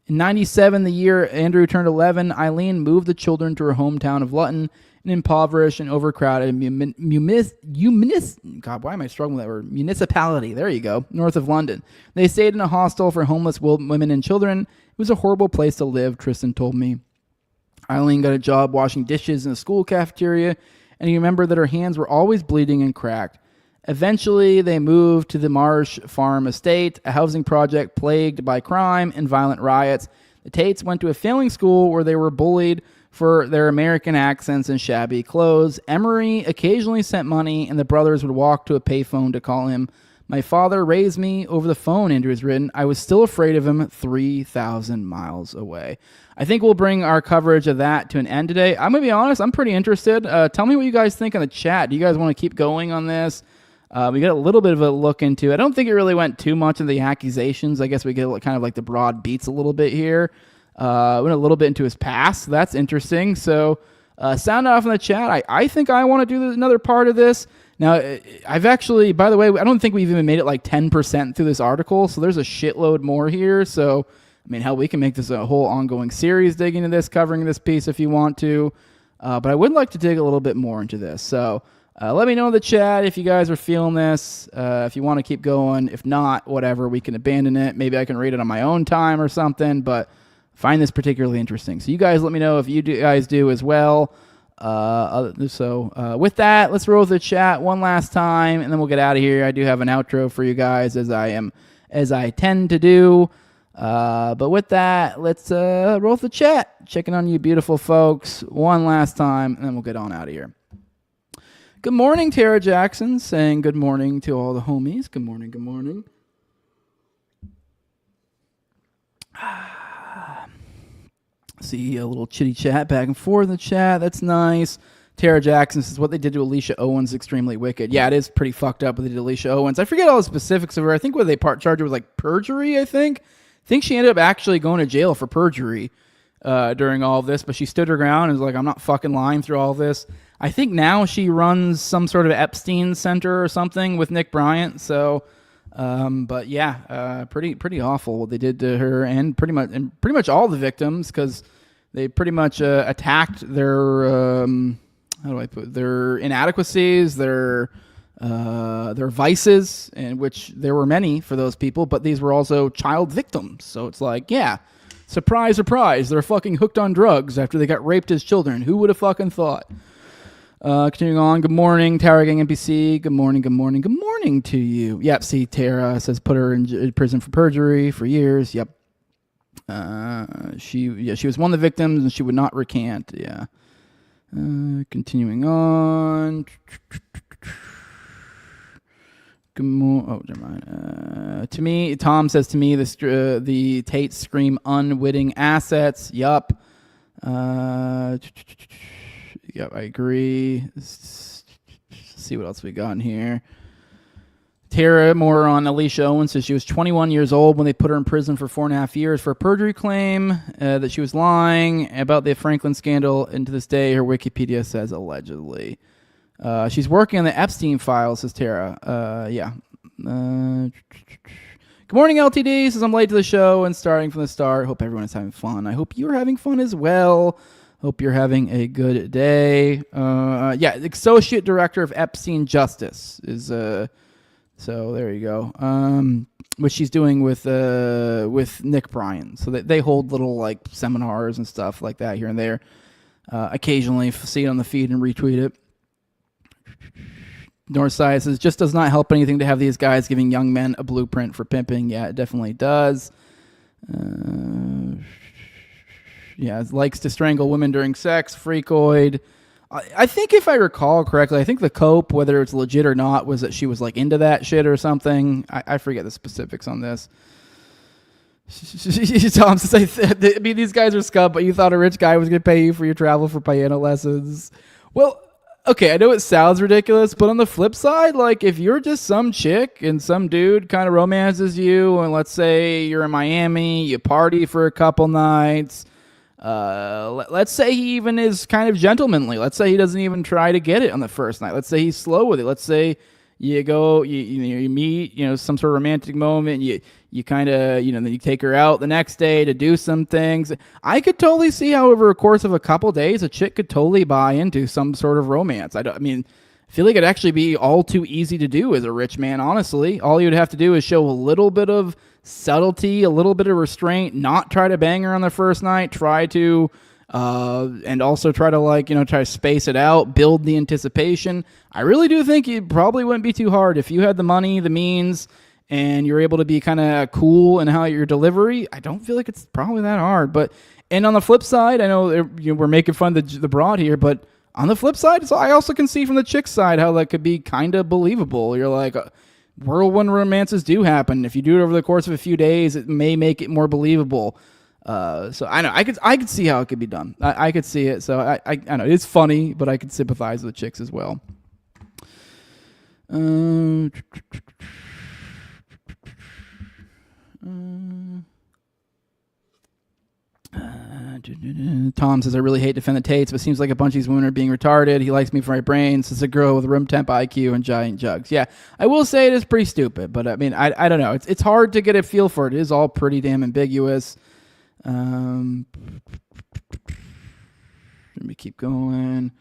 In 97, the year Andrew turned 11, Eileen moved the children to her hometown of Luton, an impoverished and overcrowded municipality, there you go, north of London. They stayed in a hostel for homeless women and children. It was a horrible place to live, Tristan told me. Eileen got a job washing dishes in a school cafeteria, and he remembered that her hands were always bleeding and cracked. Eventually, they moved to the Marsh Farm Estate, a housing project plagued by crime and violent riots. The Tates went to a failing school where they were bullied for their American accents and shabby clothes. Emery occasionally sent money, and the brothers would walk to a payphone to call him. My father raised me over the phone, Andrew has written. I was still afraid of him 3,000 miles away. I think we'll bring our coverage of that to an end today. I'm going to be honest, I'm pretty interested. Tell me what you guys think in the chat. Do you guys want to keep going on this? We got a little bit of a look into it. I don't think it really went too much into the accusations. I guess we get kind of like the broad beats a little bit here. Went a little bit into his past. That's interesting. So sound off in the chat. I think I want to do another part of this. Now, I've actually, by the way, I don't think we've even made it like 10% through this article. So there's a shitload more here. So, I mean, hell, we can make this a whole ongoing series digging into this, covering this piece if you want to. But I would like to dig a little bit more into this. So let me know in the chat if you guys are feeling this, if you want to keep going. If not, whatever, we can abandon it. Maybe I can read it on my own time or something, but find this particularly interesting. So you guys let me know if you guys do as well. With that, let's roll the chat one last time, and then we'll get out of here. I do have an outro for you guys, as I tend to do. But with that, let's roll the chat. Checking on you beautiful folks one last time, and then we'll get on out of here. Good morning, Tara Jackson, saying good morning to all the homies. Good morning, good morning. See a little chitty chat back and forth in the chat. That's nice. Tara Jackson says what they did to Alicia Owens extremely wicked. Yeah, it is pretty fucked up what they did to Alicia Owens. I forget all the specifics of her. I think what they charged her with like perjury, I think she ended up actually going to jail for perjury during all of this, but she stood her ground and was like, I'm not fucking lying through all this. I think now she runs some sort of Epstein Center or something with Nick Bryant. So, but yeah, pretty awful what they did to her and pretty much all the victims, because they pretty much attacked their their inadequacies, their vices, in which there were many for those people, but these were also child victims. So it's like, yeah, surprise, surprise, they're fucking hooked on drugs after they got raped as children. Who would have fucking thought? Continuing on, good morning, Tower Gang NPC. Good morning to you. Yep, see, Tara says put her in prison for perjury for years. Yep. She was one of the victims and she would not recant. Yeah. Continuing on. Good morning. Oh, never mind. To me, Tom says to me, the Tates scream unwitting assets. Yup. Yep, I agree. Let's see what else we got in here. Tara, more on Alicia Owens, says she was 21 years old when they put her in prison for 4.5 years for a perjury claim that she was lying about the Franklin scandal, and to this day, her Wikipedia says allegedly. She's working on the Epstein files, says Tara. Yeah. Good morning, LTD. Says I'm late to the show and starting from the start. Hope everyone is having fun. I hope you're having fun as well. Hope you're having a good day. Yeah, the Associate Director of Epstein Justice is so there you go. Which she's doing with Nick Bryan. So they hold little like seminars and stuff like that here and there. Occasionally see it on the feed and retweet it. Northside says just does not help anything to have these guys giving young men a blueprint for pimping. Yeah, it definitely does. Yeah, likes to strangle women during sex, freakoid. I think if I recall correctly, I think the cope, whether it's legit or not, was that she was like into that shit or something. I forget the specifics on this. Tom says, I mean, these guys are scum, but you thought a rich guy was going to pay you for your travel for piano lessons. Well, okay, I know it sounds ridiculous, but on the flip side, like if you're just some chick and some dude kind of romances you, and let's say you're in Miami, you party for a couple nights. Let's say he even is kind of gentlemanly. Let's say he doesn't even try to get it on the first night. Let's say he's slow with it. Let's say you go, you meet, some sort of romantic moment. You kind of, then you take her out the next day to do some things. I could totally see how over a course of a couple days, a chick could totally buy into some sort of romance. I feel like it'd actually be all too easy to do as a rich man, honestly. All you'd have to do is show a little bit of subtlety, a little bit of restraint, not try to bang her on the first night, try to and also try to space it out, build the anticipation. I really do think it probably wouldn't be too hard if you had the money, the means, and you're able to be kind of cool in how your delivery. I don't feel like it's probably that hard. But and on the flip side, I know we're making fun of the broad here, but on the flip side, I also can see from the chick side how that could be kind of believable. You're like, whirlwind romances do happen. If you do it over the course of a few days, it may make it more believable. So I know I could see how it could be done. I could see it. So I know it's funny, but I could sympathize with chicks as well. Tom says, I really hate defend the Tates, but it seems like a bunch of these women are being retarded. He likes me for my brains. It's a girl with room temp IQ and giant jugs. Yeah, I will say it is pretty stupid, but I mean, I don't know. It's hard to get a feel for it. It is all pretty damn ambiguous. Let me keep going.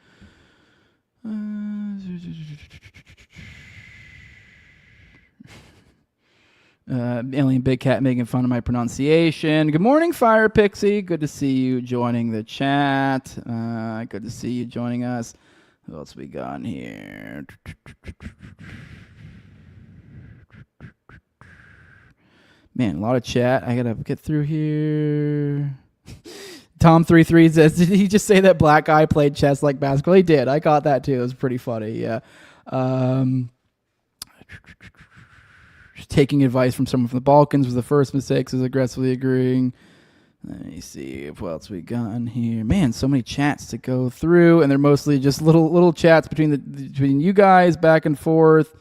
Alien Big Cat making fun of my pronunciation. Good morning, Fire Pixie. Good to see you joining the chat. Good to see you joining us. Who else we got in here? Man, a lot of chat. I gotta get through here. Tom33 says, did he just say that black guy played chess like basketball? He did. I got that too. It was pretty funny. Yeah. Taking advice from someone from the Balkans was the first mistake, is aggressively agreeing. Let me see what else we got in here. Man, so many chats to go through, and they're mostly just little chats between you guys back and forth.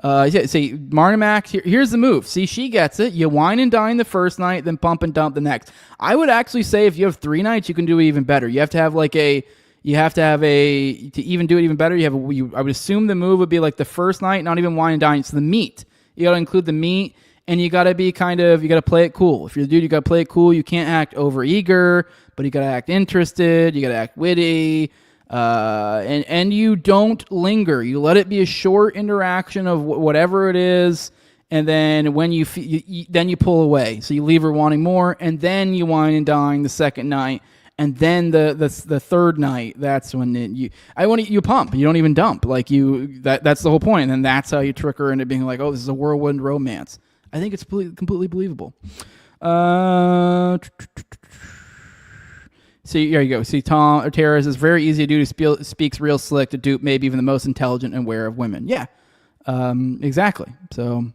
See, Marnimac, here's the move. See, she gets it. You wine and dine the first night, then pump and dump the next. I would actually say if you have 3 nights, you can do it even better. You have to have to even do it even better. I would assume the move would be like the first night, not even wine and dine. It's the meat. You got to include the meat, and you got to be you got to play it cool. If you're the dude, you got to play it cool. You can't act over eager, but you got to act interested. You got to act witty. And you don't linger. You let it be a short interaction of whatever it is, and then when you pull away. So you leave her wanting more, and then you wine and dine the second night, and then the third night. That's when you pump. You don't even dump. That's the whole point. And then that's how you trick her into being like, oh, this is a whirlwind romance. I think it's completely believable. See, there you go. See, Tom or Tara is very easy to do. Speaks real slick to dupe maybe even the most intelligent and aware of women. Yeah, exactly. So,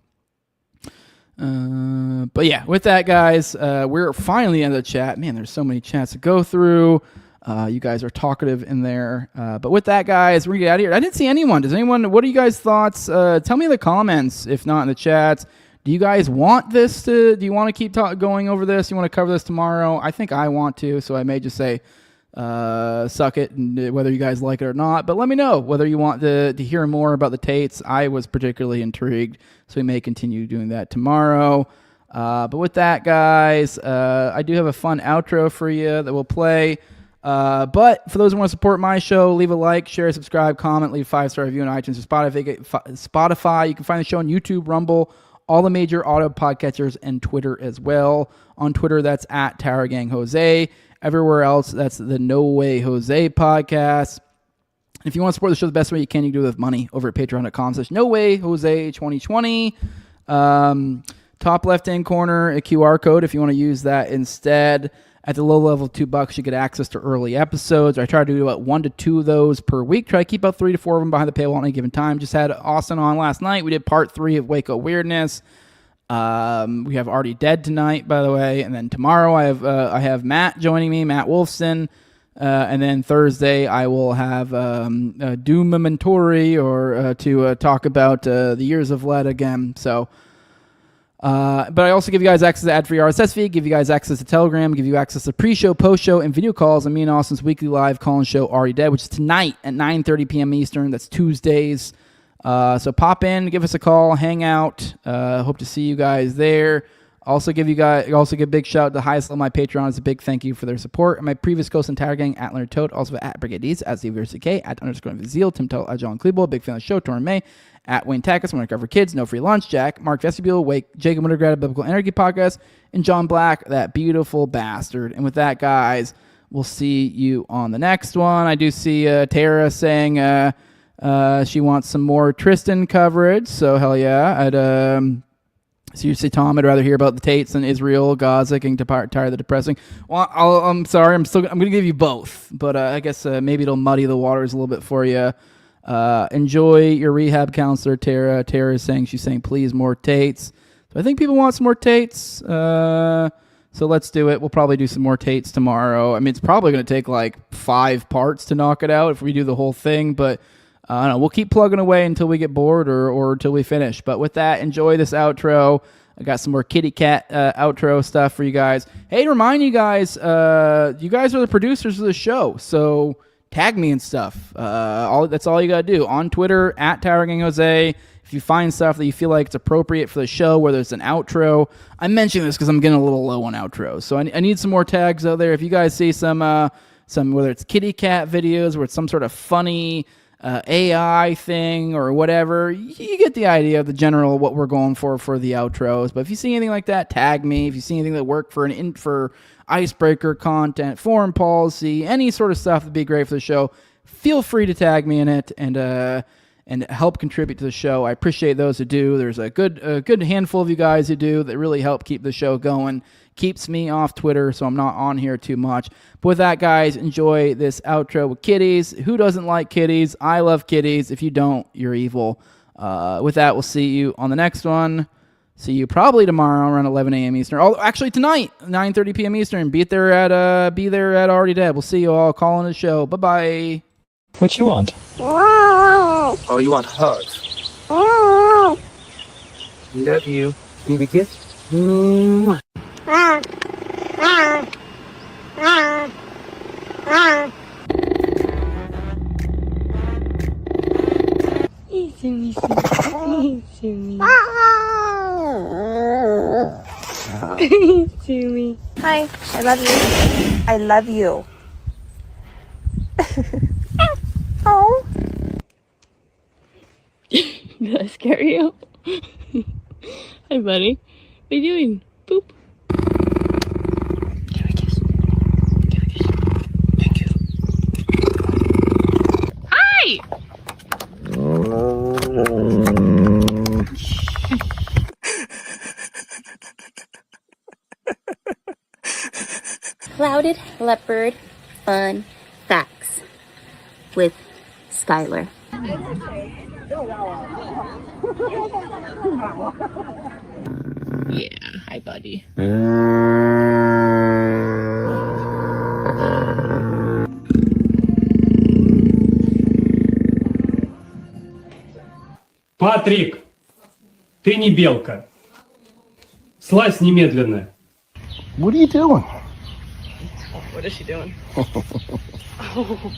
but yeah, with that, guys, we're finally in the chat. Man, there's so many chats to go through. You guys are talkative in there. But with that, guys, we're gonna get out of here. I didn't see anyone. Does anyone? What are you guys' thoughts? Tell me in the comments, if not in the chats. Do you guys want this do you want to keep going over this? You want to cover this tomorrow? I think I want to, so I may just say, suck it, and whether you guys like it or not. But let me know whether you want to hear more about the Tates. I was particularly intrigued, so we may continue doing that tomorrow. But with that, guys, I do have a fun outro for you that we'll play. But for those who want to support my show, leave a like, share, subscribe, comment, leave a 5-star review on iTunes or Spotify. You can find the show on YouTube, Rumble, all the major audio podcatchers, and Twitter as well. On Twitter, that's at TowerGangJose. Everywhere else, that's the No Way Jose podcast. If you want to support the show the best way you can do it with money over at patreon.com/NoWayJose2020. Top left-hand corner, a QR code if you want to use that instead. At the low level, $2, you get access to early episodes. I try to do about 1 to 2 of those per week. Try to keep about 3 to 4 of them behind the paywall at any given time. Just had Austin on last night. We did part 3 of Waco Weirdness. We have Already Dead tonight, by the way. And then tomorrow I have Matt joining me, Matt Wolfson. And then Thursday I will have Doom Mentori to talk about the Years of Lead again. So... but I also give you guys access to ad-free RSS feed, give you guys access to Telegram, give you access to pre-show, post-show, and video calls on me and Austin's weekly live call-in show, Already Dead, which is tonight at 9:30 p.m. Eastern. That's Tuesdays. So pop in, give us a call, hang out. Hope to see you guys there. Also give a big shout out to the highest level of my Patreon. It's a big thank you for their support. And my previous ghost and Tower Gang at Leonard Toad, also at Brigadiers, at ZVRCK, at _Zeal, Tim Tuttle, at John Klebold, big fan of the show, Torrin May, at Wayne Takis, When I Cover Kids, No Free Lunch, Jack, Mark Vestibule, Wake, Jacob Wintergrad, Biblical Energy Podcast, and John Black, that beautiful bastard. And with that, guys, we'll see you on the next one. I do see Tara saying she wants some more Tristan coverage. So hell yeah. Seriously, Tom, I'd rather hear about the Tates than Israel, Gaza, getting tired of the depressing. Well, I'm sorry. I'm going to give you both, but I guess maybe it'll muddy the waters a little bit for you. Enjoy your rehab counselor, Tara. Tara is saying, please, more Tates. So I think people want some more Tates. So let's do it. We'll probably do some more Tates tomorrow. I mean, it's probably going to take like 5 parts to knock it out if we do the whole thing, but I don't know. We'll keep plugging away until we get bored or until we finish. But with that, enjoy this outro. I got some more kitty cat outro stuff for you guys. Hey, remind you guys, you guys are the producers of the show, so tag me and stuff. That's all you got to do. On Twitter, @TowerGangJose. If you find stuff that you feel like it's appropriate for the show, whether it's an outro. I'm mentioning this because I'm getting a little low on outros. So I need some more tags out there. If you guys see some whether it's kitty cat videos or it's some sort of funny AI thing or whatever, you get the idea of the general what we're going for the outros. But if you see anything like that, tag me. If you see anything that worked for Icebreaker Content, foreign policy, any sort of stuff that'd be great for the show, feel free to tag me in it and help contribute to the show. I appreciate those who do. There's a good handful of you guys who do that really help keep the show going. Keeps me off Twitter, so I'm not on here too much. But with that, guys, enjoy this outro with kitties. Who doesn't like kitties? I love kitties. If you don't, you're evil. With that, we'll see you on the next one. See you probably tomorrow around 11 a.m. Eastern. Oh, actually tonight, 9:30 p.m. Eastern. Be there at Already Dead. We'll see you all. Calling the show. Bye-bye. What you want? Oh, you want hugs? Love you. Give me a kiss. Hi, I love you. I love you. Oh. Did I scare you? Hi, buddy. What are you doing? Boop. Give me a kiss. Give me a kiss. Thank you. Hi! Clouded leopard fun facts with Skylar. Yeah, hi, buddy. Патрик, ты не белка. Слазь немедленно. What are you doing? What is she doing? Oh.